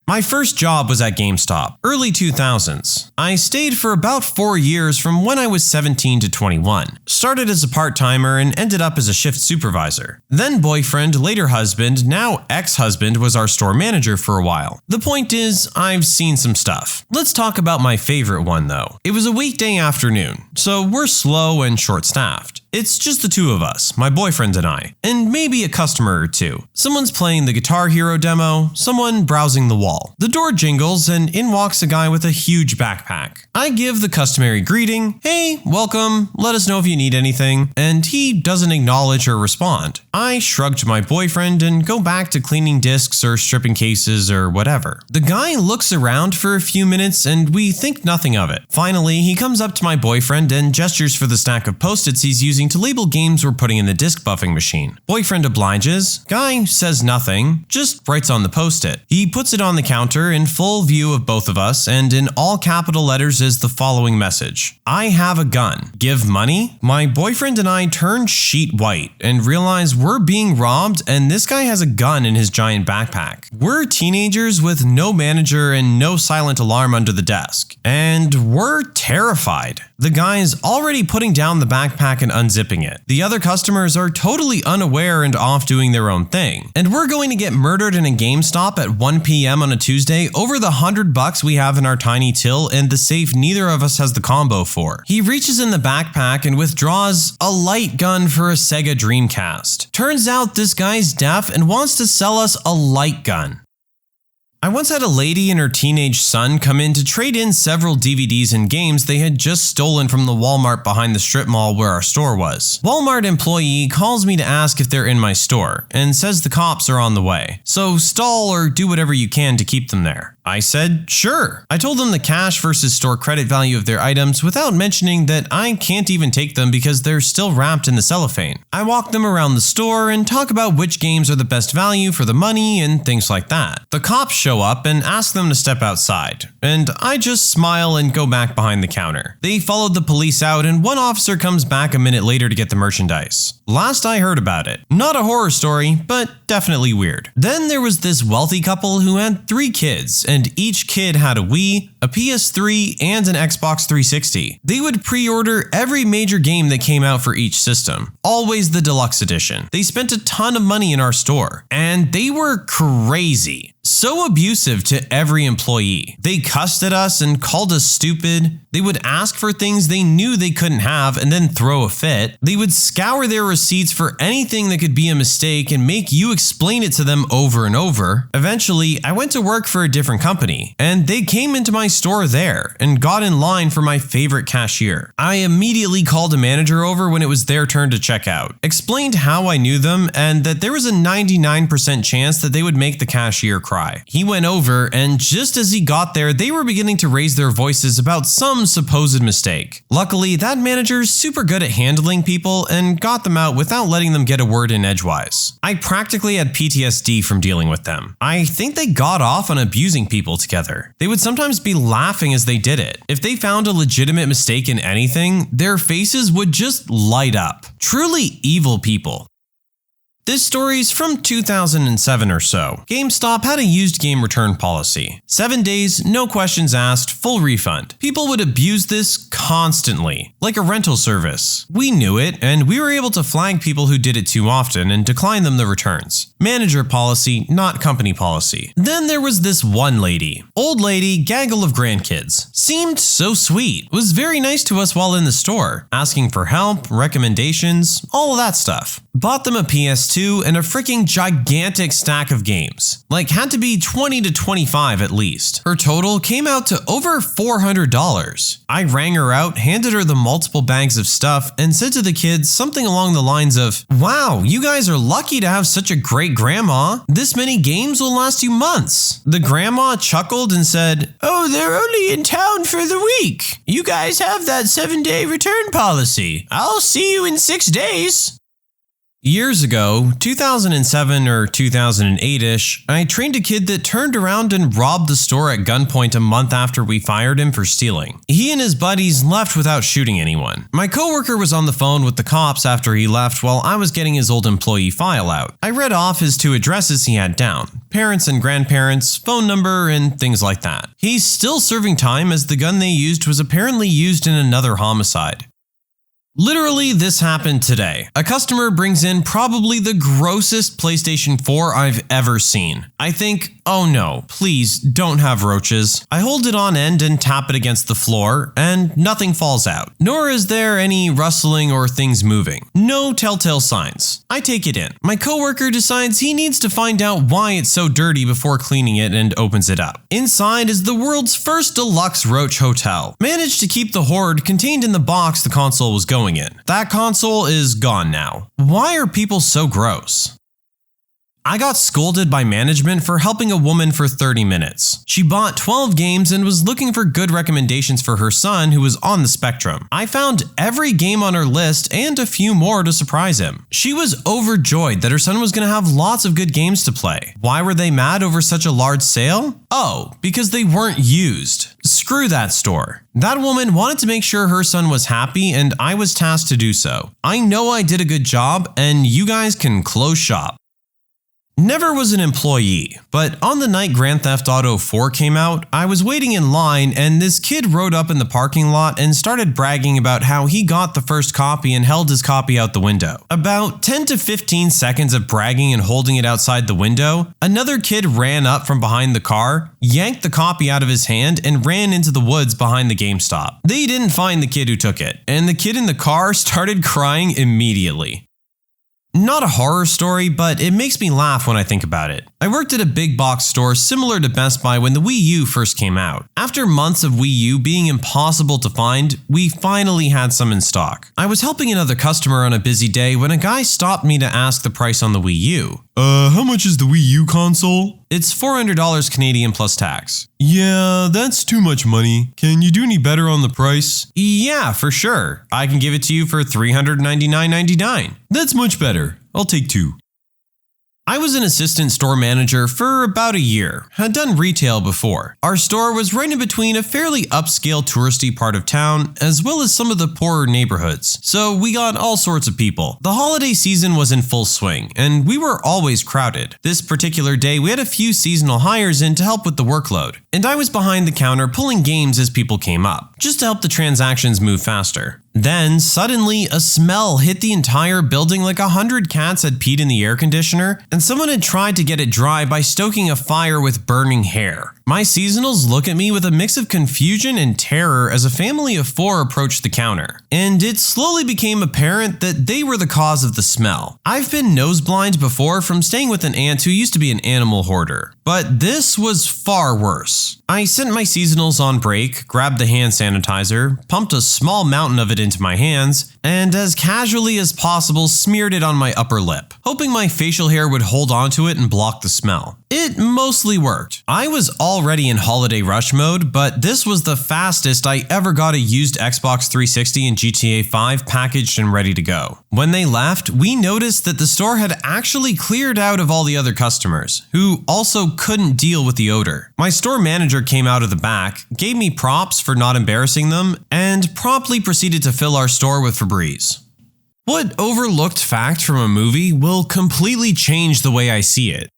My first job was at GameStop, early 2000s. I stayed for about 4 years from when I was 17 to 21. Started as a part-timer and ended up as a shift supervisor. Then boyfriend, later husband, now ex-husband was our store manager for a while. The point is, I've seen some stuff. Let's talk about my favorite one though. It was a weekday afternoon, so we're slow and short-staffed. It's just the two of us, my boyfriend and I, and maybe a customer or two. Someone's playing the Guitar Hero demo, someone browsing the wall. The door jingles and in walks a guy with a huge backpack. I give the customary greeting, "Hey, welcome, let us know if you need anything," and he doesn't acknowledge or respond. I shrug to my boyfriend and go back to cleaning discs or stripping cases or whatever. The guy looks around for a few minutes and we think nothing of it. Finally, he comes up to my boyfriend and gestures for the stack of post-its he's using to label games we're putting in the disc buffing machine. Boyfriend obliges. Guy says nothing, just writes on the post-it. He puts it on the counter in full view of both of us, and in all capital letters is the following message: "I have a gun. Give money?" My boyfriend and I turn sheet white and realize we're being robbed and this guy has a gun in his giant backpack. We're teenagers with no manager and no silent alarm under the desk, and we're terrified. The guy is already putting down the backpack and unzipping it. The other customers are totally unaware and off doing their own thing. And we're going to get murdered in a GameStop at 1 p.m. on a Tuesday over the $100 we have in our tiny till and the safe neither of us has the combo for. He reaches in the backpack and withdraws a light gun for a Sega Dreamcast. Turns out this guy's deaf and wants to sell us a light gun. I once had a lady and her teenage son come in to trade in several DVDs and games they had just stolen from the Walmart behind the strip mall where our store was. Walmart employee calls me to ask if they're in my store and says the cops are on the way. So stall or do whatever you can to keep them there. I said, sure. I told them the cash versus store credit value of their items without mentioning that I can't even take them because they're still wrapped in the cellophane. I walk them around the store and talk about which games are the best value for the money and things like that. The cops show up and ask them to step outside, and I just smile and go back behind the counter. They followed the police out and one officer comes back a minute later to get the merchandise. Last I heard about it. Not a horror story, but definitely weird. Then there was this wealthy couple who had 3 kids, and each kid had a Wii, a PS3, and an Xbox 360. They would pre-order every major game that came out for each system, always the deluxe edition. They spent a ton of money in our store, and they were crazy. So abusive to every employee. They cussed at us and called us stupid. They would ask for things they knew they couldn't have and then throw a fit. They would scour their receipts for anything that could be a mistake and make you explain it to them over and over. Eventually, I went to work for a different company, and they came into my store there and got in line for my favorite cashier. I immediately called a manager over when it was their turn to check out, explained how I knew them, and that there was a 99% chance that they would make the cashier cry. He went over, and just as he got there, they were beginning to raise their voices about some supposed mistake. Luckily, that manager's super good at handling people and got them out without letting them get a word in edgewise. I practically had PTSD from dealing with them. I think they got off on abusing people together. They would sometimes be laughing as they did it. If they found a legitimate mistake in anything, their faces would just light up. Truly evil people. This story's from 2007 or so. GameStop had a used game return policy. 7 days, no questions asked, full refund. People would abuse this constantly, like a rental service. We knew it, and we were able to flag people who did it too often and decline them the returns. Manager policy, not company policy. Then there was this one lady. Old lady, gaggle of grandkids. Seemed so sweet. Was very nice to us while in the store, asking for help, recommendations, all of that stuff. bought them a PS2 and a freaking gigantic stack of games. Like, had to be 20 to 25 at least. Her total came out to over $400. I rang her out, handed her the multiple bags of stuff, and said to the kids something along the lines of, "Wow, you guys are lucky to have such a great grandma. This many games will last you months." The grandma chuckled and said, "Oh, they're only in town for the week. You guys have that 7-day return policy. I'll see you in 6 days." Years ago, 2007 or 2008-ish, I trained a kid that turned around and robbed the store at gunpoint a month after we fired him for stealing. He and his buddies left without shooting anyone. My coworker was on the phone with the cops after he left while I was getting his old employee file out. I read off his 2 addresses he had down: parents and grandparents, phone number, and things like that. He's still serving time as the gun they used was apparently used in another homicide. Literally, this happened today. A customer brings in probably the grossest PlayStation 4 I've ever seen. I think, oh no, please don't have roaches. I hold it on end and tap it against the floor, and nothing falls out. Nor is there any rustling or things moving. No telltale signs. I take it in. My coworker decides he needs to find out why it's so dirty before cleaning it and opens it up. Inside is the world's first deluxe roach hotel. Managed to keep the hoard contained in the box the console was going in. That console is gone now. Why are people so gross? I got scolded by management for helping a woman for 30 minutes. She bought 12 games and was looking for good recommendations for her son who was on the spectrum. I found every game on her list and a few more to surprise him. She was overjoyed that her son was going to have lots of good games to play. Why were they mad over such a large sale? Oh, because they weren't used. Screw that store. That woman wanted to make sure her son was happy, and I was tasked to do so. I know I did a good job, and you guys can close shop. Never was an employee, but on the night Grand Theft Auto 4 came out, I was waiting in line and this kid rode up in the parking lot and started bragging about how he got the first copy and held his copy out the window. About 10 to 15 seconds of bragging and holding it outside the window, another kid ran up from behind the car, yanked the copy out of his hand, and ran into the woods behind the GameStop. They didn't find the kid who took it, and the kid in the car started crying immediately. Not a horror story, but it makes me laugh when I think about it. I worked at a big box store similar to Best Buy when the Wii U first came out. After months of Wii U being impossible to find, we finally had some in stock. I was helping another customer on a busy day when a guy stopped me to ask the price on the Wii U. How much is the Wii U console? It's $400 Canadian plus tax. Yeah, that's too much money. Can you do any better on the price? Yeah, for sure. I can give it to you for $399.99. That's much better. I'll take 2. I was an assistant store manager for about a year, had done retail before. Our store was right in between a fairly upscale touristy part of town, as well as some of the poorer neighborhoods, so we got all sorts of people. The holiday season was in full swing, and we were always crowded. This particular day we had a few seasonal hires in to help with the workload, and I was behind the counter pulling games as people came up, just to help the transactions move faster. Then, suddenly, a smell hit the entire building like 100 cats had peed in the air conditioner, and someone had tried to get it dry by stoking a fire with burning hair. My seasonals look at me with a mix of confusion and terror as a family of 4 approached the counter, and it slowly became apparent that they were the cause of the smell. I've been noseblind before from staying with an aunt who used to be an animal hoarder, but this was far worse. I sent my seasonals on break, grabbed the hand sanitizer, pumped a small mountain of it into my hands, and as casually as possible smeared it on my upper lip, hoping my facial hair would hold onto it and block the smell. It mostly worked. I was already in holiday rush mode, but this was the fastest I ever got a used Xbox 360 and GTA 5 packaged and ready to go. When they left, we noticed that the store had actually cleared out of all the other customers, who also couldn't deal with the odor. My store manager came out of the back, gave me props for not embarrassing them, and promptly proceeded to fill our store with Febreze. What overlooked fact from a movie will completely change the way I see it?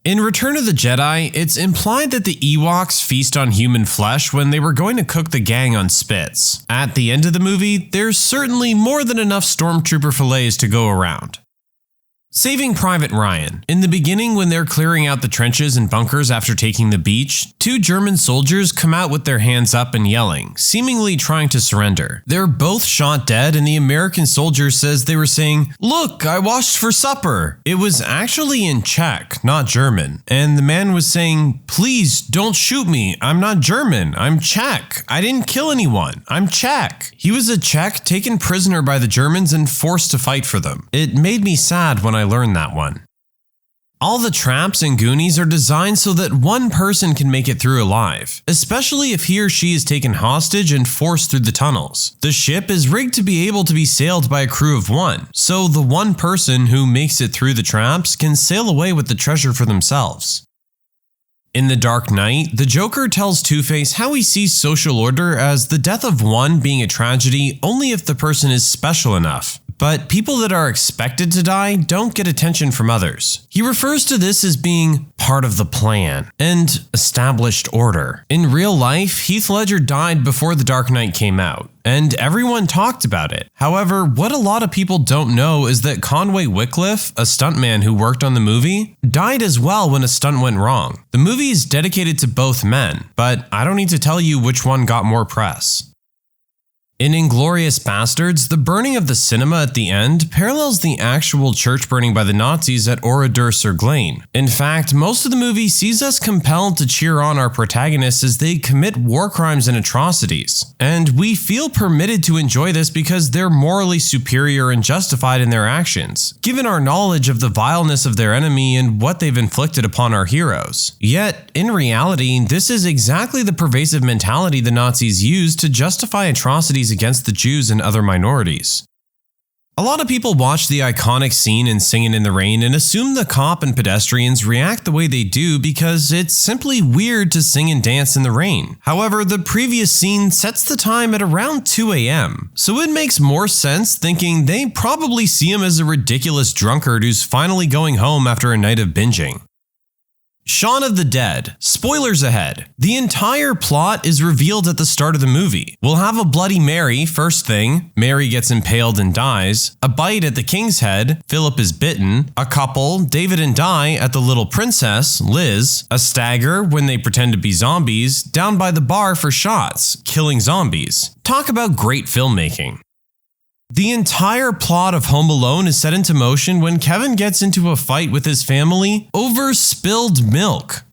In Return of the Jedi, it's implied that the Ewoks feast on human flesh when they were going to cook the gang on spits. At the end of the movie, there's certainly more than enough stormtrooper fillets to go around. Saving Private Ryan. In the beginning, when they're clearing out the trenches and bunkers after taking the beach, two German soldiers come out with their hands up and yelling, seemingly trying to surrender. They're both shot dead, and the American soldier says they were saying, "Look, I washed for supper." It was actually in Czech, not German, and the man was saying, "Please don't shoot me. I'm not German. I'm Czech. I didn't kill anyone. I'm Czech." He was a Czech taken prisoner by the Germans and forced to fight for them. It made me sad when I learned that one. All the traps in Goonies are designed so that one person can make it through alive, especially if he or she is taken hostage and forced through the tunnels. The ship is rigged to be able to be sailed by a crew of one, so the one person who makes it through the traps can sail away with the treasure for themselves. In The Dark Knight, the Joker tells Two-Face how he sees social order as the death of one being a tragedy only if the person is special enough. But people that are expected to die don't get attention from others. He refers to this as being part of the plan and established order. In real life, Heath Ledger died before The Dark Knight came out, and everyone talked about it. However, what a lot of people don't know is that Conway Wycliffe, a stuntman who worked on the movie, died as well when a stunt went wrong. The movie is dedicated to both men, but I don't need to tell you which one got more press. In Inglourious Bastards, the burning of the cinema at the end parallels the actual church burning by the Nazis at Oradour-sur-Glane. In fact, most of the movie sees us compelled to cheer on our protagonists as they commit war crimes and atrocities. And we feel permitted to enjoy this because they're morally superior and justified in their actions, given our knowledge of the vileness of their enemy and what they've inflicted upon our heroes. Yet, in reality, this is exactly the pervasive mentality the Nazis used to justify atrocities against the Jews and other minorities. A lot of people watch the iconic scene in Singin' in the Rain and assume the cop and pedestrians react the way they do because it's simply weird to sing and dance in the rain. However, the previous scene sets the time at around 2 a.m., so it makes more sense thinking they probably see him as a ridiculous drunkard who's finally going home after a night of binging. Shaun of the Dead. Spoilers ahead. The entire plot is revealed at the start of the movie. We'll have a Bloody Mary, first thing. Mary gets impaled and dies. A bite at the king's head. Philip is bitten. A couple, David and Di, at the little princess, Liz. A stagger when they pretend to be zombies. Down by the bar for shots. Killing zombies. Talk about great filmmaking. The entire plot of Home Alone is set into motion when Kevin gets into a fight with his family over spilled milk.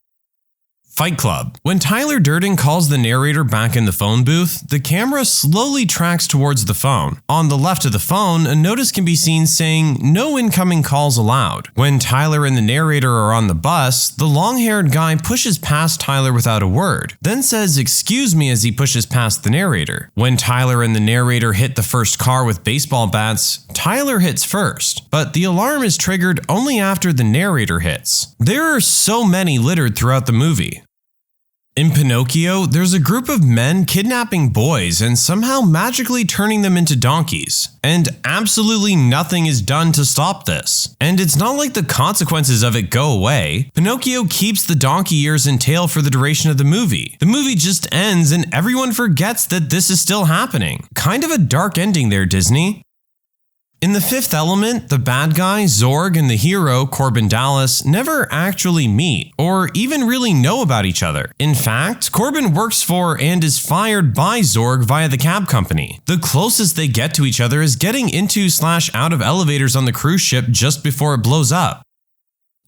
Fight Club. When Tyler Durden calls the narrator back in the phone booth, the camera slowly tracks towards the phone. On the left of the phone, a notice can be seen saying, "No incoming calls allowed." When Tyler and the narrator are on the bus, the long-haired guy pushes past Tyler without a word, then says, "Excuse me," as he pushes past the narrator. When Tyler and the narrator hit the first car with baseball bats, Tyler hits first, but the alarm is triggered only after the narrator hits. There are so many littered throughout the movie. In Pinocchio, there's a group of men kidnapping boys and somehow magically turning them into donkeys. And absolutely nothing is done to stop this. And it's not like the consequences of it go away. Pinocchio keeps the donkey ears and tail for the duration of the movie. The movie just ends and everyone forgets that this is still happening. Kind of a dark ending there, Disney. In The Fifth Element, the bad guy, Zorg, and the hero, Corbin Dallas, never actually meet, or even really know about each other. In fact, Corbin works for and is fired by Zorg via the cab company. The closest they get to each other is getting into/out of elevators on the cruise ship just before it blows up.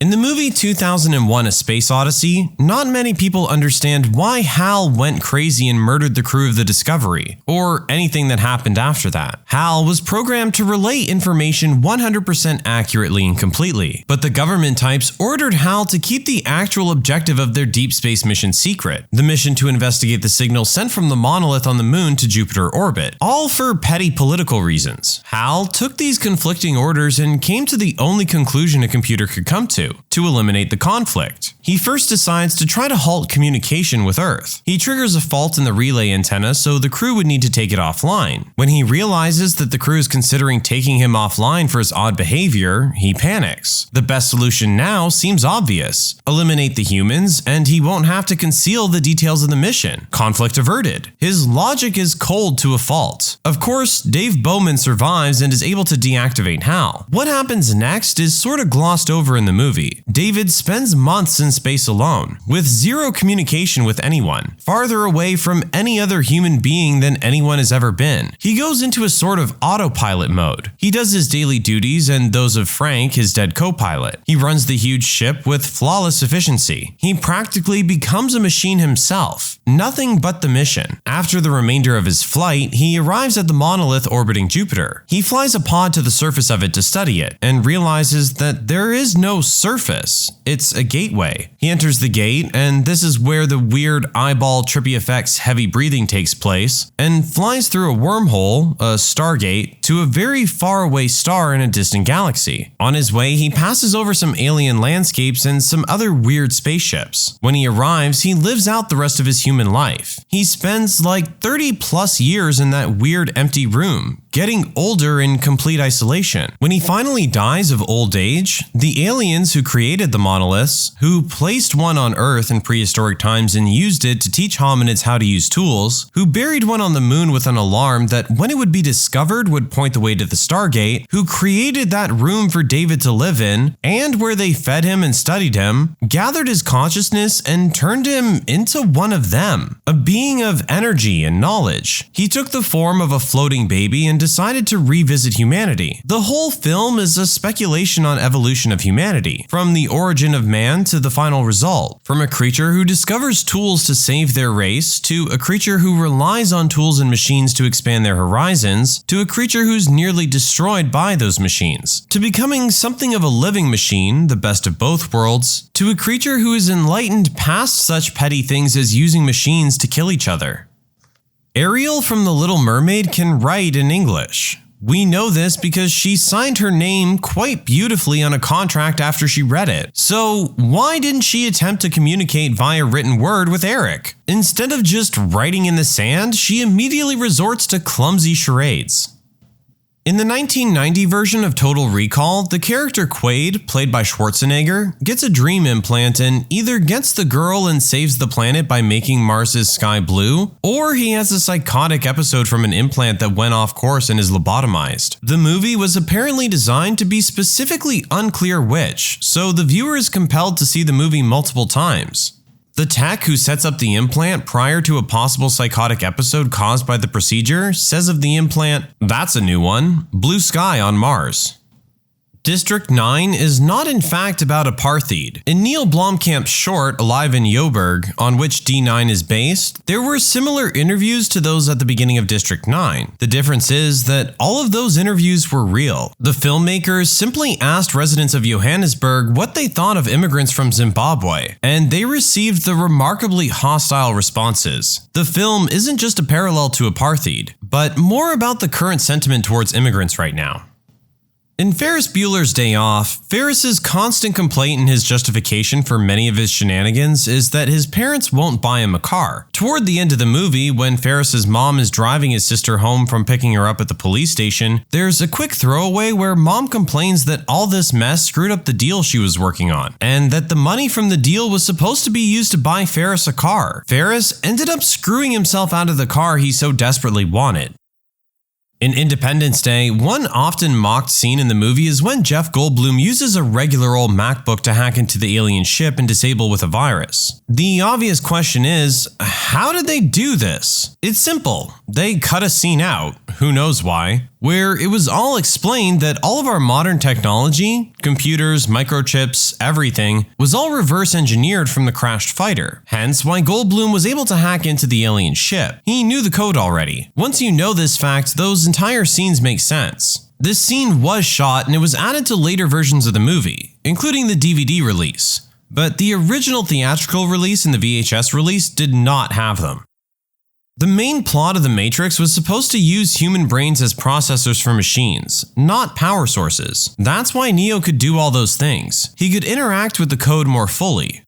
In the movie 2001: A Space Odyssey, not many people understand why Hal went crazy and murdered the crew of the Discovery, or anything that happened after that. Hal was programmed to relay information 100% accurately and completely, but the government types ordered Hal to keep the actual objective of their deep space mission secret, the mission to investigate the signal sent from the monolith on the moon to Jupiter orbit, all for petty political reasons. Hal took these conflicting orders and came to the only conclusion a computer could come to eliminate the conflict. He first decides to try to halt communication with Earth. He triggers a fault in the relay antenna, so the crew would need to take it offline. When he realizes that the crew is considering taking him offline for his odd behavior, he panics. The best solution now seems obvious. Eliminate the humans, and he won't have to conceal the details of the mission. Conflict averted. His logic is cold to a fault. Of course, Dave Bowman survives and is able to deactivate Hal. What happens next is sort of glossed over in the movie. David spends months in space alone, with zero communication with anyone, farther away from any other human being than anyone has ever been. He goes into a sort of autopilot mode. He does his daily duties and those of Frank, his dead co-pilot. He runs the huge ship with flawless efficiency. He practically becomes a machine himself. Nothing but the mission. After the remainder of his flight, he arrives at the monolith orbiting Jupiter. He flies a pod to the surface of it to study it, and realizes that there is no surface. It's a gateway. He enters the gate, and this is where the weird eyeball trippy effects heavy breathing takes place, and flies through a wormhole, a stargate, to a very far away star in a distant galaxy. On his way, he passes over some alien landscapes and some other weird spaceships. When he arrives, he lives out the rest of his human life. He spends like 30 plus years in that weird empty room, getting older in complete isolation. When he finally dies of old age, the aliens who created the monoliths, who placed one on Earth in prehistoric times and used it to teach hominids how to use tools, who buried one on the moon with an alarm that when it would be discovered would point the way to the Stargate, who created that room for David to live in, and where they fed him and studied him, gathered his consciousness and turned him into one of them, a being of energy and knowledge. He took the form of a floating baby and decided to revisit humanity. The whole film is a speculation on evolution of humanity, from the origin of man to the final result, from a creature who discovers tools to save their race, to a creature who relies on tools and machines to expand their horizons, to a creature who's nearly destroyed by those machines, to becoming something of a living machine, the best of both worlds, to a creature who is enlightened past such petty things as using machines to kill each other. Ariel from The Little Mermaid can write in English. We know this because she signed her name quite beautifully on a contract after she read it. So why didn't she attempt to communicate via written word with Eric? Instead of just writing in the sand, she immediately resorts to clumsy charades. In the 1990 version of Total Recall, the character Quaid, played by Schwarzenegger, gets a dream implant and either gets the girl and saves the planet by making Mars's sky blue, or he has a psychotic episode from an implant that went off course and is lobotomized. The movie was apparently designed to be specifically unclear which, so the viewer is compelled to see the movie multiple times. The tech who sets up the implant prior to a possible psychotic episode caused by the procedure says of the implant, "That's a new one. Blue sky on Mars." District 9 is not in fact about apartheid. In Neil Blomkamp's short, Alive in Joburg, on which D9 is based, there were similar interviews to those at the beginning of District 9. The difference is that all of those interviews were real. The filmmakers simply asked residents of Johannesburg what they thought of immigrants from Zimbabwe, and they received the remarkably hostile responses. The film isn't just a parallel to apartheid, but more about the current sentiment towards immigrants right now. In Ferris Bueller's Day Off, Ferris's constant complaint and his justification for many of his shenanigans is that his parents won't buy him a car. Toward the end of the movie, when Ferris's mom is driving his sister home from picking her up at the police station, there's a quick throwaway where mom complains that all this mess screwed up the deal she was working on, and that the money from the deal was supposed to be used to buy Ferris a car. Ferris ended up screwing himself out of the car he so desperately wanted. In Independence Day, one often mocked scene in the movie is when Jeff Goldblum uses a regular old MacBook to hack into the alien ship and disable with a virus. The obvious question is, how did they do this? It's simple. They cut a scene out, who knows why, where it was all explained that all of our modern technology, computers, microchips, everything, was all reverse engineered from the crashed fighter. Hence why Goldblum was able to hack into the alien ship. He knew the code already. Once you know this fact, those entire scenes make sense. This scene was shot and it was added to later versions of the movie, including the DVD release. But the original theatrical release and the VHS release did not have them. The main plot of The Matrix was supposed to use human brains as processors for machines, not power sources. That's why Neo could do all those things. He could interact with the code more fully.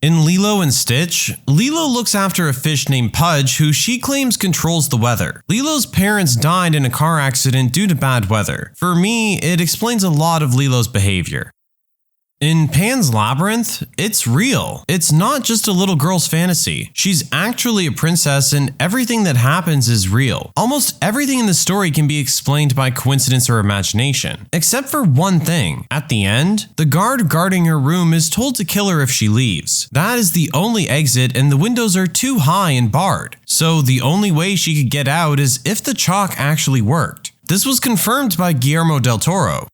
In Lilo and Stitch, Lilo looks after a fish named Pudge who she claims controls the weather. Lilo's parents died in a car accident due to bad weather. For me, it explains a lot of Lilo's behavior. In Pan's Labyrinth, it's real. It's not just a little girl's fantasy. She's actually a princess and everything that happens is real. Almost everything in the story can be explained by coincidence or imagination. Except for one thing. At the end, the guard guarding her room is told to kill her if she leaves. That is the only exit and the windows are too high and barred. So the only way she could get out is if the chalk actually worked. This was confirmed by Guillermo del Toro.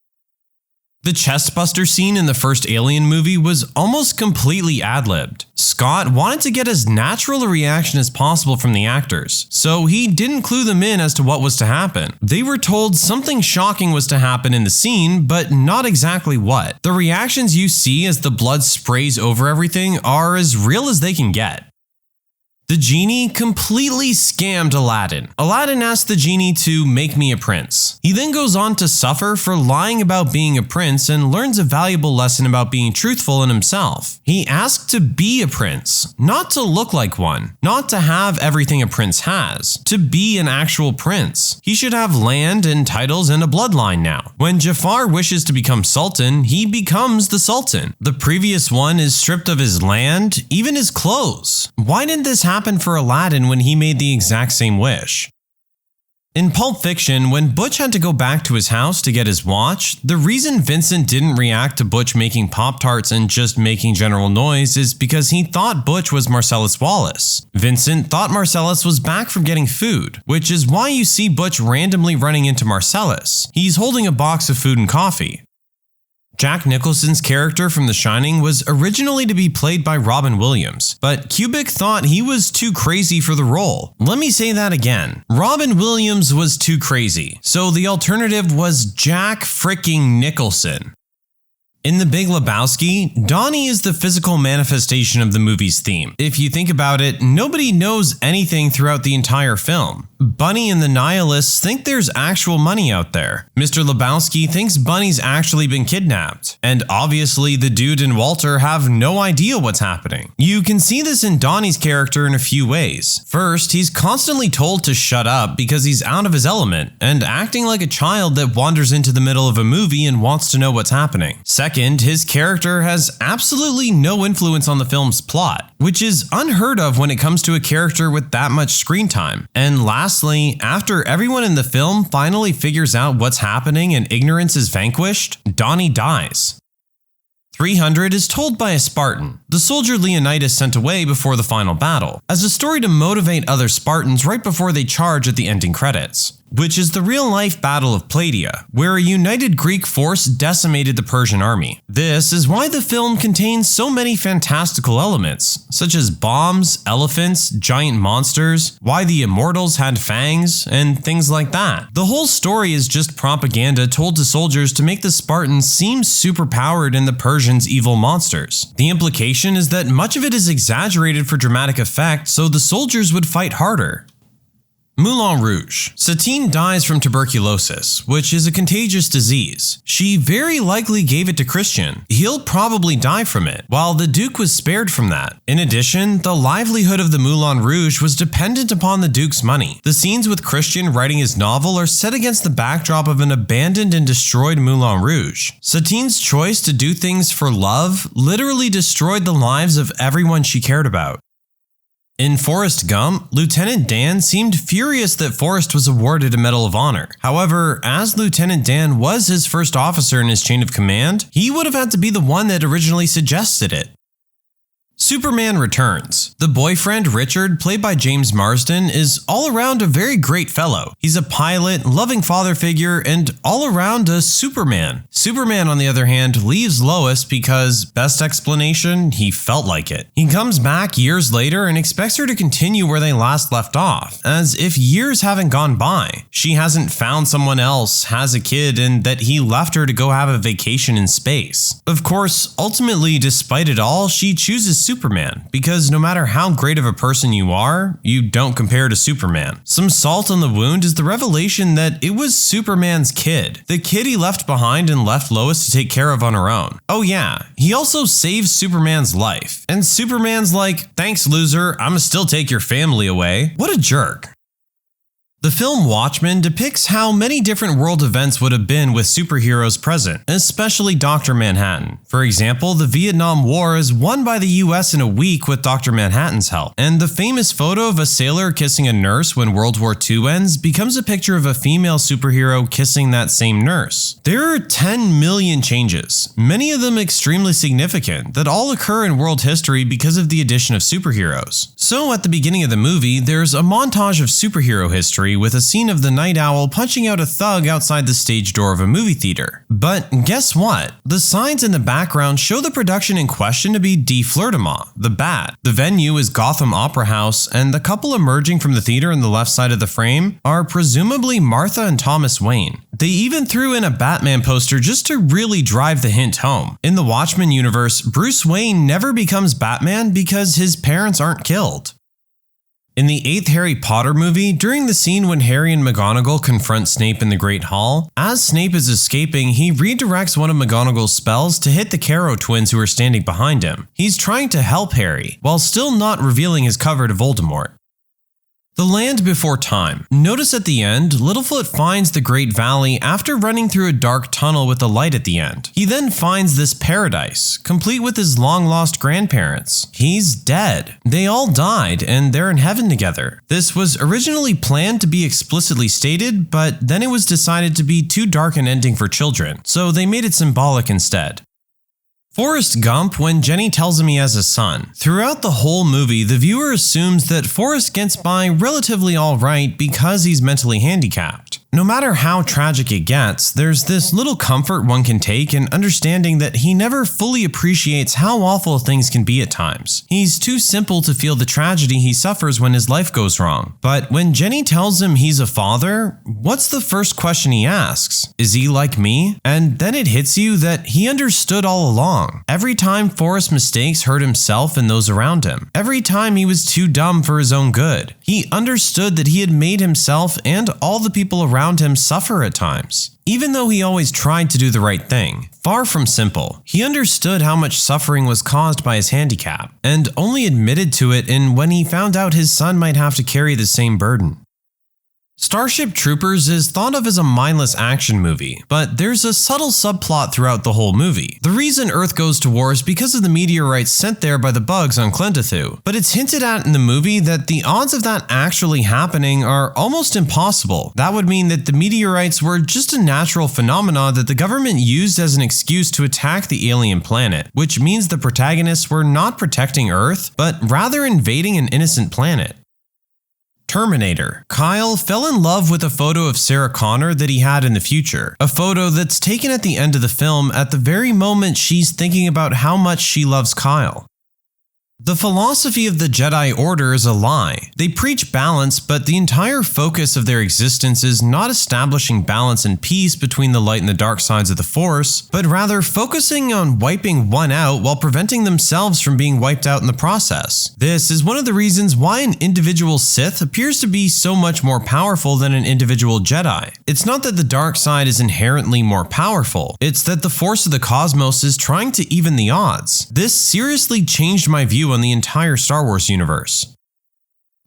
The chestbuster scene in the first Alien movie was almost completely ad-libbed. Scott wanted to get as natural a reaction as possible from the actors, so he didn't clue them in as to what was to happen. They were told something shocking was to happen in the scene, but not exactly what. The reactions you see as the blood sprays over everything are as real as they can get. The genie completely scammed Aladdin. Aladdin asked the genie to make me a prince. He then goes on to suffer for lying about being a prince and learns a valuable lesson about being truthful in himself. He asked to be a prince, not to look like one, not to have everything a prince has, to be an actual prince. He should have land and titles and a bloodline now. When Jafar wishes to become sultan, he becomes the sultan. The previous one is stripped of his land, even his clothes. Why didn't this happen for Aladdin when he made the exact same wish? In Pulp Fiction, when Butch had to go back to his house to get his watch, the reason Vincent didn't react to Butch making Pop-Tarts and just making general noise is because he thought Butch was Marcellus Wallace. Vincent thought Marcellus was back from getting food, which is why you see Butch randomly running into Marcellus. He's holding a box of food and coffee. Jack Nicholson's character from The Shining was originally to be played by Robin Williams, but Kubrick thought he was too crazy for the role. Let me say that again. Robin Williams was too crazy, so the alternative was Jack fricking Nicholson. In The Big Lebowski, Donnie is the physical manifestation of the movie's theme. If you think about it, nobody knows anything throughout the entire film. Bunny and the Nihilists think there's actual money out there. Mr. Lebowski thinks Bunny's actually been kidnapped. And obviously, the dude and Walter have no idea what's happening. You can see this in Donnie's character in a few ways. First, he's constantly told to shut up because he's out of his element and acting like a child that wanders into the middle of a movie and wants to know what's happening. Second, his character has absolutely no influence on the film's plot, which is unheard of when it comes to a character with that much screen time. And lastly, after everyone in the film finally figures out what's happening and ignorance is vanquished, Donnie dies. 300 is told by a Spartan, the soldier Leonidas sent away before the final battle, as a story to motivate other Spartans right before they charge at the ending credits, which is the real-life Battle of Plataea, where a united Greek force decimated the Persian army. This is why the film contains so many fantastical elements, such as bombs, elephants, giant monsters, why the immortals had fangs, and things like that. The whole story is just propaganda told to soldiers to make the Spartans seem superpowered and the Persians evil monsters. The implication is that much of it is exaggerated for dramatic effect so the soldiers would fight harder. Moulin Rouge. Satine dies from tuberculosis, which is a contagious disease. She very likely gave it to Christian. He'll probably die from it, while the Duke was spared from that. In addition, the livelihood of the Moulin Rouge was dependent upon the Duke's money. The scenes with Christian writing his novel are set against the backdrop of an abandoned and destroyed Moulin Rouge. Satine's choice to do things for love literally destroyed the lives of everyone she cared about. In Forrest Gump, Lieutenant Dan seemed furious that Forrest was awarded a Medal of Honor. However, as Lieutenant Dan was his first officer in his chain of command, he would have had to be the one that originally suggested it. Superman Returns. The boyfriend, Richard, played by James Marsden, is all around a very great fellow. He's a pilot, loving father figure, and all around a Superman. Superman, on the other hand, leaves Lois because, best explanation, he felt like it. He comes back years later and expects her to continue where they last left off, as if years haven't gone by. She hasn't found someone else, has a kid, and that he left her to go have a vacation in space. Of course, ultimately, despite it all, she chooses Superman, because no matter how great of a person you are, you don't compare to Superman. Some salt on the wound is the revelation that it was Superman's kid. The kid he left behind and left Lois to take care of on her own. Oh yeah, he also saves Superman's life. And Superman's like, thanks loser, I'ma still take your family away. What a jerk. The film Watchmen depicts how many different world events would have been with superheroes present, especially Dr. Manhattan. For example, the Vietnam War is won by the US in a week with Dr. Manhattan's help, and the famous photo of a sailor kissing a nurse when World War II ends becomes a picture of a female superhero kissing that same nurse. There are 10 million changes, many of them extremely significant, that all occur in world history because of the addition of superheroes. So at the beginning of the movie, there's a montage of superhero history with a scene of the Night Owl punching out a thug outside the stage door of a movie theater. But guess what? The signs in the background show the production in question to be Die Flirtement, the Bat. The venue is Gotham Opera House, and the couple emerging from the theater on the left side of the frame are presumably Martha and Thomas Wayne. They even threw in a Batman poster just to really drive the hint home. In the Watchmen universe, Bruce Wayne never becomes Batman because his parents aren't killed. In the 8th Harry Potter movie, during the scene when Harry and McGonagall confront Snape in the Great Hall, as Snape is escaping, he redirects one of McGonagall's spells to hit the Carrow twins who are standing behind him. He's trying to help Harry, while still not revealing his cover to Voldemort. The Land Before Time. Notice at the end, Littlefoot finds the Great Valley after running through a dark tunnel with a light at the end. He then finds this paradise, complete with his long-lost grandparents. He's dead. They all died, and they're in heaven together. This was originally planned to be explicitly stated, but then it was decided to be too dark an ending for children, so they made it symbolic instead. Forrest Gump when Jenny tells him he has a son. Throughout the whole movie, the viewer assumes that Forrest gets by relatively alright because he's mentally handicapped. No matter how tragic it gets, there's this little comfort one can take in understanding that he never fully appreciates how awful things can be at times. He's too simple to feel the tragedy he suffers when his life goes wrong. But when Jenny tells him he's a father, what's the first question he asks? Is he like me? And then it hits you that he understood all along. Every time Forrest mistakes hurt himself and those around him. Every time he was too dumb for his own good. He understood that he had made himself and all the people around him suffer at times. Even though he always tried to do the right thing, far from simple, he understood how much suffering was caused by his handicap, and only admitted to it when he found out his son might have to carry the same burden. Starship Troopers is thought of as a mindless action movie, but there's a subtle subplot throughout the whole movie. The reason Earth goes to war is because of the meteorites sent there by the bugs on Klentathu, but it's hinted at in the movie that the odds of that actually happening are almost impossible. That would mean that the meteorites were just a natural phenomena that the government used as an excuse to attack the alien planet, which means the protagonists were not protecting Earth, but rather invading an innocent planet. Terminator. Kyle fell in love with a photo of Sarah Connor that he had in the future. A photo that's taken at the end of the film at the very moment she's thinking about how much she loves Kyle. The philosophy of the Jedi Order is a lie. They preach balance, but the entire focus of their existence is not establishing balance and peace between the light and the dark sides of the Force, but rather focusing on wiping one out while preventing themselves from being wiped out in the process. This is one of the reasons why an individual Sith appears to be so much more powerful than an individual Jedi. It's not that the dark side is inherently more powerful, it's that the force of the cosmos is trying to even the odds. This seriously changed my view on the entire Star Wars universe.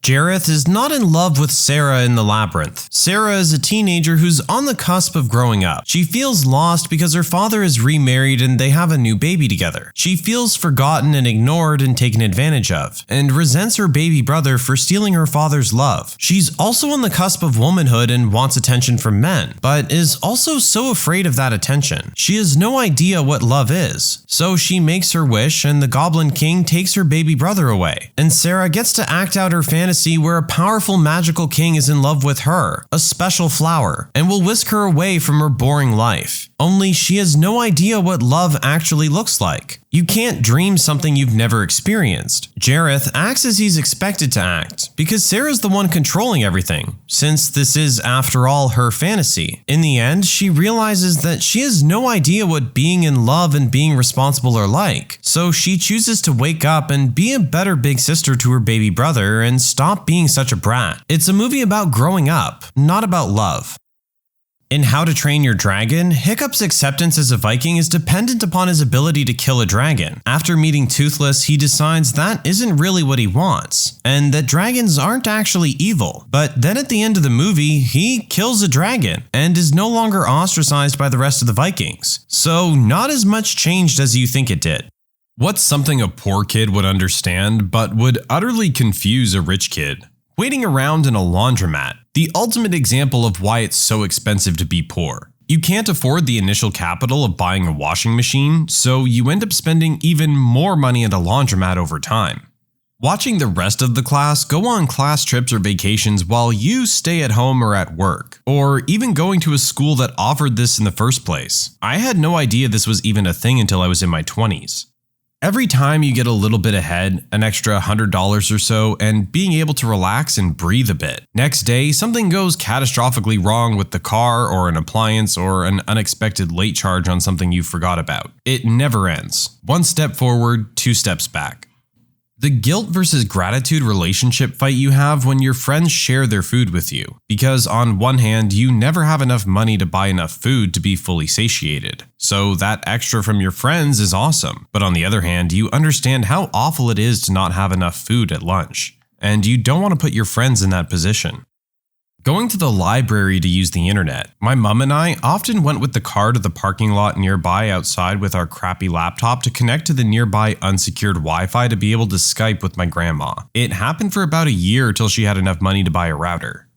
Jareth is not in love with Sarah in the Labyrinth. Sarah is a teenager who's on the cusp of growing up. She feels lost because her father is remarried and they have a new baby together. She feels forgotten and ignored and taken advantage of, and resents her baby brother for stealing her father's love. She's also on the cusp of womanhood and wants attention from men, but is also so afraid of that attention. She has no idea what love is, so she makes her wish and the Goblin King takes her baby brother away. And Sarah gets to act out her fantasy where a powerful magical king is in love with her, a special flower, and will whisk her away from her boring life. Only she has no idea what love actually looks like. You can't dream something you've never experienced. Jareth acts as he's expected to act, because Sarah's the one controlling everything, since this is, after all, her fantasy. In the end, she realizes that she has no idea what being in love and being responsible are like, so she chooses to wake up and be a better big sister to her baby brother and stop being such a brat. It's a movie about growing up, not about love. In How to Train Your Dragon, Hiccup's acceptance as a Viking is dependent upon his ability to kill a dragon. After meeting Toothless, he decides that isn't really what he wants, and that dragons aren't actually evil. But then at the end of the movie, he kills a dragon, and is no longer ostracized by the rest of the Vikings. So not as much changed as you think it did. What's something a poor kid would understand, but would utterly confuse a rich kid? Waiting around in a laundromat, the ultimate example of why it's so expensive to be poor. You can't afford the initial capital of buying a washing machine, so you end up spending even more money at a laundromat over time. Watching the rest of the class go on class trips or vacations while you stay at home or at work, or even going to a school that offered this in the first place. I had no idea this was even a thing until I was in my 20s. Every time you get a little bit ahead, an extra $100 or so, and being able to relax and breathe a bit. Next day, something goes catastrophically wrong with the car or an appliance or an unexpected late charge on something you forgot about. It never ends. One step forward, two steps back. The guilt versus gratitude relationship fight you have when your friends share their food with you. Because on one hand, you never have enough money to buy enough food to be fully satiated. So that extra from your friends is awesome. But on the other hand, you understand how awful it is to not have enough food at lunch. And you don't want to put your friends in that position. Going to the library to use the internet. My mom and I often went with the car to the parking lot nearby outside with our crappy laptop to connect to the nearby unsecured Wi-Fi to be able to Skype with my grandma. It happened for about a year till she had enough money to buy a router.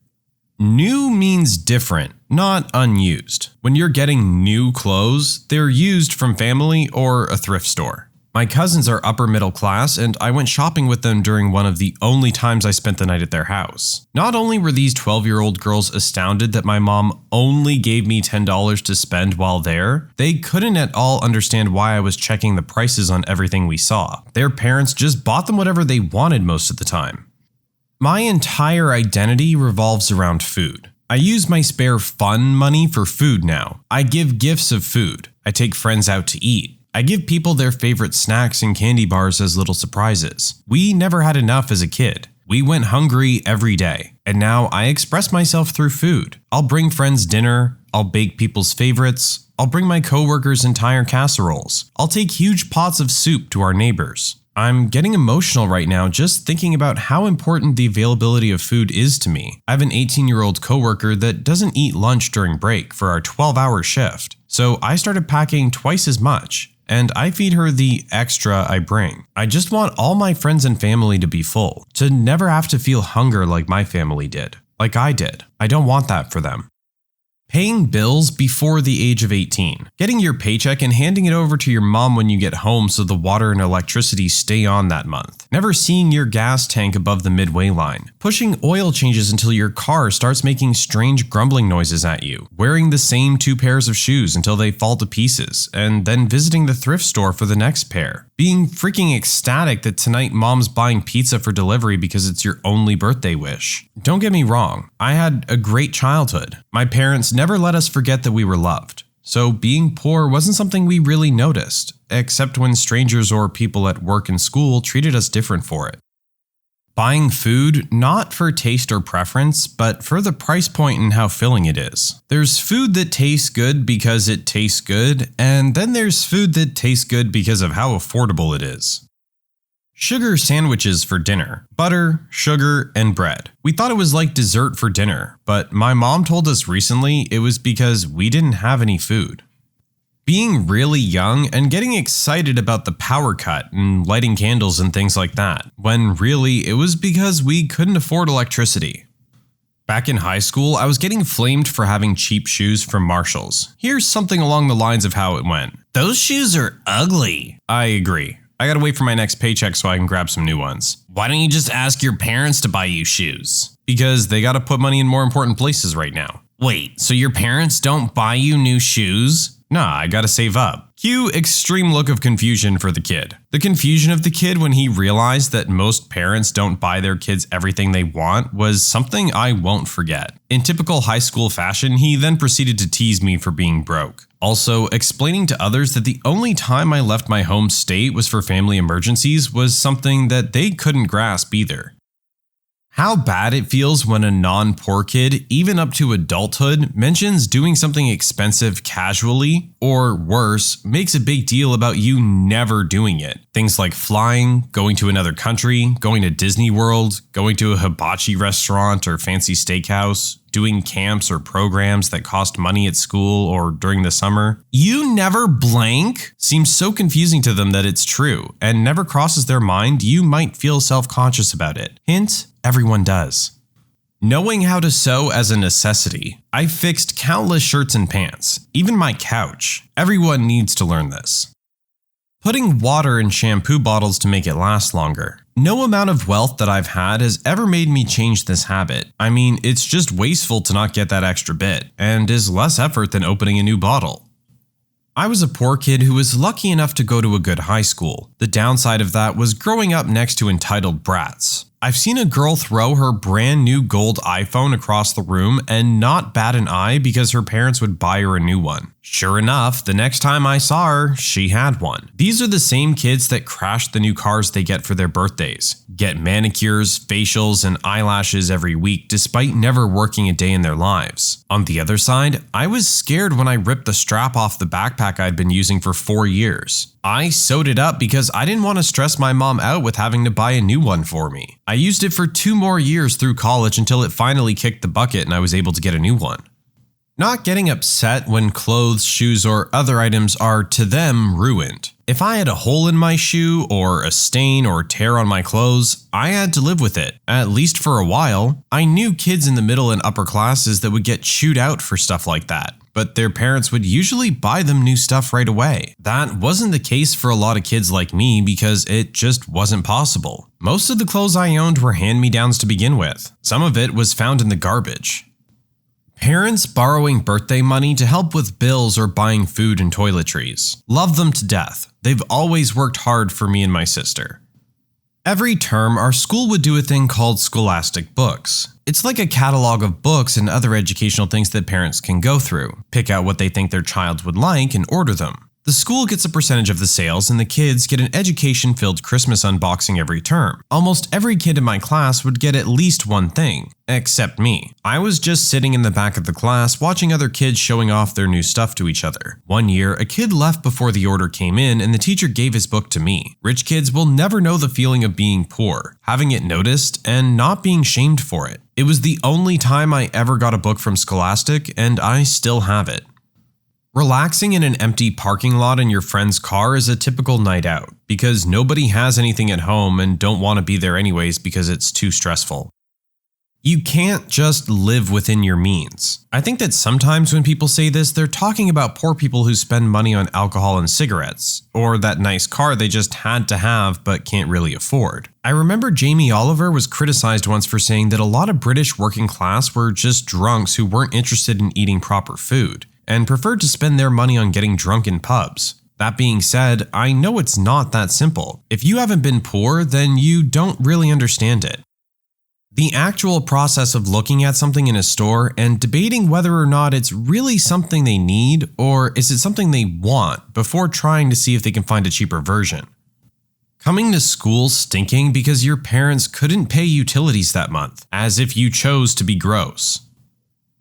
New means different, not unused. When you're getting new clothes, they're used from family or a thrift store. My cousins are upper middle class, and I went shopping with them during one of the only times I spent the night at their house. Not only were these 12-year-old girls astounded that my mom only gave me $10 to spend while there, they couldn't at all understand why I was checking the prices on everything we saw. Their parents just bought them whatever they wanted most of the time. My entire identity revolves around food. I use my spare fun money for food now. I give gifts of food. I take friends out to eat. I give people their favorite snacks and candy bars as little surprises. We never had enough as a kid. We went hungry every day, and now I express myself through food. I'll bring friends dinner, I'll bake people's favorites, I'll bring my coworkers entire casseroles, I'll take huge pots of soup to our neighbors. I'm getting emotional right now just thinking about how important the availability of food is to me. I have an 18-year-old coworker that doesn't eat lunch during break for our 12-hour shift, so I started packing twice as much. And I feed her the extra I bring. I just want all my friends and family to be full, to never have to feel hunger like my family did, like I did. I don't want that for them. Paying bills before the age of 18. Getting your paycheck and handing it over to your mom when you get home so the water and electricity stay on that month. Never seeing your gas tank above the midway line. Pushing oil changes until your car starts making strange grumbling noises at you. Wearing the same 2 pairs of shoes until they fall to pieces, and then visiting the thrift store for the next pair. Being freaking ecstatic that tonight mom's buying pizza for delivery because it's your only birthday wish. Don't get me wrong, I had a great childhood. My parents never let us forget that we were loved. So being poor wasn't something we really noticed, except when strangers or people at work and school treated us different for it. Buying food, not for taste or preference, but for the price point and how filling it is. There's food that tastes good because it tastes good, and then there's food that tastes good because of how affordable it is. Sugar sandwiches for dinner. Butter, sugar, and bread. We thought it was like dessert for dinner, but my mom told us recently it was because we didn't have any food. Being really young and getting excited about the power cut and lighting candles and things like that, when really it was because we couldn't afford electricity. Back in high school, I was getting flamed for having cheap shoes from Marshalls. Here's something along the lines of how it went. "Those shoes are ugly." I agree. I gotta wait for my next paycheck so I can grab some new ones. "Why don't you just ask your parents to buy you shoes?" "Because they gotta put money in more important places right now." "Wait, so your parents don't buy you new shoes?" "Nah, I gotta save up." Cue extreme look of confusion for the kid. The confusion of the kid when he realized that most parents don't buy their kids everything they want was something I won't forget. In typical high school fashion, he then proceeded to tease me for being broke. Also, explaining to others that the only time I left my home state was for family emergencies was something that they couldn't grasp either. How bad it feels when a non-poor kid, even up to adulthood, mentions doing something expensive casually, or worse, makes a big deal about you never doing it. Things like flying, going to another country, going to Disney World, going to a hibachi restaurant or fancy steakhouse, doing camps or programs that cost money at school or during the summer. You never blank seems so confusing to them that it's true, and never crosses their mind you might feel self-conscious about it. Hint, everyone does. Knowing how to sew as a necessity. I fixed countless shirts and pants, even my couch. Everyone needs to learn this. Putting water in shampoo bottles to make it last longer. No amount of wealth that I've had has ever made me change this habit. I mean, it's just wasteful to not get that extra bit, and is less effort than opening a new bottle. I was a poor kid who was lucky enough to go to a good high school. The downside of that was growing up next to entitled brats. I've seen a girl throw her brand new gold iPhone across the room and not bat an eye because her parents would buy her a new one. Sure enough, the next time I saw her, she had one. These are the same kids that crash the new cars they get for their birthdays, get manicures, facials, and eyelashes every week despite never working a day in their lives. On the other side, I was scared when I ripped the strap off the backpack I'd been using for 4 years. I sewed it up because I didn't want to stress my mom out with having to buy a new one for me. I used it for 2 more years through college until it finally kicked the bucket and I was able to get a new one. Not getting upset when clothes, shoes, or other items are, to them, ruined. If I had a hole in my shoe, or a stain or tear on my clothes, I had to live with it, at least for a while. I knew kids in the middle and upper classes that would get chewed out for stuff like that, but their parents would usually buy them new stuff right away. That wasn't the case for a lot of kids like me because it just wasn't possible. Most of the clothes I owned were hand-me-downs to begin with. Some of it was found in the garbage. Parents borrowing birthday money to help with bills or buying food and toiletries. Love them to death. They've always worked hard for me and my sister. Every term, our school would do a thing called Scholastic Books. It's like a catalog of books and other educational things that parents can go through, pick out what they think their child would like, and order them. The school gets a percentage of the sales, and the kids get an education-filled Christmas unboxing every term. Almost every kid in my class would get at least one thing, except me. I was just sitting in the back of the class watching other kids showing off their new stuff to each other. One year, a kid left before the order came in, and the teacher gave his book to me. Rich kids will never know the feeling of being poor, having it noticed, and not being shamed for it. It was the only time I ever got a book from Scholastic, and I still have it. Relaxing in an empty parking lot in your friend's car is a typical night out, because nobody has anything at home and don't want to be there anyways because it's too stressful. You can't just live within your means. I think that sometimes when people say this, they're talking about poor people who spend money on alcohol and cigarettes, or that nice car they just had to have but can't really afford. I remember Jamie Oliver was criticized once for saying that a lot of British working class were just drunks who weren't interested in eating proper food, and preferred to spend their money on getting drunk in pubs. That being said, I know it's not that simple. If you haven't been poor, then you don't really understand it. The actual process of looking at something in a store and debating whether or not it's really something they need or is it something they want before trying to see if they can find a cheaper version. Coming to school stinking because your parents couldn't pay utilities that month, as if you chose to be gross.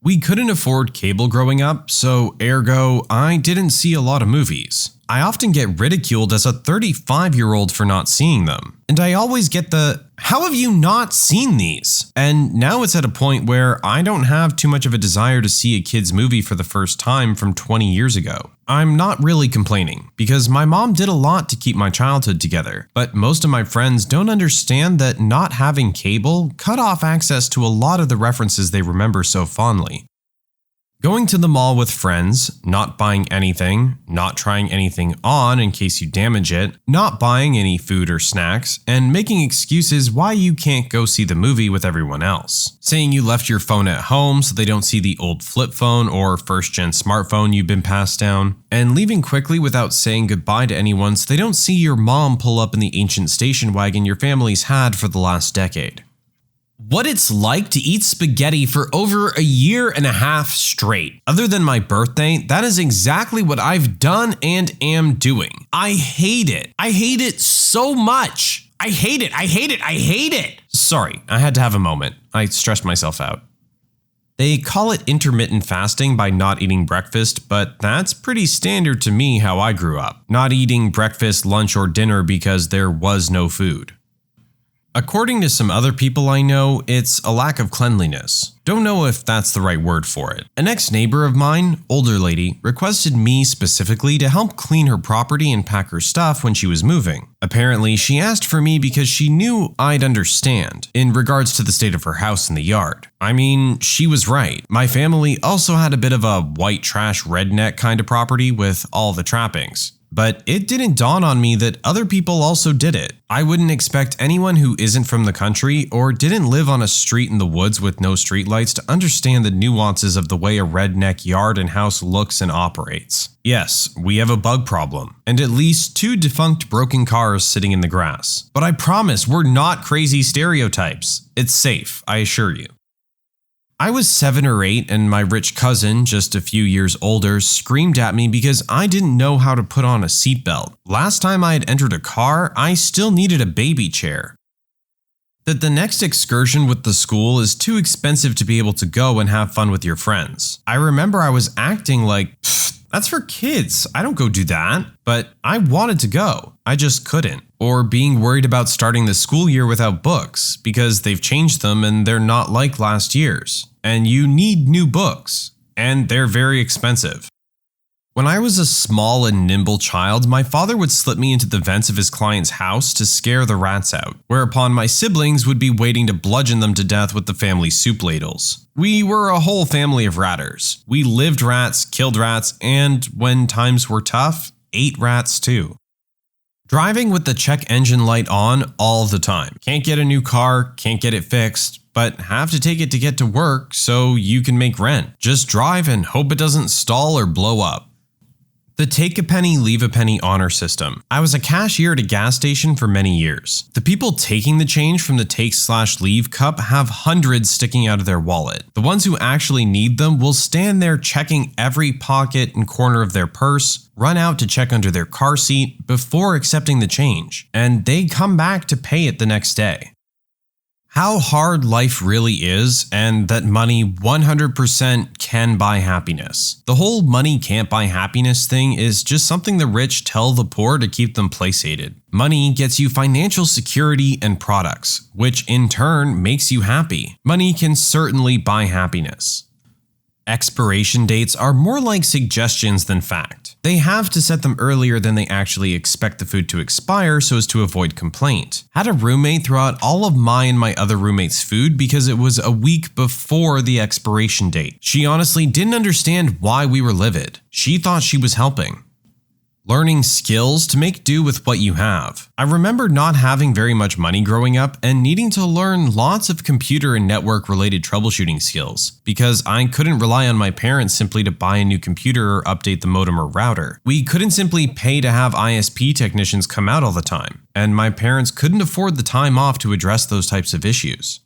We couldn't afford cable growing up, so ergo, I didn't see a lot of movies. I often get ridiculed as a 35-year-old for not seeing them. And I always get the, how have you not seen these? And now it's at a point where I don't have too much of a desire to see a kid's movie for the first time from 20 years ago. I'm not really complaining, because my mom did a lot to keep my childhood together, but most of my friends don't understand that not having cable cut off access to a lot of the references they remember so fondly. Going to the mall with friends, not buying anything, not trying anything on in case you damage it, not buying any food or snacks, and making excuses why you can't go see the movie with everyone else. Saying you left your phone at home so they don't see the old flip phone or first-gen smartphone you've been passed down, and leaving quickly without saying goodbye to anyone so they don't see your mom pull up in the ancient station wagon your family's had for the last decade. What it's like to eat spaghetti for over a year and a half straight. Other than my birthday, that is exactly what I've done and am doing. I hate it. I hate it so much. I hate it. I hate it. I hate it. Sorry, I had to have a moment. I stressed myself out. They call it intermittent fasting by not eating breakfast, but that's pretty standard to me how I grew up. Not eating breakfast, lunch, or dinner because there was no food. According to some other people I know, it's a lack of cleanliness. Don't know if that's the right word for it. An ex-neighbor of mine, older lady, requested me specifically to help clean her property and pack her stuff when she was moving. Apparently, she asked for me because she knew I'd understand in regards to the state of her house and the yard. I mean, she was right. My family also had a bit of a white trash redneck kind of property with all the trappings. But it didn't dawn on me that other people also did it. I wouldn't expect anyone who isn't from the country or didn't live on a street in the woods with no streetlights to understand the nuances of the way a redneck yard and house looks and operates. Yes, we have a bug problem, and at least 2 defunct broken cars sitting in the grass. But I promise we're not crazy stereotypes. It's safe, I assure you. I was 7 or 8 and my rich cousin, just a few years older, screamed at me because I didn't know how to put on a seatbelt. Last time I had entered a car, I still needed a baby chair. That the next excursion with the school is too expensive to be able to go and have fun with your friends. I remember I was acting like, that's for kids, I don't go do that. But I wanted to go, I just couldn't. Or being worried about starting the school year without books because they've changed them and they're not like last year's. And you need new books, and they're very expensive. When I was a small and nimble child, my father would slip me into the vents of his client's house to scare the rats out, whereupon my siblings would be waiting to bludgeon them to death with the family soup ladles. We were a whole family of ratters. We lived rats, killed rats, and when times were tough, ate rats too. Driving with the check engine light on all the time. Can't get a new car, can't get it fixed, but have to take it to get to work so you can make rent. Just drive and hope it doesn't stall or blow up. The take a penny, leave a penny honor system. I was a cashier at a gas station for many years. The people taking the change from the take/leave cup have hundreds sticking out of their wallet. The ones who actually need them will stand there checking every pocket and corner of their purse, run out to check under their car seat before accepting the change, and they come back to pay it the next day. How hard life really is, and that money 100% can buy happiness. The whole money can't buy happiness thing is just something the rich tell the poor to keep them placated. Money gets you financial security and products, which in turn makes you happy. Money can certainly buy happiness. Expiration dates are more like suggestions than fact. They have to set them earlier than they actually expect the food to expire so as to avoid complaint. Had a roommate throw out all of my and my other roommates' food because it was a week before the expiration date. She honestly didn't understand why we were livid. She thought she was helping. Learning skills to make do with what you have. I remember not having very much money growing up and needing to learn lots of computer and network related troubleshooting skills because I couldn't rely on my parents simply to buy a new computer or update the modem or router. We couldn't simply pay to have ISP technicians come out all the time, and my parents couldn't afford the time off to address those types of issues.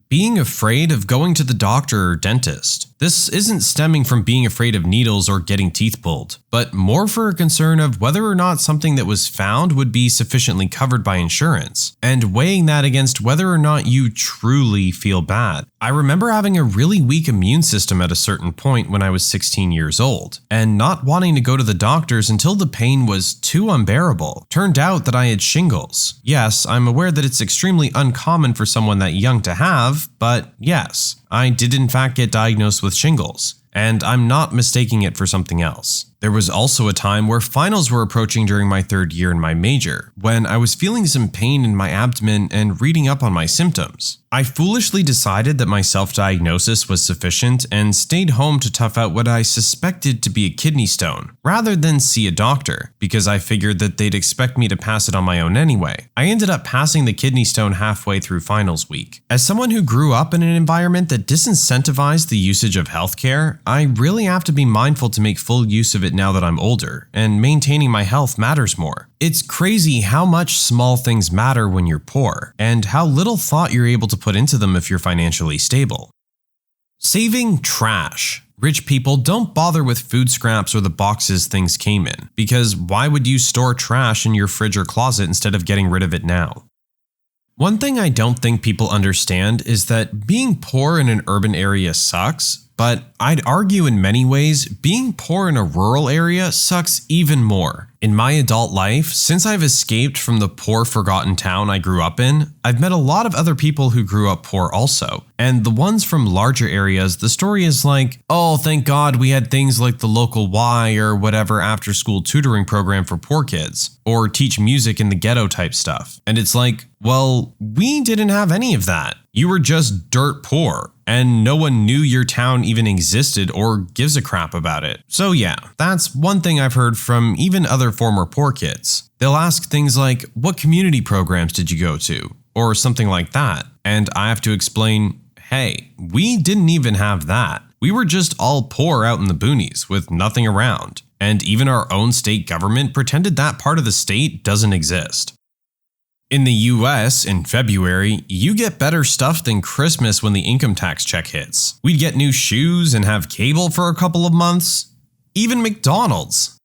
Being afraid of going to the doctor or dentist. This isn't stemming from being afraid of needles or getting teeth pulled, but more for a concern of whether or not something that was found would be sufficiently covered by insurance, and weighing that against whether or not you truly feel bad. I remember having a really weak immune system at a certain point when I was 16 years old, and not wanting to go to the doctors until the pain was too unbearable. Turned out that I had shingles. Yes, I'm aware that it's extremely uncommon for someone that young to have, but yes, I did in fact get diagnosed with shingles, and I'm not mistaking it for something else. There was also a time where finals were approaching during my 3rd year in my major, when I was feeling some pain in my abdomen and reading up on my symptoms. I foolishly decided that my self-diagnosis was sufficient and stayed home to tough out what I suspected to be a kidney stone, rather than see a doctor, because I figured that they'd expect me to pass it on my own anyway. I ended up passing the kidney stone halfway through finals week. As someone who grew up in an environment that disincentivized the usage of healthcare, I really have to be mindful to make full use of it now that I'm older, and maintaining my health matters more. It's crazy how much small things matter when you're poor, and how little thought you're able to put into them if you're financially stable. Saving trash. Rich people don't bother with food scraps or the boxes things came in, because why would you store trash in your fridge or closet instead of getting rid of it now? One thing I don't think people understand is that being poor in an urban area sucks, but I'd argue in many ways, being poor in a rural area sucks even more. In my adult life, since I've escaped from the poor forgotten town I grew up in, I've met a lot of other people who grew up poor also. And the ones from larger areas, the story is like, oh, thank God we had things like the local Y or whatever after school tutoring program for poor kids, or teach music in the ghetto type stuff. And it's like, well, we didn't have any of that. You were just dirt poor, and no one knew your town even existed or gives a crap about it. So yeah, that's one thing I've heard from even other former poor kids. They'll ask things like, what community programs did you go to? Or something like that. And I have to explain, hey, we didn't even have that. We were just all poor out in the boonies with nothing around. And even our own state government pretended that part of the state doesn't exist. In the US, in February, you get better stuff than Christmas when the income tax check hits. We'd get new shoes and have cable for a couple of months. Even McDonald's.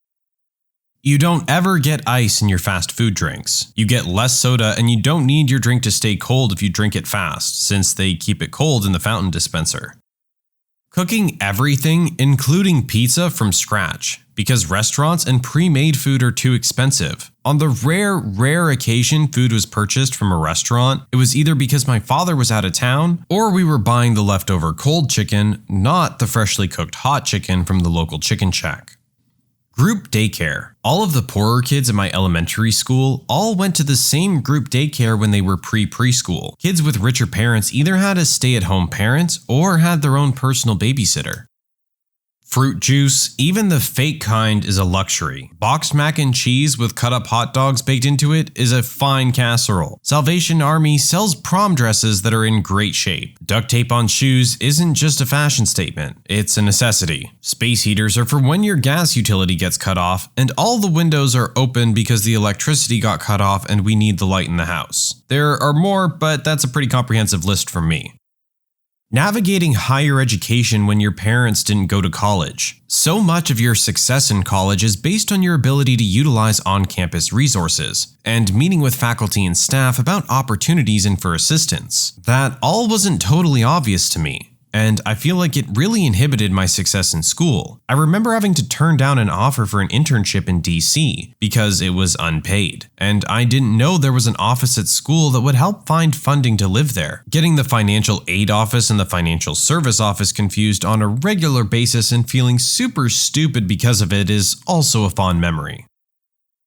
You don't ever get ice in your fast food drinks. You get less soda and you don't need your drink to stay cold if you drink it fast, since they keep it cold in the fountain dispenser. Cooking everything, including pizza, from scratch, because restaurants and pre-made food are too expensive. On the rare occasion food was purchased from a restaurant, it was either because my father was out of town, or we were buying the leftover cold chicken, not the freshly cooked hot chicken from the local chicken shack. Group daycare. All of the poorer kids at my elementary school all went to the same group daycare when they were preschool. Kids with richer parents either had a stay-at-home parent or had their own personal babysitter. Fruit juice, even the fake kind, is a luxury. Boxed mac and cheese with cut-up hot dogs baked into it is a fine casserole. Salvation Army sells prom dresses that are in great shape. Duct tape on shoes isn't just a fashion statement, it's a necessity. Space heaters are for when your gas utility gets cut off, and all the windows are open because the electricity got cut off and we need the light in the house. There are more, but that's a pretty comprehensive list from me. Navigating higher education when your parents didn't go to college. So much of your success in college is based on your ability to utilize on-campus resources, and meeting with faculty and staff about opportunities and for assistance. That all wasn't totally obvious to me, and I feel like it really inhibited my success in school. I remember having to turn down an offer for an internship in DC because it was unpaid, and I didn't know there was an office at school that would help find funding to live there. Getting the financial aid office and the financial service office confused on a regular basis and feeling super stupid because of it is also a fond memory.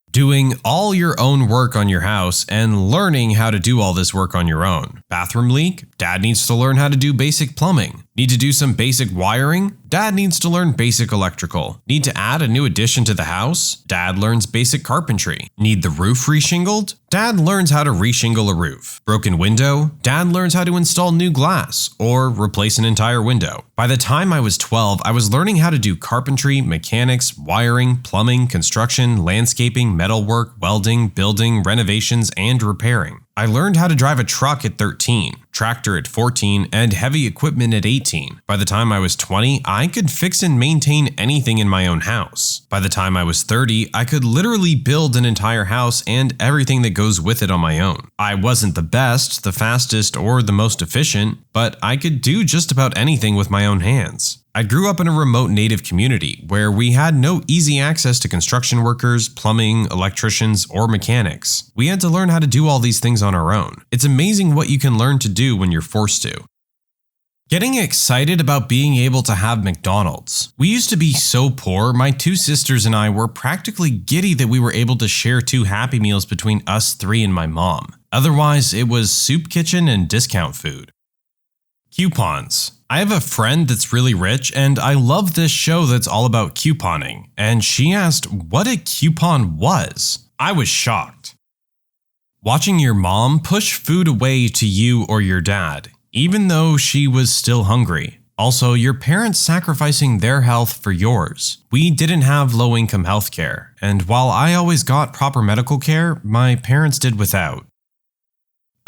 Doing all your own work on your house and learning how to do all this work on your own. Bathroom leak? Dad needs to learn how to do basic plumbing. Need to do some basic wiring? Dad needs to learn basic electrical. Need to add a new addition to the house? Dad learns basic carpentry. Need the roof reshingled? Dad learns how to reshingle a roof. Broken window? Dad learns how to install new glass or replace an entire window. By the time I was 12, I was learning how to do carpentry, mechanics, wiring, plumbing, construction, landscaping, metalwork, welding, building, renovations, and repairing. I learned how to drive a truck at 13, tractor at 14, and heavy equipment at 18. By the time I was 20, I could fix and maintain anything in my own house. By the time I was 30, I could literally build an entire house and everything that goes with it on my own. I wasn't the best, the fastest, or the most efficient, but I could do just about anything with my own hands. I grew up in a remote native community where we had no easy access to construction workers, plumbing, electricians, or mechanics. We had to learn how to do all these things on our own. It's amazing what you can learn to do when you're forced to. Getting excited about being able to have McDonald's. We used to be so poor, my two sisters and I were practically giddy that we were able to share 2 Happy Meals between us 3 and my mom. Otherwise, it was soup kitchen and discount food. Coupons. I have a friend that's really rich and I love this show that's all about couponing, and she asked what a coupon was. I was shocked. Watching your mom push food away to you or your dad, even though she was still hungry. Also, your parents sacrificing their health for yours. We didn't have low-income healthcare, and while I always got proper medical care, my parents did without.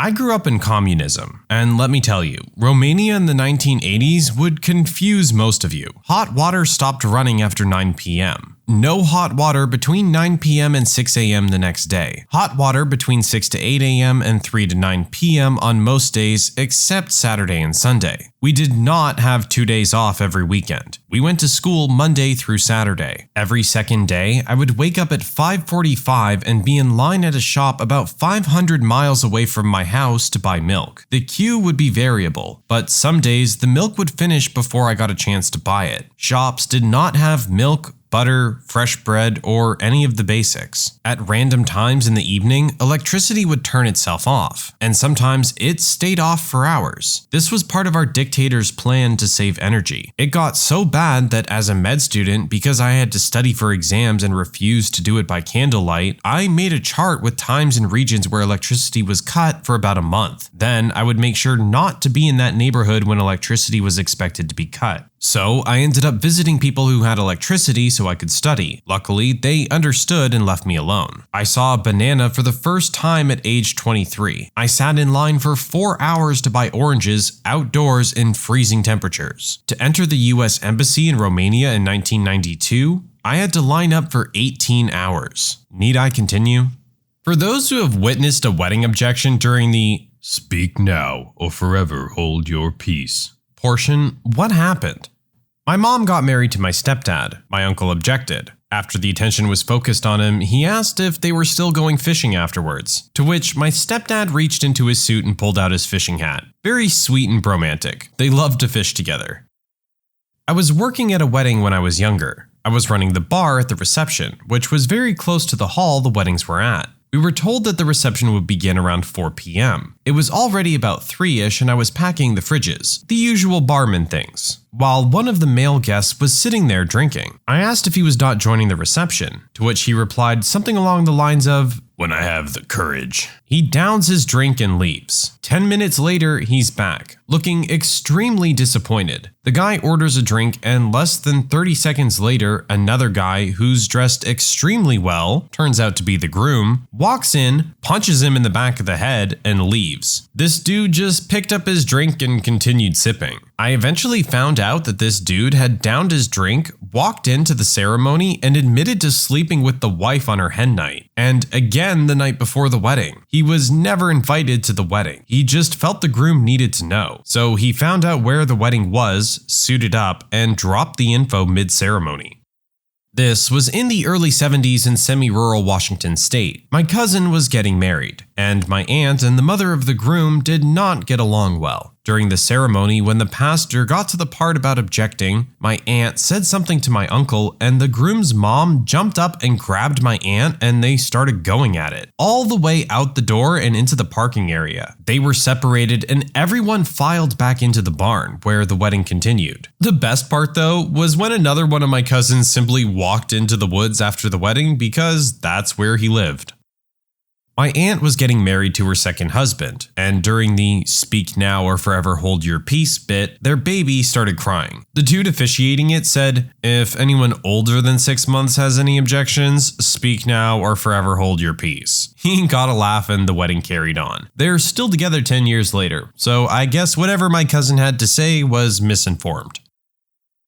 I grew up in communism, and let me tell you, Romania in the 1980s would confuse most of you. Hot water stopped running after 9 p.m. No hot water between 9 p.m. and 6 a.m. the next day. Hot water between 6 to 8 a.m. and 3 to 9 p.m. on most days except Saturday and Sunday. We did not have 2 days off every weekend. We went to school Monday through Saturday. Every second day, I would wake up at 5:45 and be in line at a shop about 500 miles away from my house to buy milk. The queue would be variable, but some days the milk would finish before I got a chance to buy it. Shops did not have milk, butter, fresh bread, or any of the basics. At random times in the evening, electricity would turn itself off, and sometimes it stayed off for hours. This was part of our dictator's plan to save energy. It got so bad that as a med student, because I had to study for exams and refused to do it by candlelight, I made a chart with times and regions where electricity was cut for about a month. Then I would make sure not to be in that neighborhood when electricity was expected to be cut. So I ended up visiting people who had electricity so I could study. Luckily, they understood and left me alone. I saw a banana for the first time at age 23. I sat in line for 4 hours to buy oranges outdoors in freezing temperatures. To enter the US Embassy in Romania in 1992, I had to line up for 18 hours. Need I continue? For those who have witnessed a wedding objection during the "speak now or forever hold your peace" portion, what happened? My mom got married to my stepdad. My uncle objected. After the attention was focused on him, he asked if they were still going fishing afterwards, to which my stepdad reached into his suit and pulled out his fishing hat. Very sweet and romantic. They loved to fish together. I was working at a wedding when I was younger. I was running the bar at the reception, which was very close to the hall the weddings were at. We were told that the reception would begin around 4 p.m. It was already about 3-ish and I was packing the fridges, the usual barman things, while one of the male guests was sitting there drinking. I asked if he was not joining the reception, to which he replied something along the lines of, "When I have the courage." He downs his drink and leaves. 10 minutes later, he's back, looking extremely disappointed. The guy orders a drink and less than 30 seconds later, another guy who's dressed extremely well, turns out to be the groom, walks in, punches him in the back of the head, and leaves. This dude just picked up his drink and continued sipping. I eventually found out that this dude had downed his drink, walked into the ceremony, and admitted to sleeping with the wife on her hen night, and again the night before the wedding. He was never invited to the wedding. He just felt the groom needed to know. So he found out where the wedding was, suited up, and dropped the info mid-ceremony. This was in the early 70s in semi-rural Washington state. My cousin was getting married, and my aunt and the mother of the groom did not get along well. During the ceremony, when the pastor got to the part about objecting, my aunt said something to my uncle, and the groom's mom jumped up and grabbed my aunt and they started going at it, all the way out the door and into the parking area. They were separated and everyone filed back into the barn, where the wedding continued. The best part though was when another one of my cousins simply walked into the woods after the wedding because that's where he lived. My aunt was getting married to her second husband, and during the "speak now or forever hold your peace" bit, their baby started crying. The dude officiating it said, "If anyone older than 6 months has any objections, speak now or forever hold your peace." He got a laugh and the wedding carried on. They're still together 10 years later, so I guess whatever my cousin had to say was misinformed.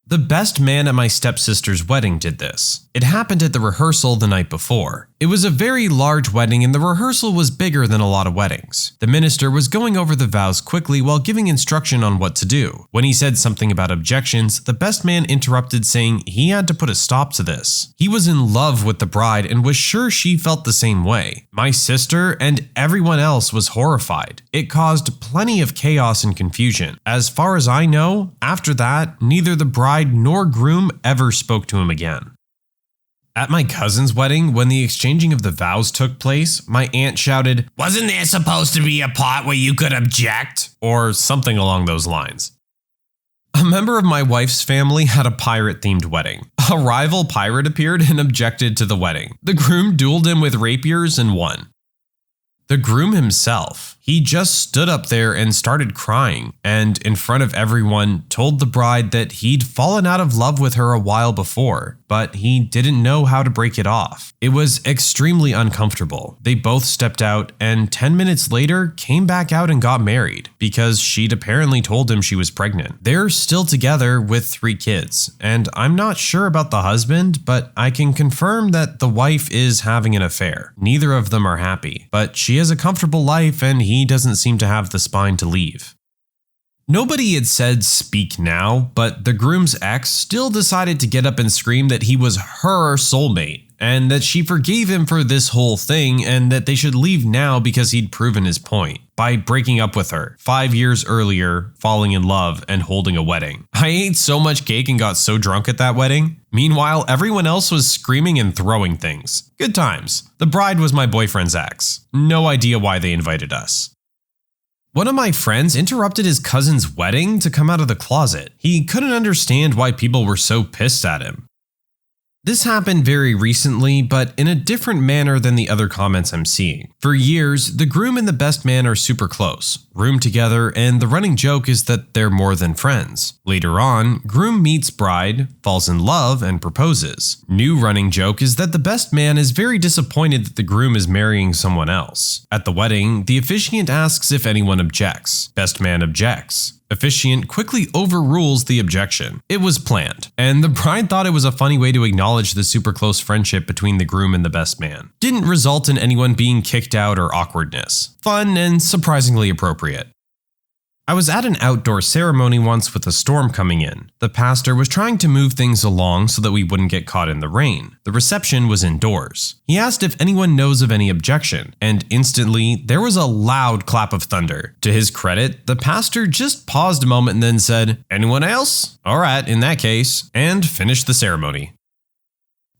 The best man at my stepsister's wedding did this. It happened at the rehearsal the night before. It was a very large wedding and the rehearsal was bigger than a lot of weddings. The minister was going over the vows quickly while giving instruction on what to do. When he said something about objections, the best man interrupted saying he had to put a stop to this. He was in love with the bride and was sure she felt the same way. My sister and everyone else was horrified. It caused plenty of chaos and confusion. As far as I know, after that, neither the bride nor groom ever spoke to him again. At my cousin's wedding, when the exchanging of the vows took place, my aunt shouted, "Wasn't there supposed to be a part where you could object?" Or something along those lines. A member of my wife's family had a pirate-themed wedding. A rival pirate appeared and objected to the wedding. The groom dueled him with rapiers and won. The groom himself, he just stood up there and started crying, and in front of everyone told the bride that he'd fallen out of love with her a while before, but he didn't know how to break it off. It was extremely uncomfortable. They both stepped out and 10 minutes later came back out and got married because she'd apparently told him she was pregnant. They're still together with 3 kids, and I'm not sure about the husband, but I can confirm that the wife is having an affair. Neither of them are happy, but she has a comfortable life and he doesn't seem to have the spine to leave. Nobody had said speak now, but the groom's ex still decided to get up and scream that he was her soulmate, and that she forgave him for this whole thing and that they should leave now because he'd proven his point by breaking up with her 5 years earlier, falling in love, and holding a wedding. I ate so much cake and got so drunk at that wedding. Meanwhile, everyone else was screaming and throwing things. Good times. The bride was my boyfriend's ex. No idea why they invited us. One of my friends interrupted his cousin's wedding to come out of the closet. He couldn't understand why people were so pissed at him. This happened very recently, but in a different manner than the other comments I'm seeing. For years, the groom and the best man are super close, room together, and the running joke is that they're more than friends. Later on, groom meets bride, falls in love, and proposes. New running joke is that the best man is very disappointed that the groom is marrying someone else. At the wedding, the officiant asks if anyone objects. Best man objects. Officiant quickly overrules the objection. It was planned, and the bride thought it was a funny way to acknowledge the super close friendship between the groom and the best man. Didn't result in anyone being kicked out or awkwardness. Fun and surprisingly appropriate. I was at an outdoor ceremony once with a storm coming in. The pastor was trying to move things along so that we wouldn't get caught in the rain. The reception was indoors. He asked if anyone knows of any objection, and instantly there was a loud clap of thunder. To his credit, the pastor just paused a moment and then said, "Anyone else? Alright, in that case," and finished the ceremony.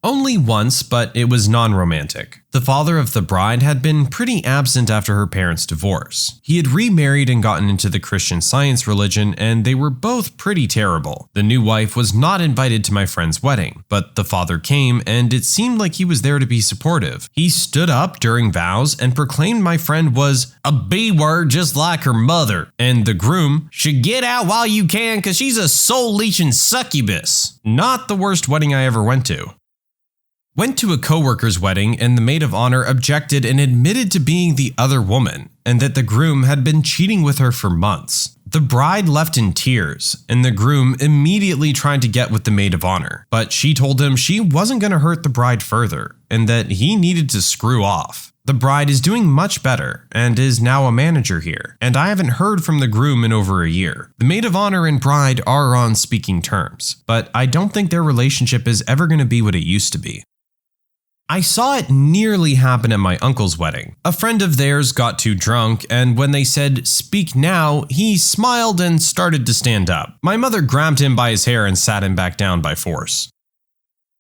Only once, but it was non-romantic. The father of the bride had been pretty absent after her parents' divorce. He had remarried and gotten into the Christian Science religion, and they were both pretty terrible. The new wife was not invited to my friend's wedding, but the father came, and it seemed like he was there to be supportive. He stood up during vows and proclaimed my friend was a B-word just like her mother, and the groom should get out while you can because she's a soul-leeching succubus. Not the worst wedding I ever went to. Went to a coworker's wedding and the maid of honor objected and admitted to being the other woman, and that the groom had been cheating with her for months. The bride left in tears, and the groom immediately tried to get with the maid of honor, but she told him she wasn't going to hurt the bride further, and that he needed to screw off. The bride is doing much better, and is now a manager here, and I haven't heard from the groom in over a year. The maid of honor and bride are on speaking terms, but I don't think their relationship is ever going to be what it used to be. I saw it nearly happen at my uncle's wedding. A friend of theirs got too drunk, and when they said, "Speak now," he smiled and started to stand up. My mother grabbed him by his hair and sat him back down by force.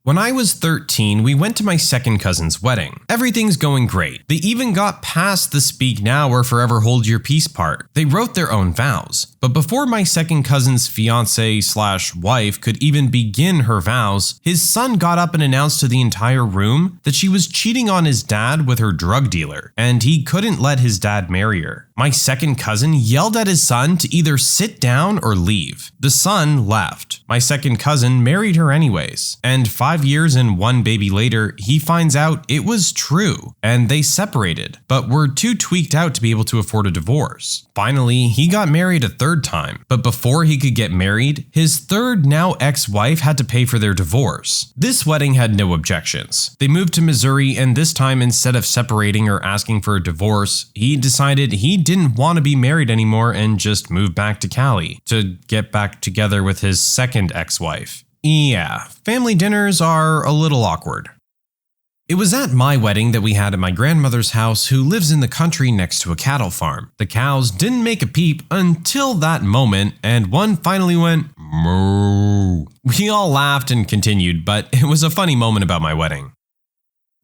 When I was 13, we went to my second cousin's wedding. Everything's going great. They even got past the speak now or forever hold your peace part. They wrote their own vows. But before my second cousin's fiance/wife could even begin her vows, his son got up and announced to the entire room that she was cheating on his dad with her drug dealer, and he couldn't let his dad marry her. My second cousin yelled at his son to either sit down or leave. The son left. My second cousin married her anyways, and 5 years and 1 baby later, he finds out it was true, and they separated, but were too tweaked out to be able to afford a divorce. Finally, he got married a third time, but before he could get married, his third now ex-wife had to pay for their divorce. This wedding had no objections. They moved to Missouri, and this time instead of separating or asking for a divorce, he decided he didn't want to be married anymore and just moved back to Cali to get back together with his second ex-wife. Yeah, family dinners are a little awkward. It was at my wedding that we had at my grandmother's house, who lives in the country next to a cattle farm. The cows didn't make a peep until that moment, and one finally went moo. We all laughed and continued, but it was a funny moment about my wedding.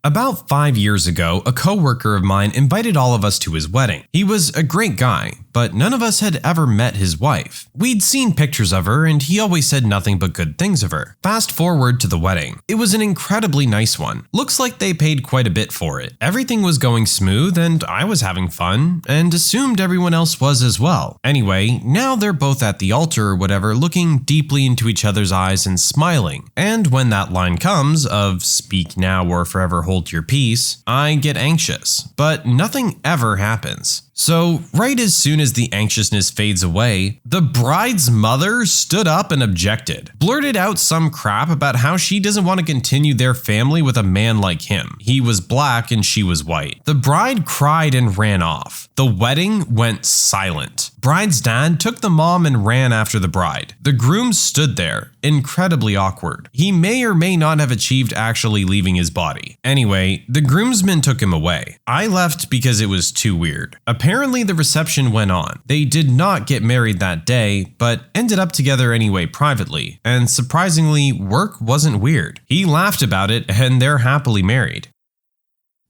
About 5 years ago, a coworker of mine invited all of us to his wedding. He was a great guy, but none of us had ever met his wife. We'd seen pictures of her, and he always said nothing but good things of her. Fast forward to the wedding. It was an incredibly nice one. Looks like they paid quite a bit for it. Everything was going smooth, and I was having fun, and assumed everyone else was as well. Anyway, now they're both at the altar or whatever, looking deeply into each other's eyes and smiling. And when that line comes of speak now or forever hold your peace, I get anxious, but nothing ever happens. So, right as soon as the anxiousness fades away, the bride's mother stood up and objected, blurted out some crap about how she doesn't want to continue their family with a man like him. He was black and she was white. The bride cried and ran off. The wedding went silent. Bride's dad took the mom and ran after the bride. The groom stood there, incredibly awkward. He may or may not have achieved actually leaving his body. Anyway, the groomsmen took him away. I left because it was too weird. Apparently the reception went on. They did not get married that day, but ended up together anyway privately, and surprisingly, work wasn't weird. He laughed about it and they're happily married.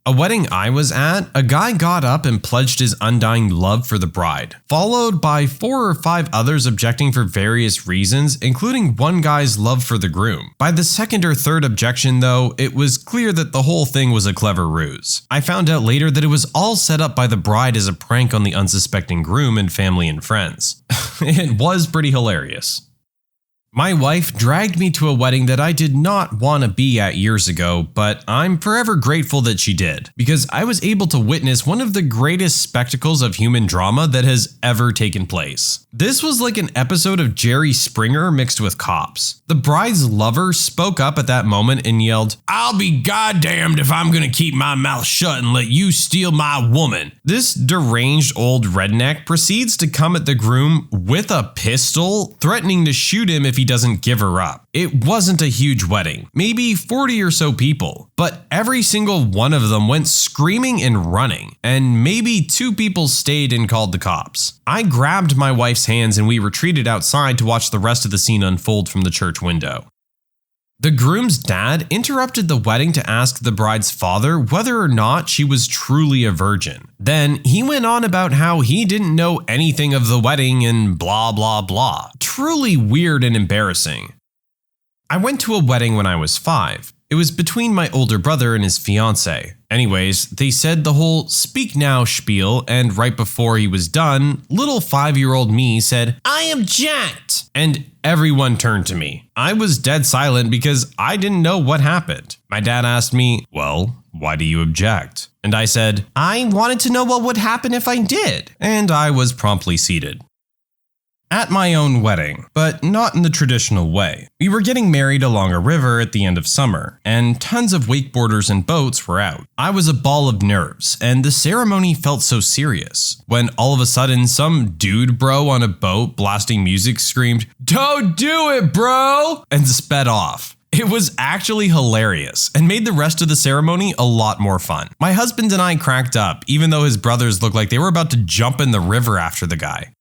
A wedding I was at, a guy got up and pledged his undying love for the bride, followed by 4 or 5 others objecting for various reasons, including one guy's love for the groom. By the second or third objection though, it was clear that the whole thing was a clever ruse. I found out later that it was all set up by the bride as a prank on the unsuspecting groom and family and friends. It was pretty hilarious. My wife dragged me to a wedding that I did not want to be at years ago, but I'm forever grateful that she did, because I was able to witness one of the greatest spectacles of human drama that has ever taken place. This was like an episode of Jerry Springer mixed with Cops. The bride's lover spoke up at that moment and yelled, "I'll be goddamned if I'm gonna keep my mouth shut and let you steal my woman." This deranged old redneck proceeds to come at the groom with a pistol, threatening to shoot him if he doesn't give her up. It wasn't a huge wedding, maybe 40 or so people, but every single one of them went screaming and running, and maybe 2 people stayed and called the cops. I grabbed my wife's hands and we retreated outside to watch the rest of the scene unfold from the church window. The groom's dad interrupted the wedding to ask the bride's father whether or not she was truly a virgin. Then he went on about how he didn't know anything of the wedding and blah blah blah. Truly weird and embarrassing. I went to a wedding when I was 5. It was between my older brother and his fiancée. Anyways, they said the whole speak now spiel, and right before he was done, little 5-year-old me said, "I object!" And everyone turned to me. I was dead silent because I didn't know what happened. My dad asked me, "Well, why do you object?" And I said, "I wanted to know what would happen if I did." And I was promptly seated. At my own wedding, but not in the traditional way. We were getting married along a river at the end of summer, and tons of wakeboarders and boats were out. I was a ball of nerves, and the ceremony felt so serious, when all of a sudden some dude bro on a boat blasting music screamed, "Don't do it, bro!" and sped off. It was actually hilarious and made the rest of the ceremony a lot more fun. My husband and I cracked up, even though his brothers looked like they were about to jump in the river after the guy.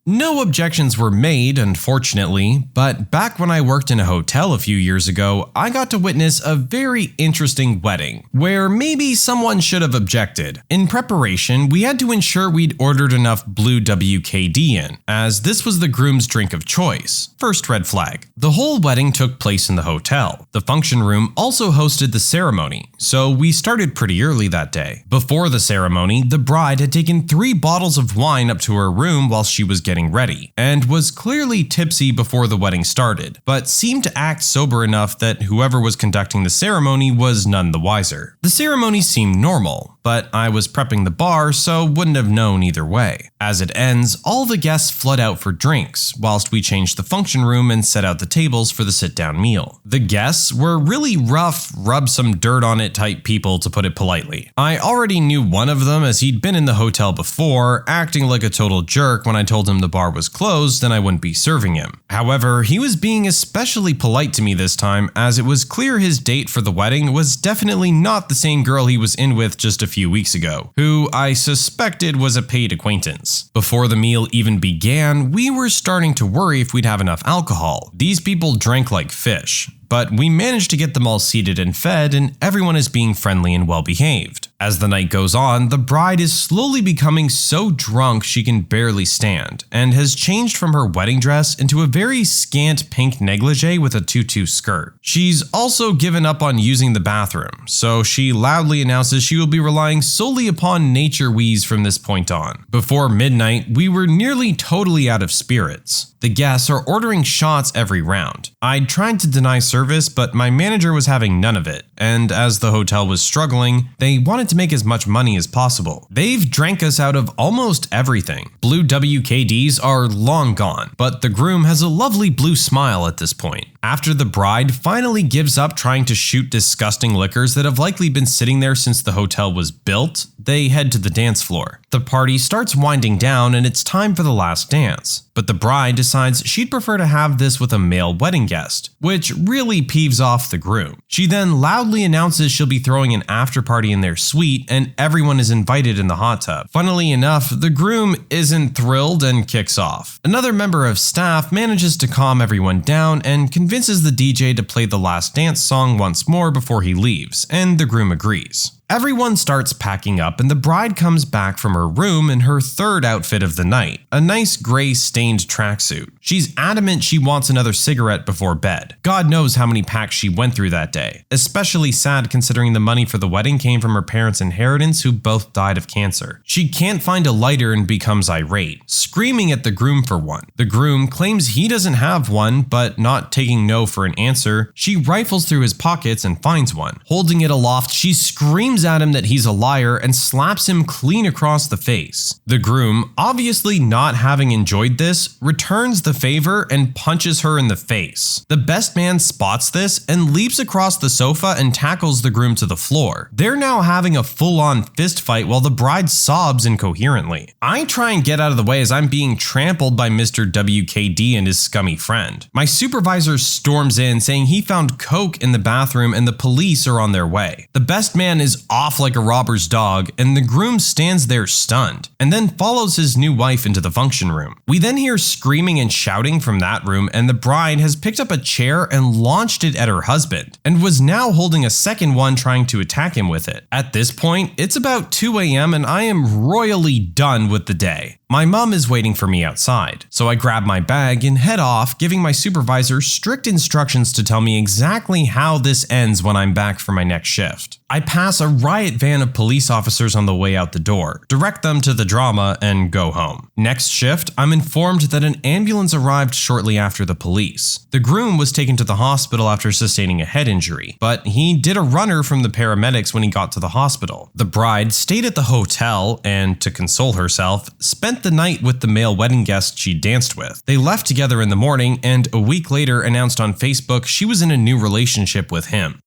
No objections were made, unfortunately, but back when I worked in a hotel a few years ago, I got to witness a very interesting wedding, where maybe someone should have objected. In preparation, we had to ensure we'd ordered enough blue WKD in, as this was the groom's drink of choice. First red flag. The whole wedding took place in the hotel. The function room also hosted the ceremony, so we started pretty early that day. Before the ceremony, the bride had taken 3 bottles of wine up to her room while she was getting ready, and was clearly tipsy before the wedding started, but seemed to act sober enough that whoever was conducting the ceremony was none the wiser. The ceremony seemed normal, but I was prepping the bar, so wouldn't have known either way. As it ends, all the guests flood out for drinks, whilst we changed the function room and set out the tables for the sit-down meal. The guests were really rough, rub some dirt on it type people, to put it politely. I already knew one of them as he'd been in the hotel before, acting like a total jerk when I told him the bar was closed and I wouldn't be serving him. However, he was being especially polite to me this time, as it was clear his date for the wedding was definitely not the same girl he was in with just a few weeks ago, who I suspected was a paid acquaintance. Before the meal even began, we were starting to worry if we'd have enough alcohol. These people drank like fish, but we managed to get them all seated and fed, and everyone is being friendly and well behaved. As the night goes on, the bride is slowly becoming so drunk she can barely stand, and has changed from her wedding dress into a very scant pink negligee with a tutu skirt. She's also given up on using the bathroom, so she loudly announces she will be relying solely upon nature wheeze from this point on. Before midnight, we were nearly totally out of spirits. The guests are ordering shots every round. I'd tried to deny service, but my manager was having none of it, and as the hotel was struggling, they wanted to make as much money as possible. They've drank us out of almost everything. Blue WKDs are long gone, but the groom has a lovely blue smile at this point. After the bride finally gives up trying to shoot disgusting liquors that have likely been sitting there since the hotel was built, they head to the dance floor. The party starts winding down and it's time for the last dance, but the bride decides she'd prefer to have this with a male wedding guest, which really peeves off the groom. She then loudly announces she'll be throwing an after party in their suite and everyone is invited in the hot tub. Funnily enough, the groom isn't thrilled and kicks off. Another member of staff manages to calm everyone down and convinces the DJ to play the last dance song once more before he leaves, and the groom agrees. Everyone starts packing up and the bride comes back from her room in her third outfit of the night, a nice gray stained tracksuit. She's adamant she wants another cigarette before bed. God knows how many packs she went through that day, especially sad considering the money for the wedding came from her parents' inheritance who both died of cancer. She can't find a lighter and becomes irate, screaming at the groom for one. The groom claims he doesn't have one, but not taking no for an answer, she rifles through his pockets and finds one. Holding it aloft, she screams at him that he's a liar and slaps him clean across the face. The groom, obviously not having enjoyed this, returns the favor and punches her in the face. The best man spots this and leaps across the sofa and tackles the groom to the floor. They're now having a full-on fist fight while the bride sobs incoherently. I try and get out of the way as I'm being trampled by Mr. WKD and his scummy friend. My supervisor storms in saying he found coke in the bathroom and the police are on their way. The best man is off like a robber's dog, and the groom stands there stunned, and then follows his new wife into the function room. We then hear screaming and shouting from that room, and the bride has picked up a chair and launched it at her husband, and was now holding a second one trying to attack him with it. At this point, it's about 2 a.m. and I am royally done with the day. My mom is waiting for me outside, so I grab my bag and head off, giving my supervisor strict instructions to tell me exactly how this ends when I'm back for my next shift. I pass a riot van of police officers on the way out the door, direct them to the drama, and go home. Next shift, I'm informed that an ambulance arrived shortly after the police. The groom was taken to the hospital after sustaining a head injury, but he did a runner from the paramedics when he got to the hospital. The bride stayed at the hotel and, to console herself, spent the night with the male wedding guest she danced with. They left together in the morning and a week later announced on Facebook she was in a new relationship with him.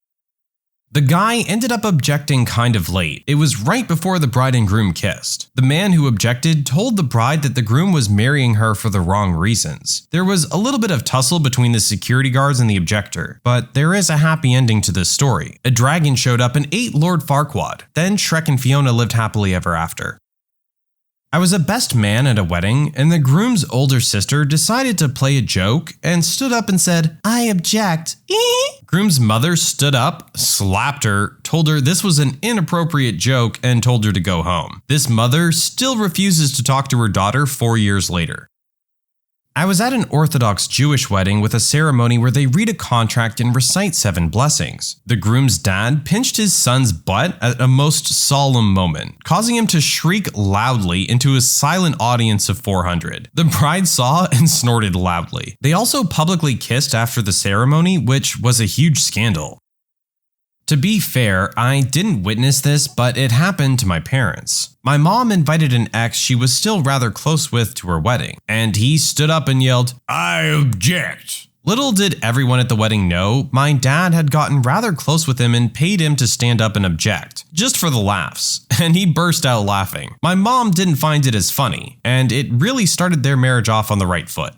The guy ended up objecting kind of late. It was right before the bride and groom kissed. The man who objected told the bride that the groom was marrying her for the wrong reasons. There was a little bit of tussle between the security guards and the objector, but there is a happy ending to this story. A dragon showed up and ate Lord Farquaad. Then Shrek and Fiona lived happily ever after. I was a best man at a wedding, and the groom's older sister decided to play a joke and stood up and said, "I object." Groom's mother stood up, slapped her, told her this was an inappropriate joke, and told her to go home. This mother still refuses to talk to her daughter 4 years later. I was at an Orthodox Jewish wedding with a ceremony where they read a contract and recite 7 blessings. The groom's dad pinched his son's butt at a most solemn moment, causing him to shriek loudly into a silent audience of 400. The bride saw and snorted loudly. They also publicly kissed after the ceremony, which was a huge scandal. To be fair, I didn't witness this, but it happened to my parents. My mom invited an ex she was still rather close with to her wedding, and he stood up and yelled, "I object." Little did everyone at the wedding know, my dad had gotten rather close with him and paid him to stand up and object, just for the laughs, and he burst out laughing. My mom didn't find it as funny, and it really started their marriage off on the right foot.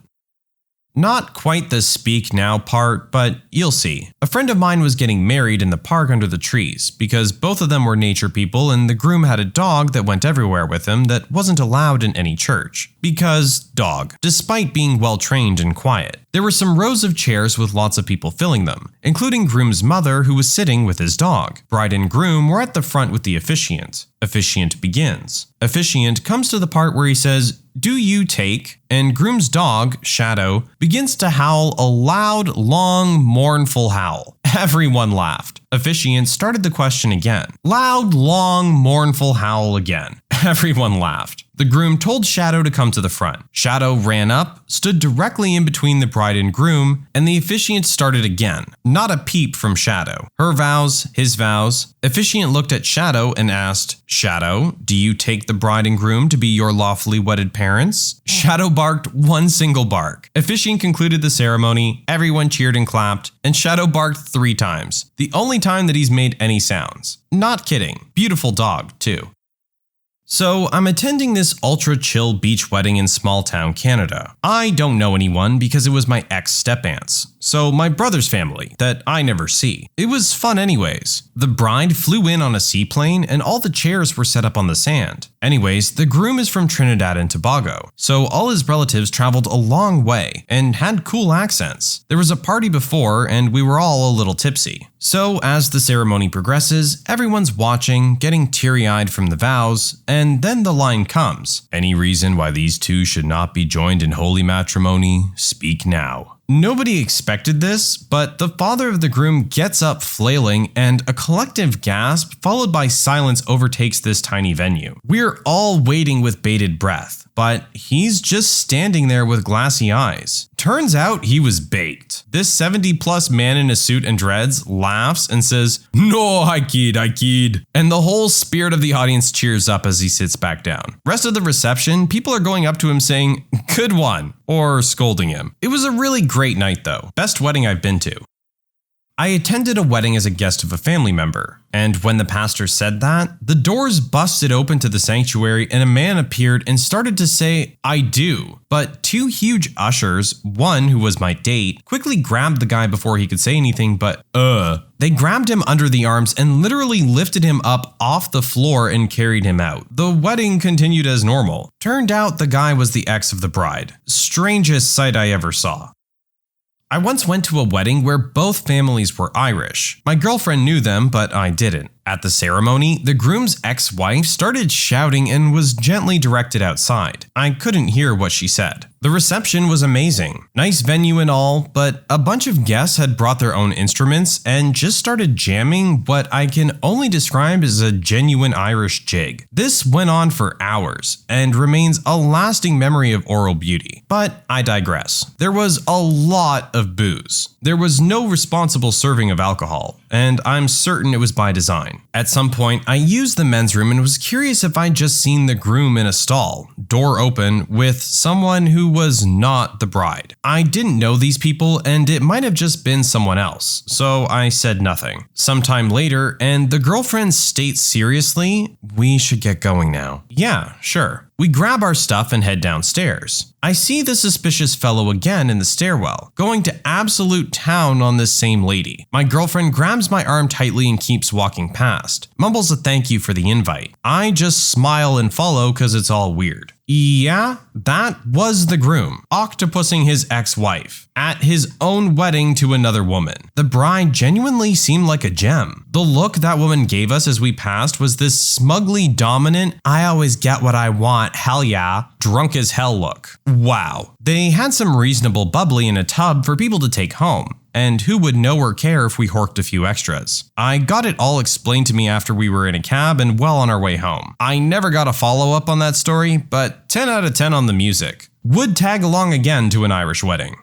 Not quite the speak now part, but you'll see. A friend of mine was getting married in the park under the trees because both of them were nature people and the groom had a dog that went everywhere with him that wasn't allowed in any church. Because dog, despite being well trained and quiet. There were some rows of chairs with lots of people filling them, including groom's mother who was sitting with his dog. Bride and groom were at the front with the officiant. Officiant begins. Officiant comes to the part where he says, "Do you take?" And groom's dog, Shadow, begins to howl a loud, long, mournful howl. Everyone laughed. Officiant started the question again. Loud, long, mournful howl again. Everyone laughed. The groom told Shadow to come to the front. Shadow ran up, stood directly in between the bride and groom, and the officiant started again. Not a peep from Shadow. Her vows, his vows. Officiant looked at Shadow and asked, "Shadow, do you take the bride and groom to be your lawfully wedded parents?" Shadow barked one single bark. Officiant concluded the ceremony, everyone cheered and clapped, and Shadow barked 3 times. The only time that he's made any sounds. Not kidding. Beautiful dog, too. So, I'm attending this ultra-chill beach wedding in small-town Canada. I don't know anyone because it was my ex-step-aunts, so my brother's family, that I never see. It was fun anyways. The bride flew in on a seaplane and all the chairs were set up on the sand. Anyways, the groom is from Trinidad and Tobago, so all his relatives traveled a long way and had cool accents. There was a party before and we were all a little tipsy. So, as the ceremony progresses, everyone's watching, getting teary-eyed from the vows, and then the line comes. Any reason why these two should not be joined in holy matrimony? Speak now. Nobody expected this, but the father of the groom gets up flailing and a collective gasp followed by silence overtakes this tiny venue. We're all waiting with bated breath, but he's just standing there with glassy eyes. Turns out he was baked. This 70-plus man in a suit and dreads laughs and says, "No, I kid. And the whole spirit of the audience cheers up as he sits back down. Rest of the reception, people are going up to him saying, "Good one," or scolding him. It was a really great night though. Best wedding I've been to. I attended a wedding as a guest of a family member, and when the pastor said that, the doors busted open to the sanctuary and a man appeared and started to say, "I do." But 2 huge ushers, one who was my date, quickly grabbed the guy before he could say anything but, They grabbed him under the arms and literally lifted him up off the floor and carried him out. The wedding continued as normal. Turned out the guy was the ex of the bride. Strangest sight I ever saw. I once went to a wedding where both families were Irish. My girlfriend knew them, but I didn't. At the ceremony, the groom's ex-wife started shouting and was gently directed outside. I couldn't hear what she said. The reception was amazing. Nice venue and all, but a bunch of guests had brought their own instruments and just started jamming what I can only describe as a genuine Irish jig. This went on for hours and remains a lasting memory of oral beauty. But I digress. There was a lot of booze. There was no responsible serving of alcohol, and I'm certain it was by design. At some point, I used the men's room and was curious if I'd just seen the groom in a stall, door open, with someone who was not the bride. I didn't know these people and it might have just been someone else, so I said nothing. Sometime later, and the girlfriend states seriously, "We should get going now." Yeah, sure. We grab our stuff and head downstairs. I see the suspicious fellow again in the stairwell, going to absolute town on this same lady. My girlfriend grabs my arm tightly and keeps walking past, mumbles a thank you for the invite. I just smile and follow cause it's all weird. Yeah, that was the groom, octopusing his ex-wife at his own wedding to another woman. The bride genuinely seemed like a gem. The look that woman gave us as we passed was this smugly dominant, "I always get what I want, hell yeah," drunk as hell look. Wow. They had some reasonable bubbly in a tub for people to take home. And who would know or care if we horked a few extras? I got it all explained to me after we were in a cab and well on our way home. I never got a follow-up on that story, but 10 out of 10 on the music. Would tag along again to an Irish wedding.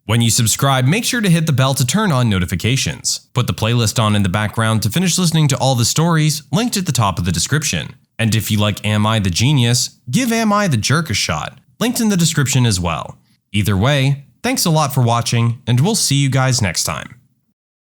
When you subscribe, make sure to hit the bell to turn on notifications. Put the playlist on in the background to finish listening to all the stories, linked at the top of the description. And if you like Am I the Genius, give Am I the Jerk a shot, linked in the description as well. Either way, thanks a lot for watching, and we'll see you guys next time.